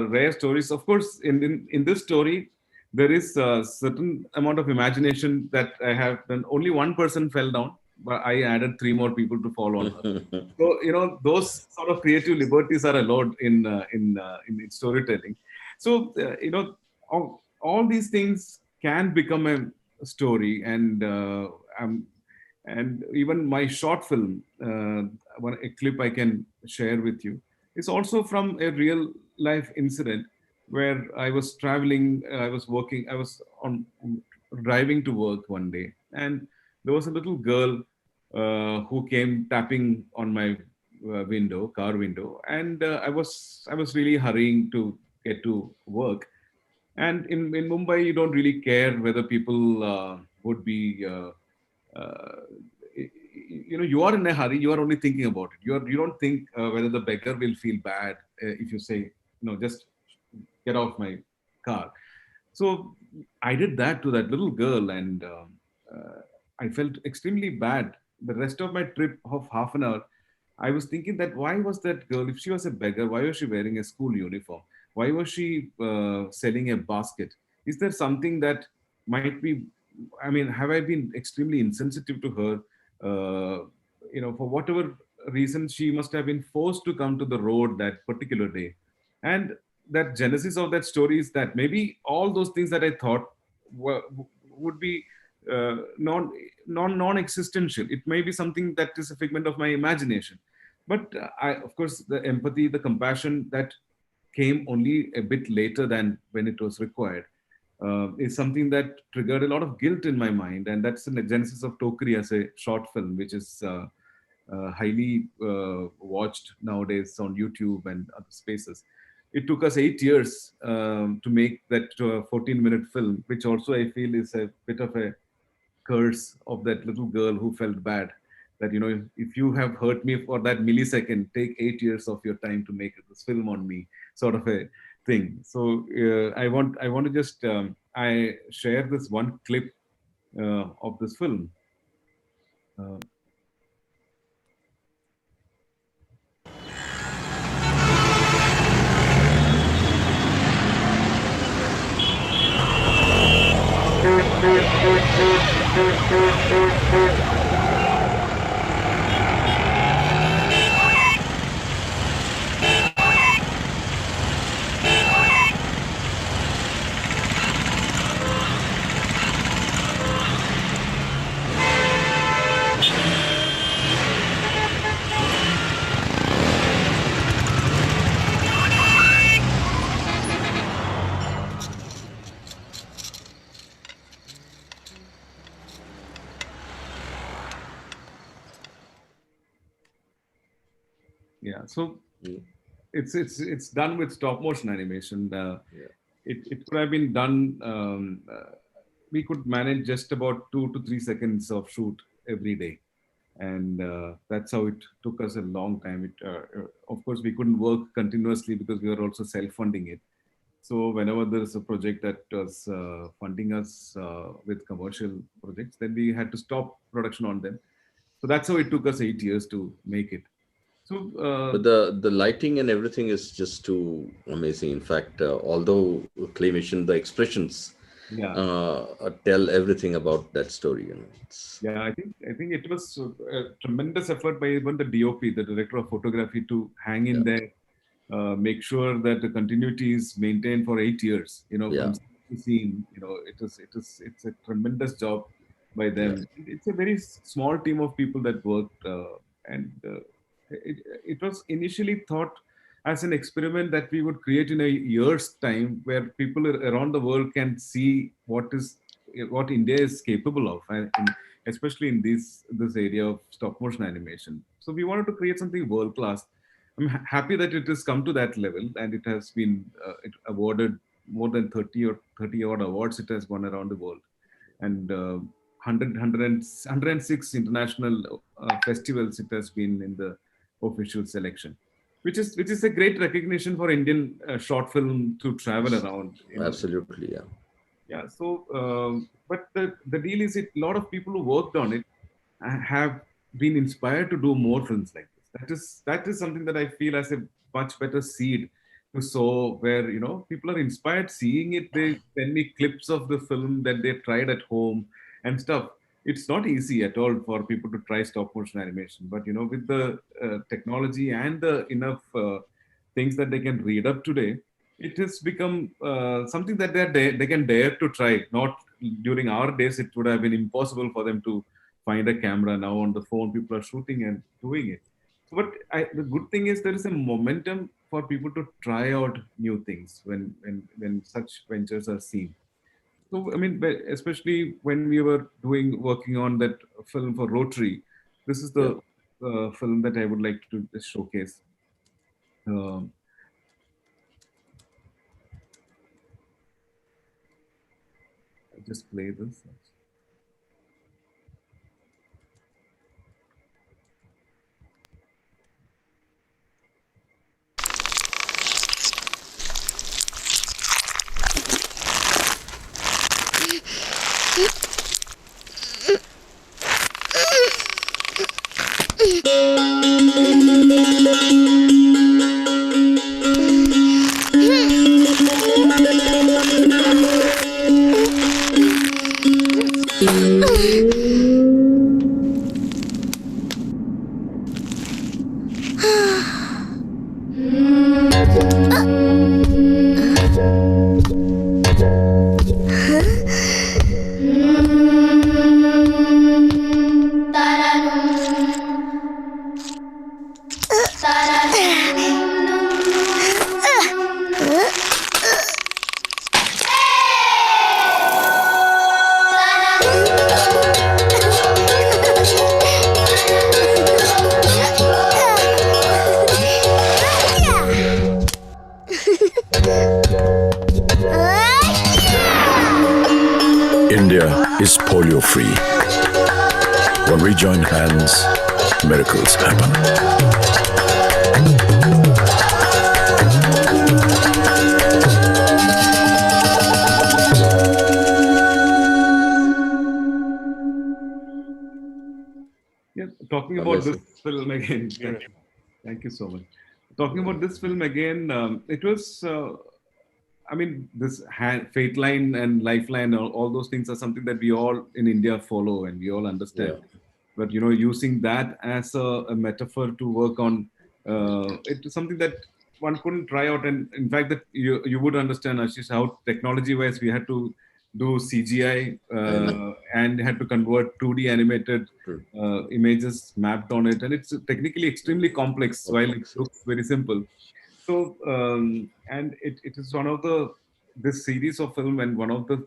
rare stories. Of course, in this story, there is a certain amount of imagination that I have done. Only one person fell down, but I added 3 more people to follow on her. So those sort of creative liberties are allowed in storytelling. So all these things can become a story, and even my short film, a clip I can share with you, is also from a real life incident where I was traveling, I was working, I was on driving to work one day, and there was a little girl who came tapping on my car window, and I was really hurrying to get to work. And in Mumbai, you don't really care whether people would be you are in a hurry, you are only thinking about it. You don't think whether the beggar will feel bad if you say, no, just get off my car. So I did that to that little girl, and I felt extremely bad. The rest of my trip of half an hour, I was thinking that why was that girl, if she was a beggar, why was she wearing a school uniform? Why was she selling a basket? Is there something that might be, I mean, have I been extremely insensitive to her? For whatever reason, she must have been forced to come to the road that particular day. And that genesis of that story is that maybe all those things that I thought would be non-existential. It may be something that is a figment of my imagination. But of course, the empathy, the compassion that came only a bit later than when it was required is something that triggered a lot of guilt in my mind. And that's the genesis of Tokri as a short film, which is highly watched nowadays on YouTube and other spaces. It took us 8 years to make that 14-minute film, which also I feel is a bit of a curse of that little girl who felt bad. That, if you have hurt me for that millisecond, take 8 years of your time to make this film on me, sort of a thing. So I want to just I share this one clip of this film. Yeah, so it's done with stop motion animation. It could have been done. We could manage just about 2 to 3 seconds of shoot every day, and that's how it took us a long time. Of course, we couldn't work continuously because we were also self-funding it. So whenever there is a project that was funding us with commercial projects, then we had to stop production on them. So that's how it took us 8 years to make it. So, but the lighting and everything is just too amazing. In fact, although claymation, the expressions tell everything about that story. Yeah, I think it was a tremendous effort by even the DOP, the director of photography, to hang in there, make sure that the continuity is maintained for 8 years. From scene to scene. It's a tremendous job by them. It's a very small team of people that worked, and it was initially thought as an experiment that we would create in a year's time, where people around the world can see what India is capable of, and especially in this area of stop motion animation. So we wanted to create something world class. I'm happy that it has come to that level, and it has been awarded more than 30 odd awards. It has won around the world, and 106 international festivals it has been in the official selection, which is a great recognition for Indian short film to travel around. Absolutely, yeah. So, but the deal is, a lot of people who worked on it have been inspired to do more films like this. That is something that I feel as a much better seed to sow, where people are inspired seeing it. They send me clips of the film that they tried at home and stuff. it's not easy at all for people to try stop motion animation. But with the technology and the enough things that they can read up today, it has become something that they can dare to try. Not during our days, it would have been impossible for them to find a camera. Now on the phone, people are shooting and doing it. But the good thing is there is a momentum for people to try out new things when such ventures are seen. So, I mean, especially when we were working on that film for Rotary, this is the film that I would like to just showcase. Um, I'll just play this. India is polio free. When we join hands, miracles happen. Yeah, talking about this film again. Thank you so much. Talking about this film again, it was, I mean, this fate line and lifeline, all those things are something that we all in India follow and we all understand. But, using that as a metaphor to work on, it is something that one couldn't try out. And in fact, that you would understand, Ashish, how technology-wise we had to do CGI and had to convert 2D animated images mapped on it. And it's technically extremely complex while it looks very simple. So, and it is one of this series of film, and one of the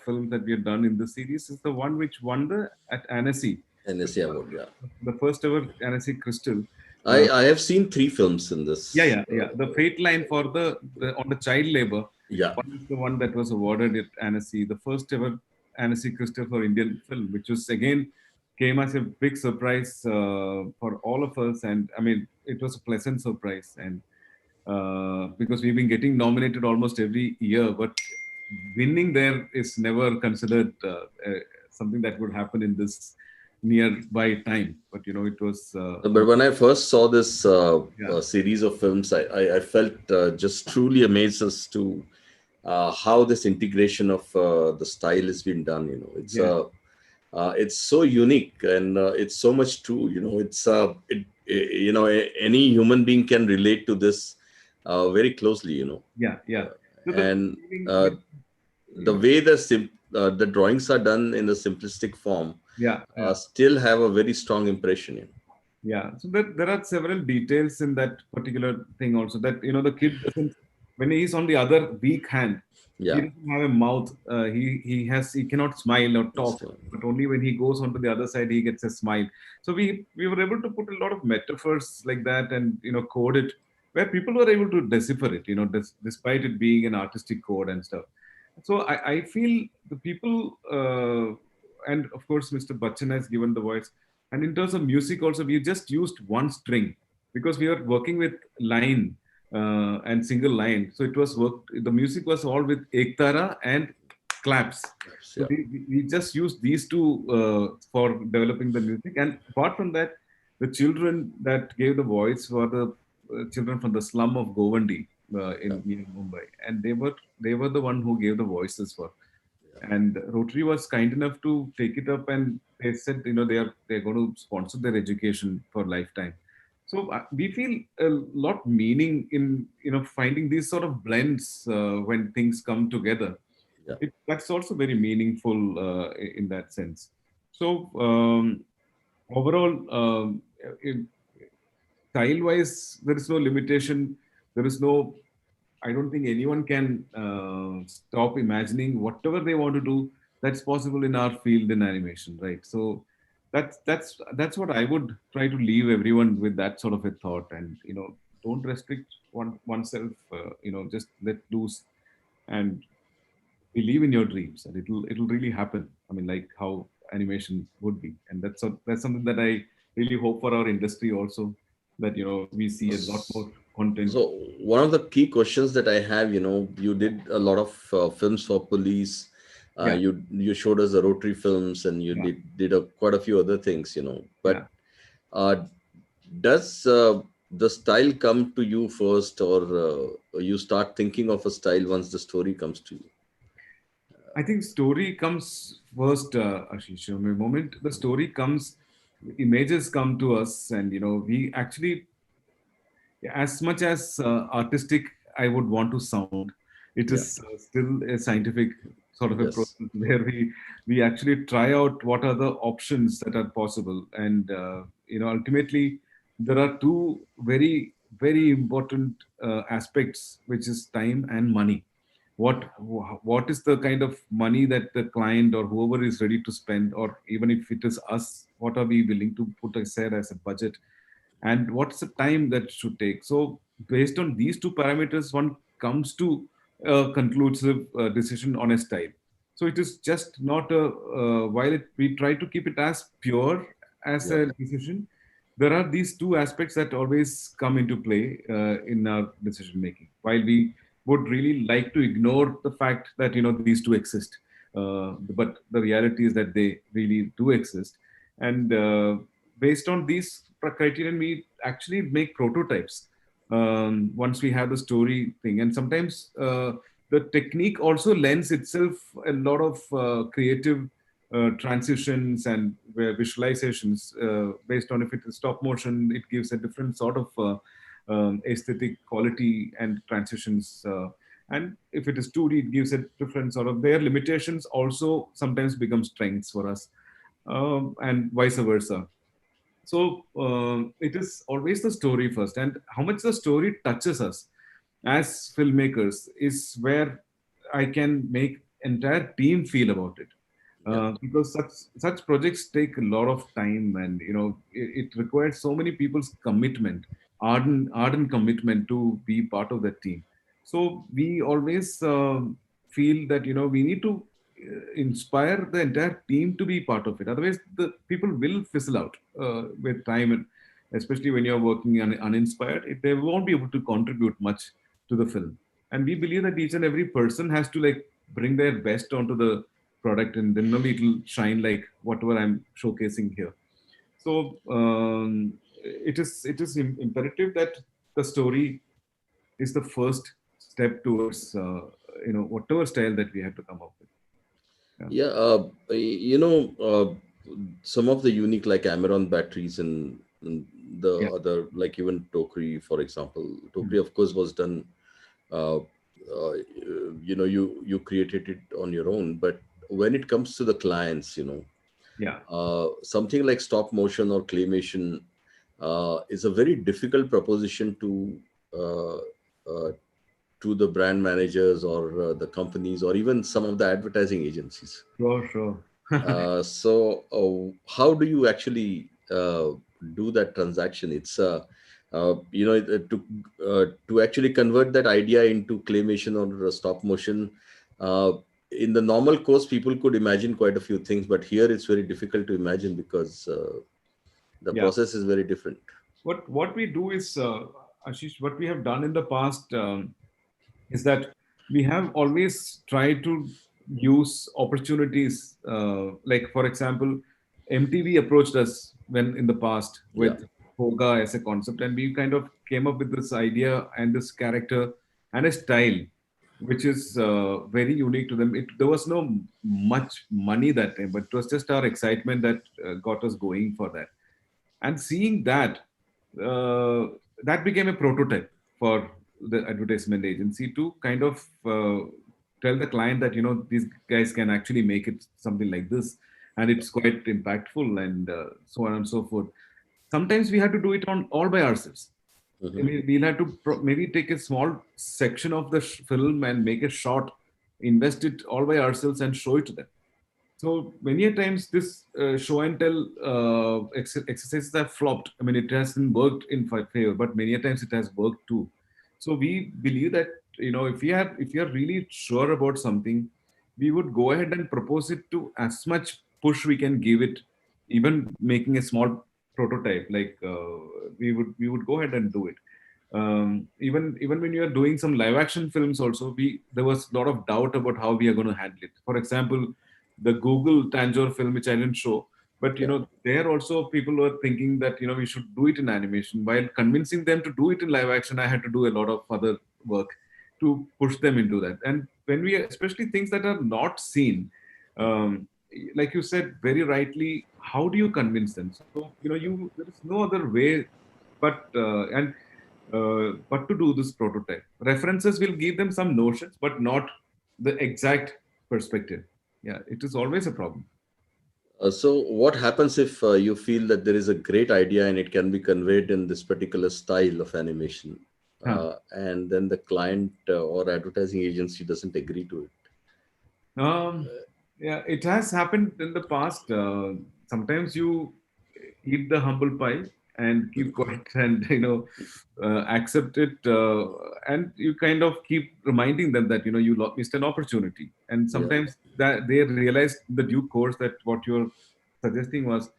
films that we have done in this series is the one which won at Annecy. Annecy Award, yeah. The first ever Annecy Crystal. I have seen 3 films in this. Yeah. The fate line for on the child labor. Yeah. One is the one that was awarded at Annecy, the first ever Annecy Crystal for Indian film, which was again came as a big surprise for all of us. And I mean, it was a pleasant surprise. And because we've been getting nominated almost every year, but winning there is never considered something that would happen in this nearby time. But it was. But when I first saw this series of films, I felt just truly amazed as to how this integration of the style has been done. It's so unique and it's so much true. It's any human being can relate to this very closely. Yeah. And the way the drawings are done in the simplistic form, still have a very strong impression. Yeah, so there are several details in that particular thing also, that the kid doesn't, when he's on the other weak hand, he doesn't have a mouth, he cannot smile or talk, but only when he goes onto the other side he gets a smile. So we were able to put a lot of metaphors like that and code it where people were able to decipher it, despite it being an artistic code and stuff. So I feel the people and of course Mr. Bachchan has given the voice. And in terms of music also, we just used one string because we were working with line and single line. So the music was all with ektara and claps. So we just used these two for developing the music. And apart from that, the children that gave the voice were the children from the slum of Govandi in Mumbai. And they were the one who gave the voices for And Rotary was kind enough to take it up, and they said, they're going to sponsor their education for lifetime. So we feel a lot meaning in finding these sort of blends when things come together. That's also very meaningful in that sense. So overall, style wise, there is no limitation. There is no, I don't think anyone can stop imagining whatever they want to do. That's possible in our field in animation, right? So that's what I would try to leave everyone with, that sort of a thought. And don't restrict oneself. Just let loose and believe in your dreams, and it'll really happen. I mean, like how animation would be. And that's something that I really hope for our industry also, that we see a lot more content. So one of the key questions that I have, you did a lot of films for police. You showed us the Rotary films, and you did quite a few other things, But does the style come to you first, or you start thinking of a style once the story comes to you? I think story comes first, Ashish. The moment the story comes, images come to us, and we actually, as much as artistic I would want to sound, it is still a scientific sort of a process where we actually try out what are the options that are possible. And ultimately there are two very, very important aspects, which is time and money. What is the kind of money that the client or whoever is ready to spend, or even if it is us, what are we willing to put aside as a budget, and what's the time that should take. So based on these two parameters, one comes to a conclusive decision on a style. So it is just not while we try to keep it as pure as a decision, there are these two aspects that always come into play in our decision making, while we would really like to ignore the fact that these two exist, but the reality is that they really do exist. And based on these criterion, we actually make prototypes once we have the story thing. And sometimes the technique also lends itself a lot of creative transitions and visualizations based on, if it is stop motion, it gives a different sort of aesthetic quality and transitions. And if it is 2D, it gives a different sort of, their limitations also sometimes become strengths for us, and vice versa. So it is always the story first, and how much the story touches us as filmmakers is where I can make entire team feel about it. Because such projects take a lot of time, and it requires so many people's commitment, ardent commitment to be part of that team. So we always feel that we need to inspire the entire team to be part of it. Otherwise, the people will fizzle out with time, and especially when you're working uninspired, they won't be able to contribute much to the film. And we believe that each and every person has to bring their best onto the product, and then only it'll shine like whatever I'm showcasing here. So it is imperative that the story is the first step towards whatever style that we have to come up with. Some of the unique, like Amaron batteries and the other, like even Tokri, for example. Tokri, of course, was done. You created it on your own, but when it comes to the clients, something like stop motion or claymation is a very difficult proposition to the brand managers or the companies, or even some of the advertising agencies. Sure. So how do you actually do that transaction? It's to actually convert that idea into claymation or stop motion. In the normal course, people could imagine quite a few things, but here it's very difficult to imagine because the process is very different. What we do is, Ashish, what we have done in the past is that we have always tried to use opportunities. Like, for example, MTV approached us in the past with Hoga as a concept, and we kind of came up with this idea and this character and a style which is very unique to them. There was no much money that time, but it was just our excitement that got us going for that. And seeing that, that became a prototype for the advertisement agency to kind of tell the client that, these guys can actually make it something like this, and it's quite impactful, and so on and so forth. Sometimes we had to do it on all by ourselves. I mean, we'll have to maybe take a small section of the film and make a short, invest it all by ourselves and show it to them. So many a times this show and tell exercises have flopped. I mean, it hasn't worked in favor, but many a times it has worked too. So we believe that, if we are really sure about something, we would go ahead and propose it to as much push we can give it, even making a small prototype. Like we would go ahead and do it. Even when you are doing some live action films also, there was a lot of doubt about how we are going to handle it. For example, the Google Tanjore film, which I didn't show, but there also people were thinking that we should do it in animation. While convincing them to do it in live action, I had to do a lot of other work to push them into that. And when we, especially things that are not seen, like you said very rightly, how do you convince them? So there is no other way but to do this prototype. References will give them some notions, but not the exact perspective. Yeah, it is always a problem. So what happens if you feel that there is a great idea and it can be conveyed in this particular style of animation, and then the client or advertising agency doesn't agree to it? Yeah, it has happened in the past. Sometimes you eat the humble pie and keep quiet and accept it, and you kind of keep reminding them that you missed an opportunity. And sometimes that they realize the due course that what you're suggesting was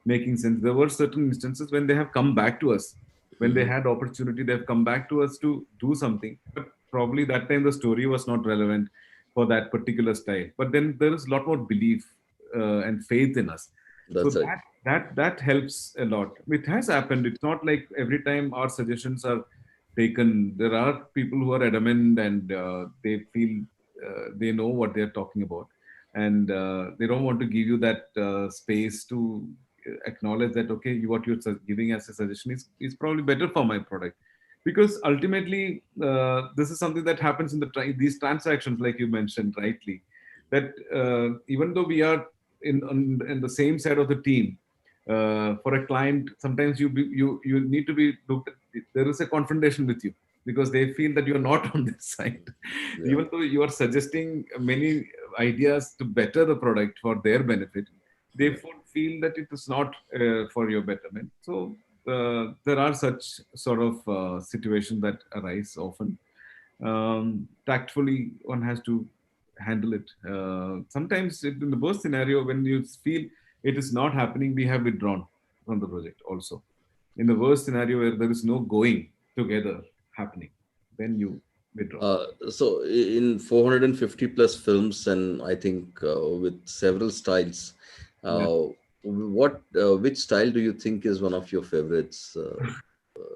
making sense. There were certain instances when they have come back to us, when they had opportunity, they've come back to us to do something, but probably that time the story was not relevant for that particular style. But then there is a lot more belief and faith in us. That's so right. that helps a lot. It has happened. It's not like every time our suggestions are taken. There are people who are adamant and they feel they know what they're talking about, and they don't want to give you that space to acknowledge that, okay, what you're giving as a suggestion is probably better for my product. Because ultimately, this is something that happens in these transactions, like you mentioned rightly, that even though we are in the same side of the team, for a client, sometimes you need to be looked at. There is a confrontation with you because they feel that you're not on this side. Even though you are suggesting many ideas to better the product for their benefit, they feel that it is not for your betterment. So there are such sort of situations that arise often. Tactfully, one has to handle it. Sometimes in the worst scenario, when you feel it is not happening, we have withdrawn from the project also. In the worst scenario where there is no going together happening, then you withdraw. So in 450 plus films, and I think with several styles, which style do you think is one of your favorites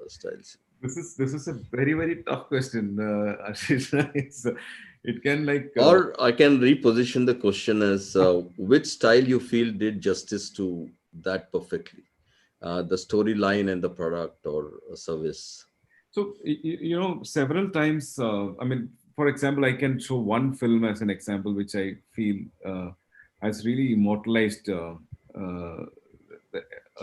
styles? This is a very, very tough question, Ashish. It can or I can reposition the question as which style you feel did justice to that perfectly, the storyline and the product or service. So several times. I mean, for example, I can show one film as an example, which I feel has really immortalized a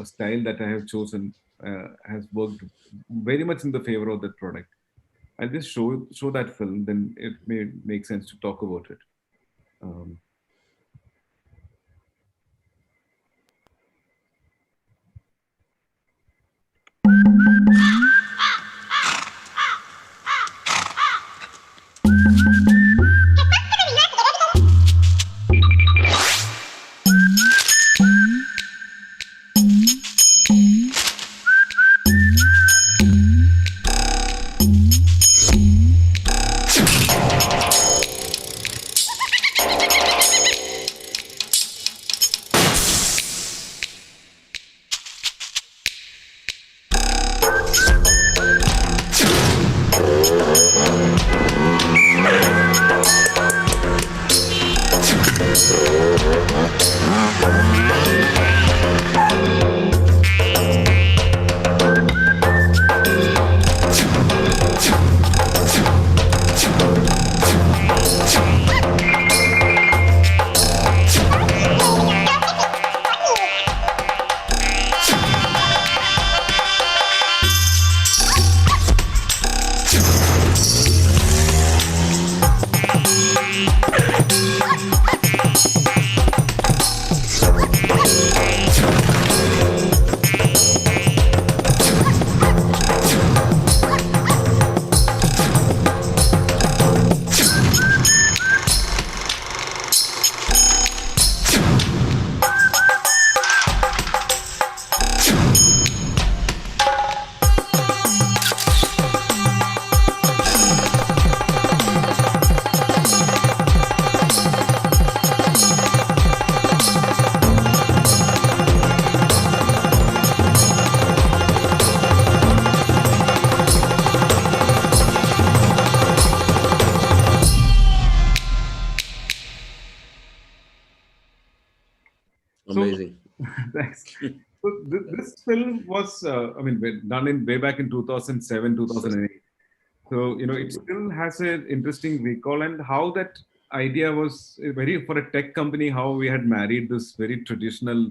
style that I have chosen. Has worked very much in the favor of that product. I'll just show that film, then it may make sense to talk about it. Amazing. Thanks. So this film was, done in way back in 2007, 2008. So, it still has an interesting recall, and how that idea was very, for a tech company, how we had married this very traditional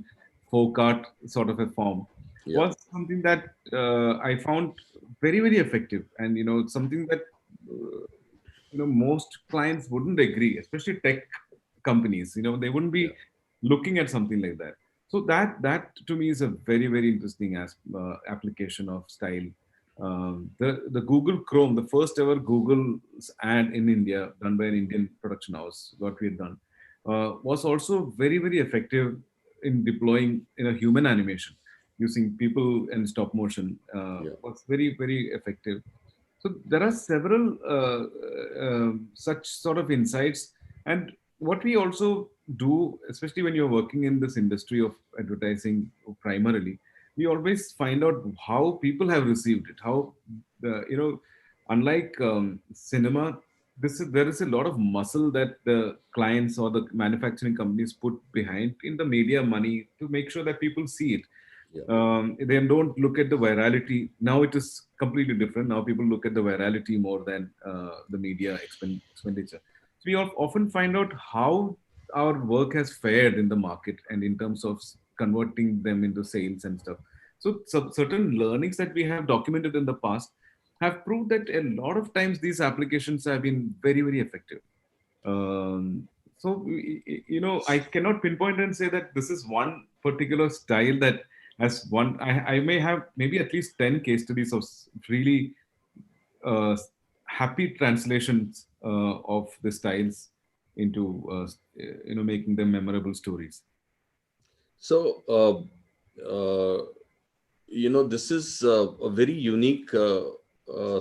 folk art sort of a form was something that I found very, very effective. And, something that, most clients wouldn't agree, especially tech companies, they wouldn't be looking at something like that. So that to me is a very, very interesting application of style. The Google Chrome, the first ever Google's ad in India done by an Indian production house, what we had done, was also very, very effective in deploying human animation using people and stop motion. Was very, very effective. So there are several such sort of insights. And what we also do, especially when you're working in this industry of advertising primarily, we always find out how people have received it. How, unlike cinema, there is a lot of muscle that the clients or the manufacturing companies put behind in the media money to make sure that people see it. They don't look at the virality. Now it is completely different. Now people look at the virality more than the media expenditure. So we often find out how our work has fared in the market and in terms of converting them into sales and stuff. So certain learnings that we have documented in the past have proved that a lot of times these applications have been very, very effective. So, I cannot pinpoint and say that this is one particular style that has one. I may have maybe at least 10 case studies of really happy translations of the styles into, making them memorable stories. So, this is a very unique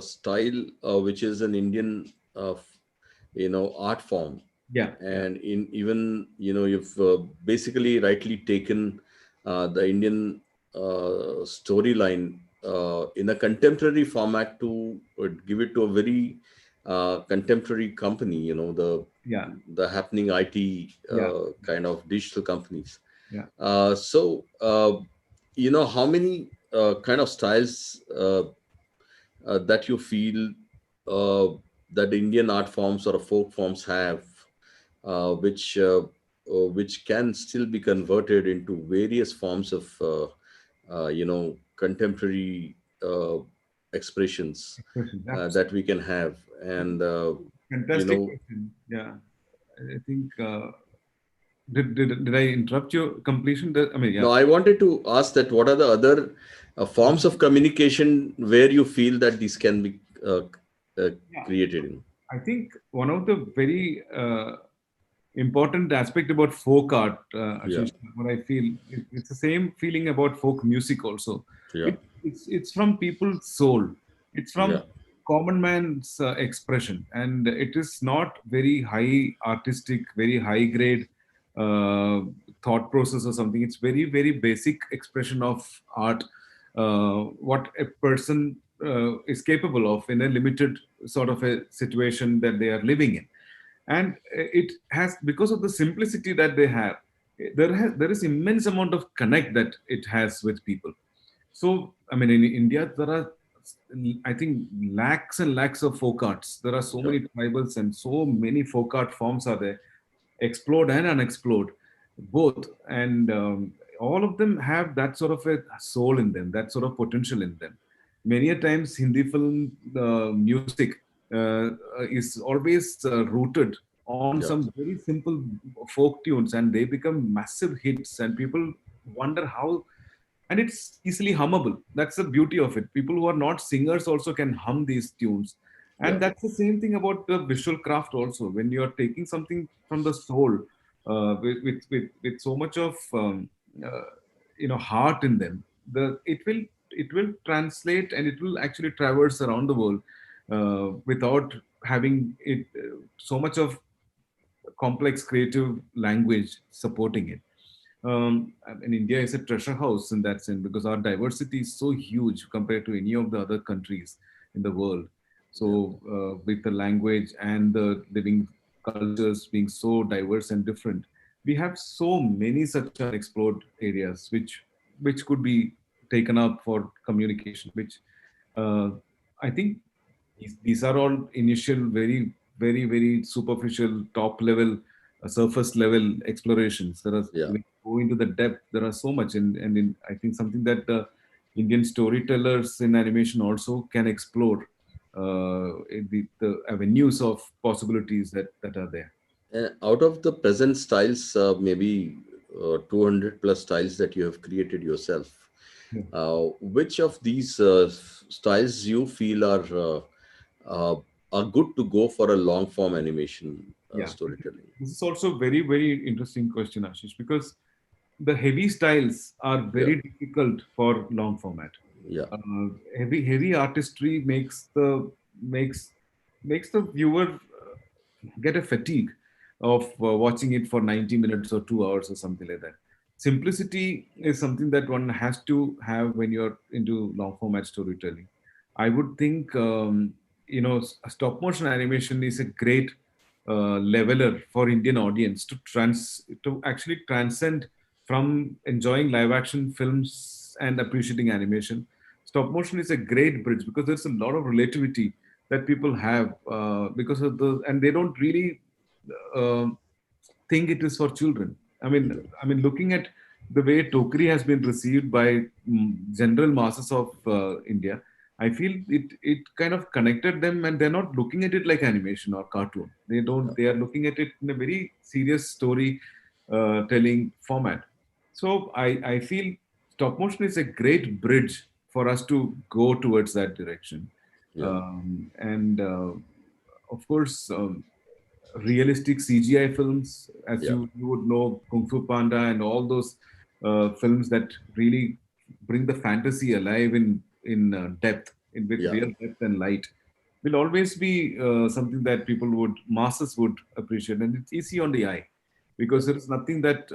style, which is an Indian, art form. Yeah. And you've basically rightly taken the Indian storyline in a contemporary format to give it to a very contemporary company, the happening IT kind of digital companies. Yeah. So, how many kind of styles that you feel that Indian art forms or folk forms have, which can still be converted into various forms of, contemporary expressions that we can have. And, fantastic question. Yeah. I think, did I interrupt your completion? No, I wanted to ask that what are the other forms of communication where you feel that these can be created in? I think one of the very important aspect about folk art, Ashish, what I feel, it's the same feeling about folk music also. It's from people's soul. It's from common man's expression, and it is not very high artistic, very high grade thought process or something. It's very, very basic expression of art, what a person is capable of in a limited sort of a situation that they are living in. and it has, because of the simplicity that they have, there is immense amount of connect that it has with people. So I mean, in India there are, I think, lakhs and lakhs of folk arts. There are so many tribals and so many folk art forms are there, explored and unexplored both, and all of them have that sort of a soul in them, that sort of potential in them. Many a times Hindi film music is always rooted on some very simple folk tunes, and they become massive hits, and people wonder how, and it's easily hummable. That's the beauty of it. People who are not singers also can hum these tunes. And that's the same thing about the visual craft also. When you're taking something from the soul, with so much of heart in them, it will translate, and it will actually traverse around the world without having it so much of complex creative language supporting it. And India is a treasure house in that sense, because our diversity is so huge compared to any of the other countries in the world. So with the language and the living cultures being so diverse and different, we have so many such unexplored areas which could be taken up for communication, which I think these are all initial, very, very, very superficial, top level, surface level explorations. There are, when you go into the depth, there are so much, and I think something that Indian storytellers in animation also can explore the avenues of possibilities that are there. Out of the present styles, maybe 200 plus styles that you have created yourself, which of these styles you feel are good to go for a long form animation storytelling? This is also very, very interesting question, Ashish, because the heavy styles are very difficult for long format. Heavy artistry makes the viewer get a fatigue of watching it for 90 minutes or 2 hours or something like that. Simplicity is something that one has to have when you're into long format storytelling. I would think stop motion animation is a great leveler for Indian audience to actually transcend from enjoying live action films and appreciating animation. Stop motion is a great bridge because there's a lot of relativity that people have because of and they don't really think it is for children. I mean, looking at the way Tokri has been received by general masses of India, I feel it kind of connected them, and they're not looking at it like animation or cartoon. They are looking at it in a very serious story telling format. So I feel stop motion is a great bridge for us to go towards that direction. Of course, realistic CGI films, as you would know, Kung Fu Panda and all those films that really bring the fantasy alive in depth, with real depth and light, will always be something that masses would appreciate, and it's easy on the eye because there is nothing that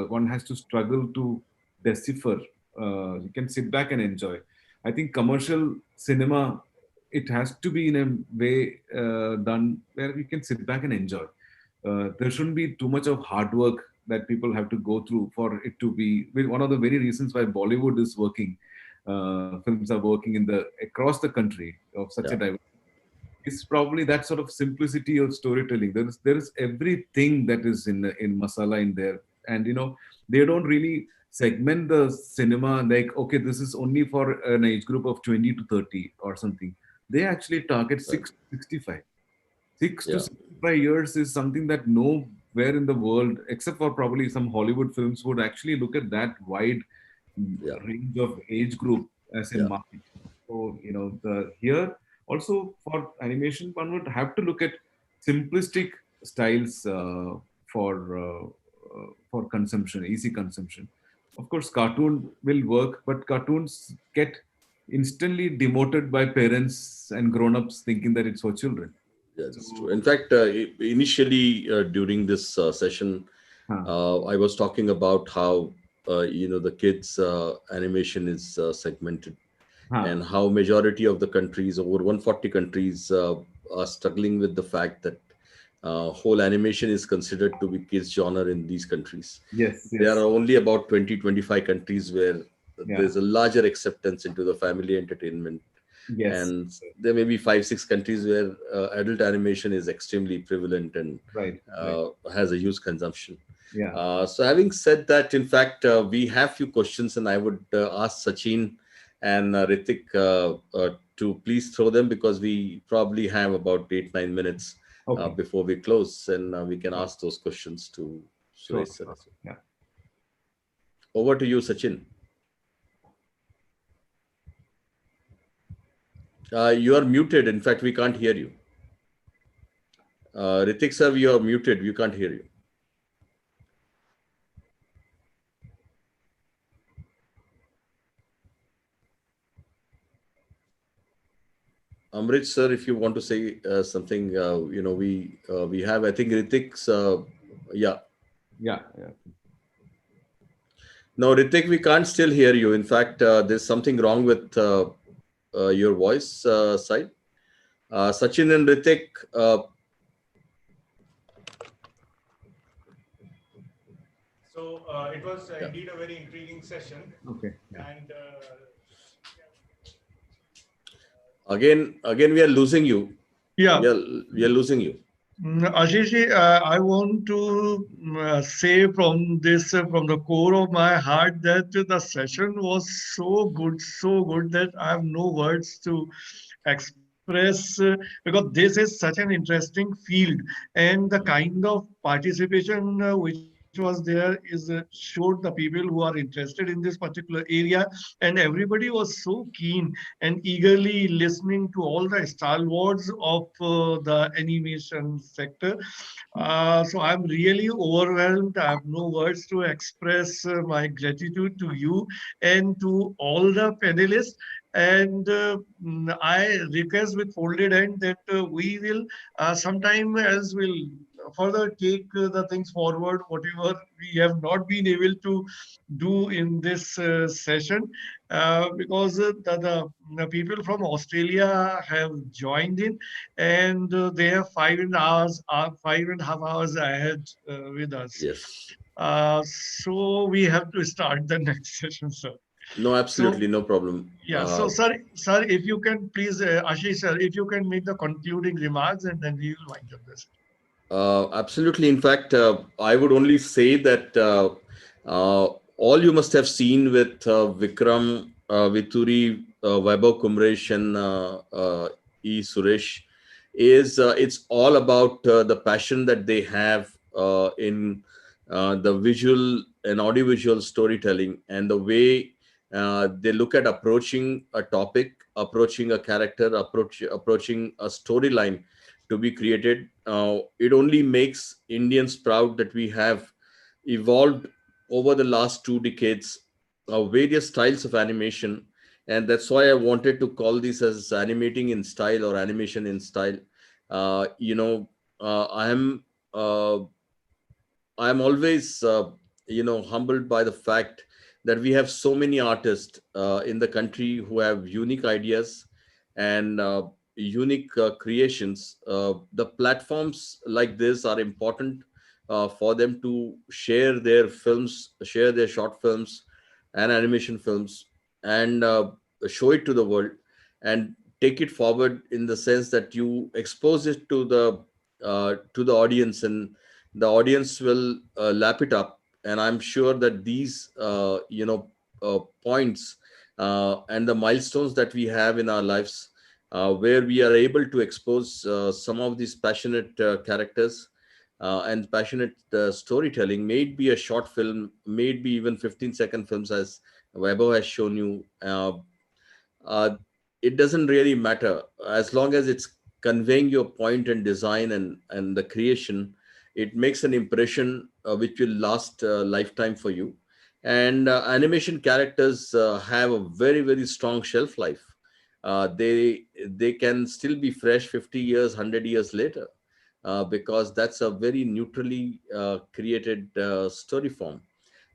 one has to struggle to decipher. You can sit back and enjoy. I think commercial cinema, it has to be in a way done where you can sit back and enjoy. There shouldn't be too much of hard work that people have to go through for it to be. One of the very reasons why Bollywood is working, films are working across the country of such a diversity, is probably that sort of simplicity of storytelling. There is everything that is in masala in there, and they don't really segment the cinema like, okay, this is only for an age group of 20 to 30 or something. They actually target 6 to 65. 6 to 65 years is something that nowhere in the world, except for probably some Hollywood films, would actually look at that wide range of age group as a market. So, here also for animation, one would have to look at simplistic styles for consumption, easy consumption. Of course, cartoon will work, but cartoons get instantly demoted by parents and grown-ups thinking that it's for children. Yeah, that's true. In fact, initially during this session, I was talking about how the kids animation is segmented, and how majority of the countries, over 140 countries, are struggling with the fact that whole animation is considered to be kids genre in these countries. Yes, There yes. are only about 20-25 countries where Yeah. there's a larger acceptance into the family entertainment. Yes. And there may be 5-6 countries where adult animation is extremely prevalent and Right. has a huge consumption. Yeah. So having said that, in fact, we have few questions, and I would ask Sachin and Ritik to please throw them, because we probably have about 8-9 minutes before we close, and we can ask those questions to Sure. Suresh sir. Yeah. Over to you, Sachin. You are muted. In fact, we can't hear you. Ritik sir, you are muted. We can't hear you. Amrit sir, if you want to say something, we have, I think, Ritik's, yeah. Yeah. No, Ritik, we can't still hear you. In fact, there's something wrong with your voice side. Sachin and Ritik. So it was indeed a very intriguing session. Okay. And Again, we are losing you. Yeah. We are losing you. Ashish, I want to say from the core of my heart that the session was so good that I have no words to express, because this is such an interesting field, and the kind of participation which was there is showed the people who are interested in this particular area, and everybody was so keen and eagerly listening to all the stalwarts of the animation sector. So I'm really overwhelmed. I have no words to express my gratitude to you and to all the panelists. And I request with folded hand that we will sometime else will further take the things forward, whatever we have not been able to do in this session, because the people from Australia have joined in, and they have 5.5 hours ahead with us. Yes. So we have to start the next session, sir. No, absolutely, no problem. Yeah. So, sir, if you can please, Ashish, sir, if you can make the concluding remarks, and then we will wind up this. Absolutely. In fact, I would only say that all you must have seen with Vikram, Veturi, Vaibhav, Kamresh, and Suresh is it's all about the passion that they have in the visual and audiovisual storytelling, and the way they look at approaching a topic, approaching a character, approaching a storyline to be created. It only makes Indians proud that we have evolved over the last 2 decades various styles of animation, and that's why I wanted to call this as animating in style or animation in style. I am always humbled by the fact that we have so many artists in the country who have unique ideas and unique creations. The platforms like this are important for them to share their films, share their short films and animation films, and show it to the world and take it forward, in the sense that you expose it to the audience, and the audience will lap it up. And I'm sure that these points and the milestones that we have in our lives, where we are able to expose some of these passionate characters and passionate storytelling, may it be a short film, may it be even 15-second films, as Vaibhav has shown you. It doesn't really matter, as long as it's conveying your point and design and the creation. It makes an impression which will last a lifetime for you. And animation characters have a very, very strong shelf life. They can still be fresh 50 years, 100 years later, because that's a very neutrally created story form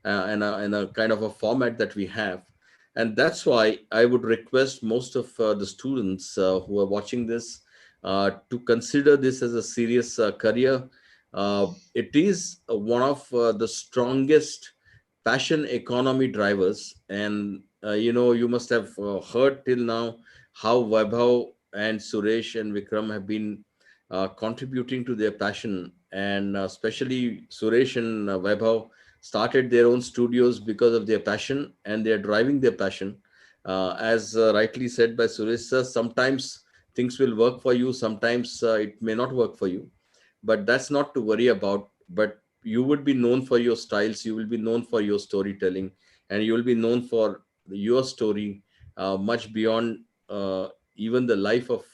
and a kind of a format that we have. And that's why I would request most of the students who are watching this to consider this as a serious career. It is one of the strongest passion economy drivers. And, you must have heard till now how Vaibhav and Suresh and Vikram have been contributing to their passion. And especially Suresh and Vaibhav started their own studios because of their passion, and they are driving their passion. As rightly said by Suresh sir, sometimes things will work for you, sometimes it may not work for you, but that's not to worry about. But you would be known for your styles, you will be known for your storytelling, and you will be known for your story much beyond even the life of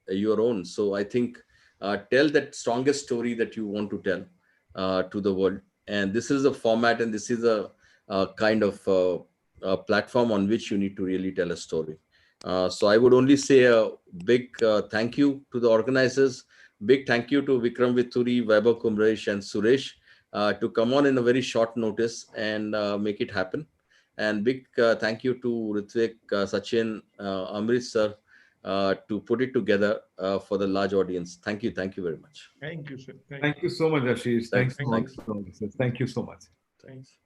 your own. So I think tell that strongest story that you want to tell to the world. And this is a format, and this is a kind of platform on which you need to really tell a story. So I would only say a big thank you to the organizers. Big thank you to Vikram Vituri, Vaibhav Kamresh, and Suresh to come on in a very short notice and make it happen. And big thank you to Ritvik, Sachin, Amrit sir to put it together for the large audience. Thank you. Thank you very much. Thank you, sir. Thank you so much, Ashish. Thanks. Thanks. Thank you so much. Thanks.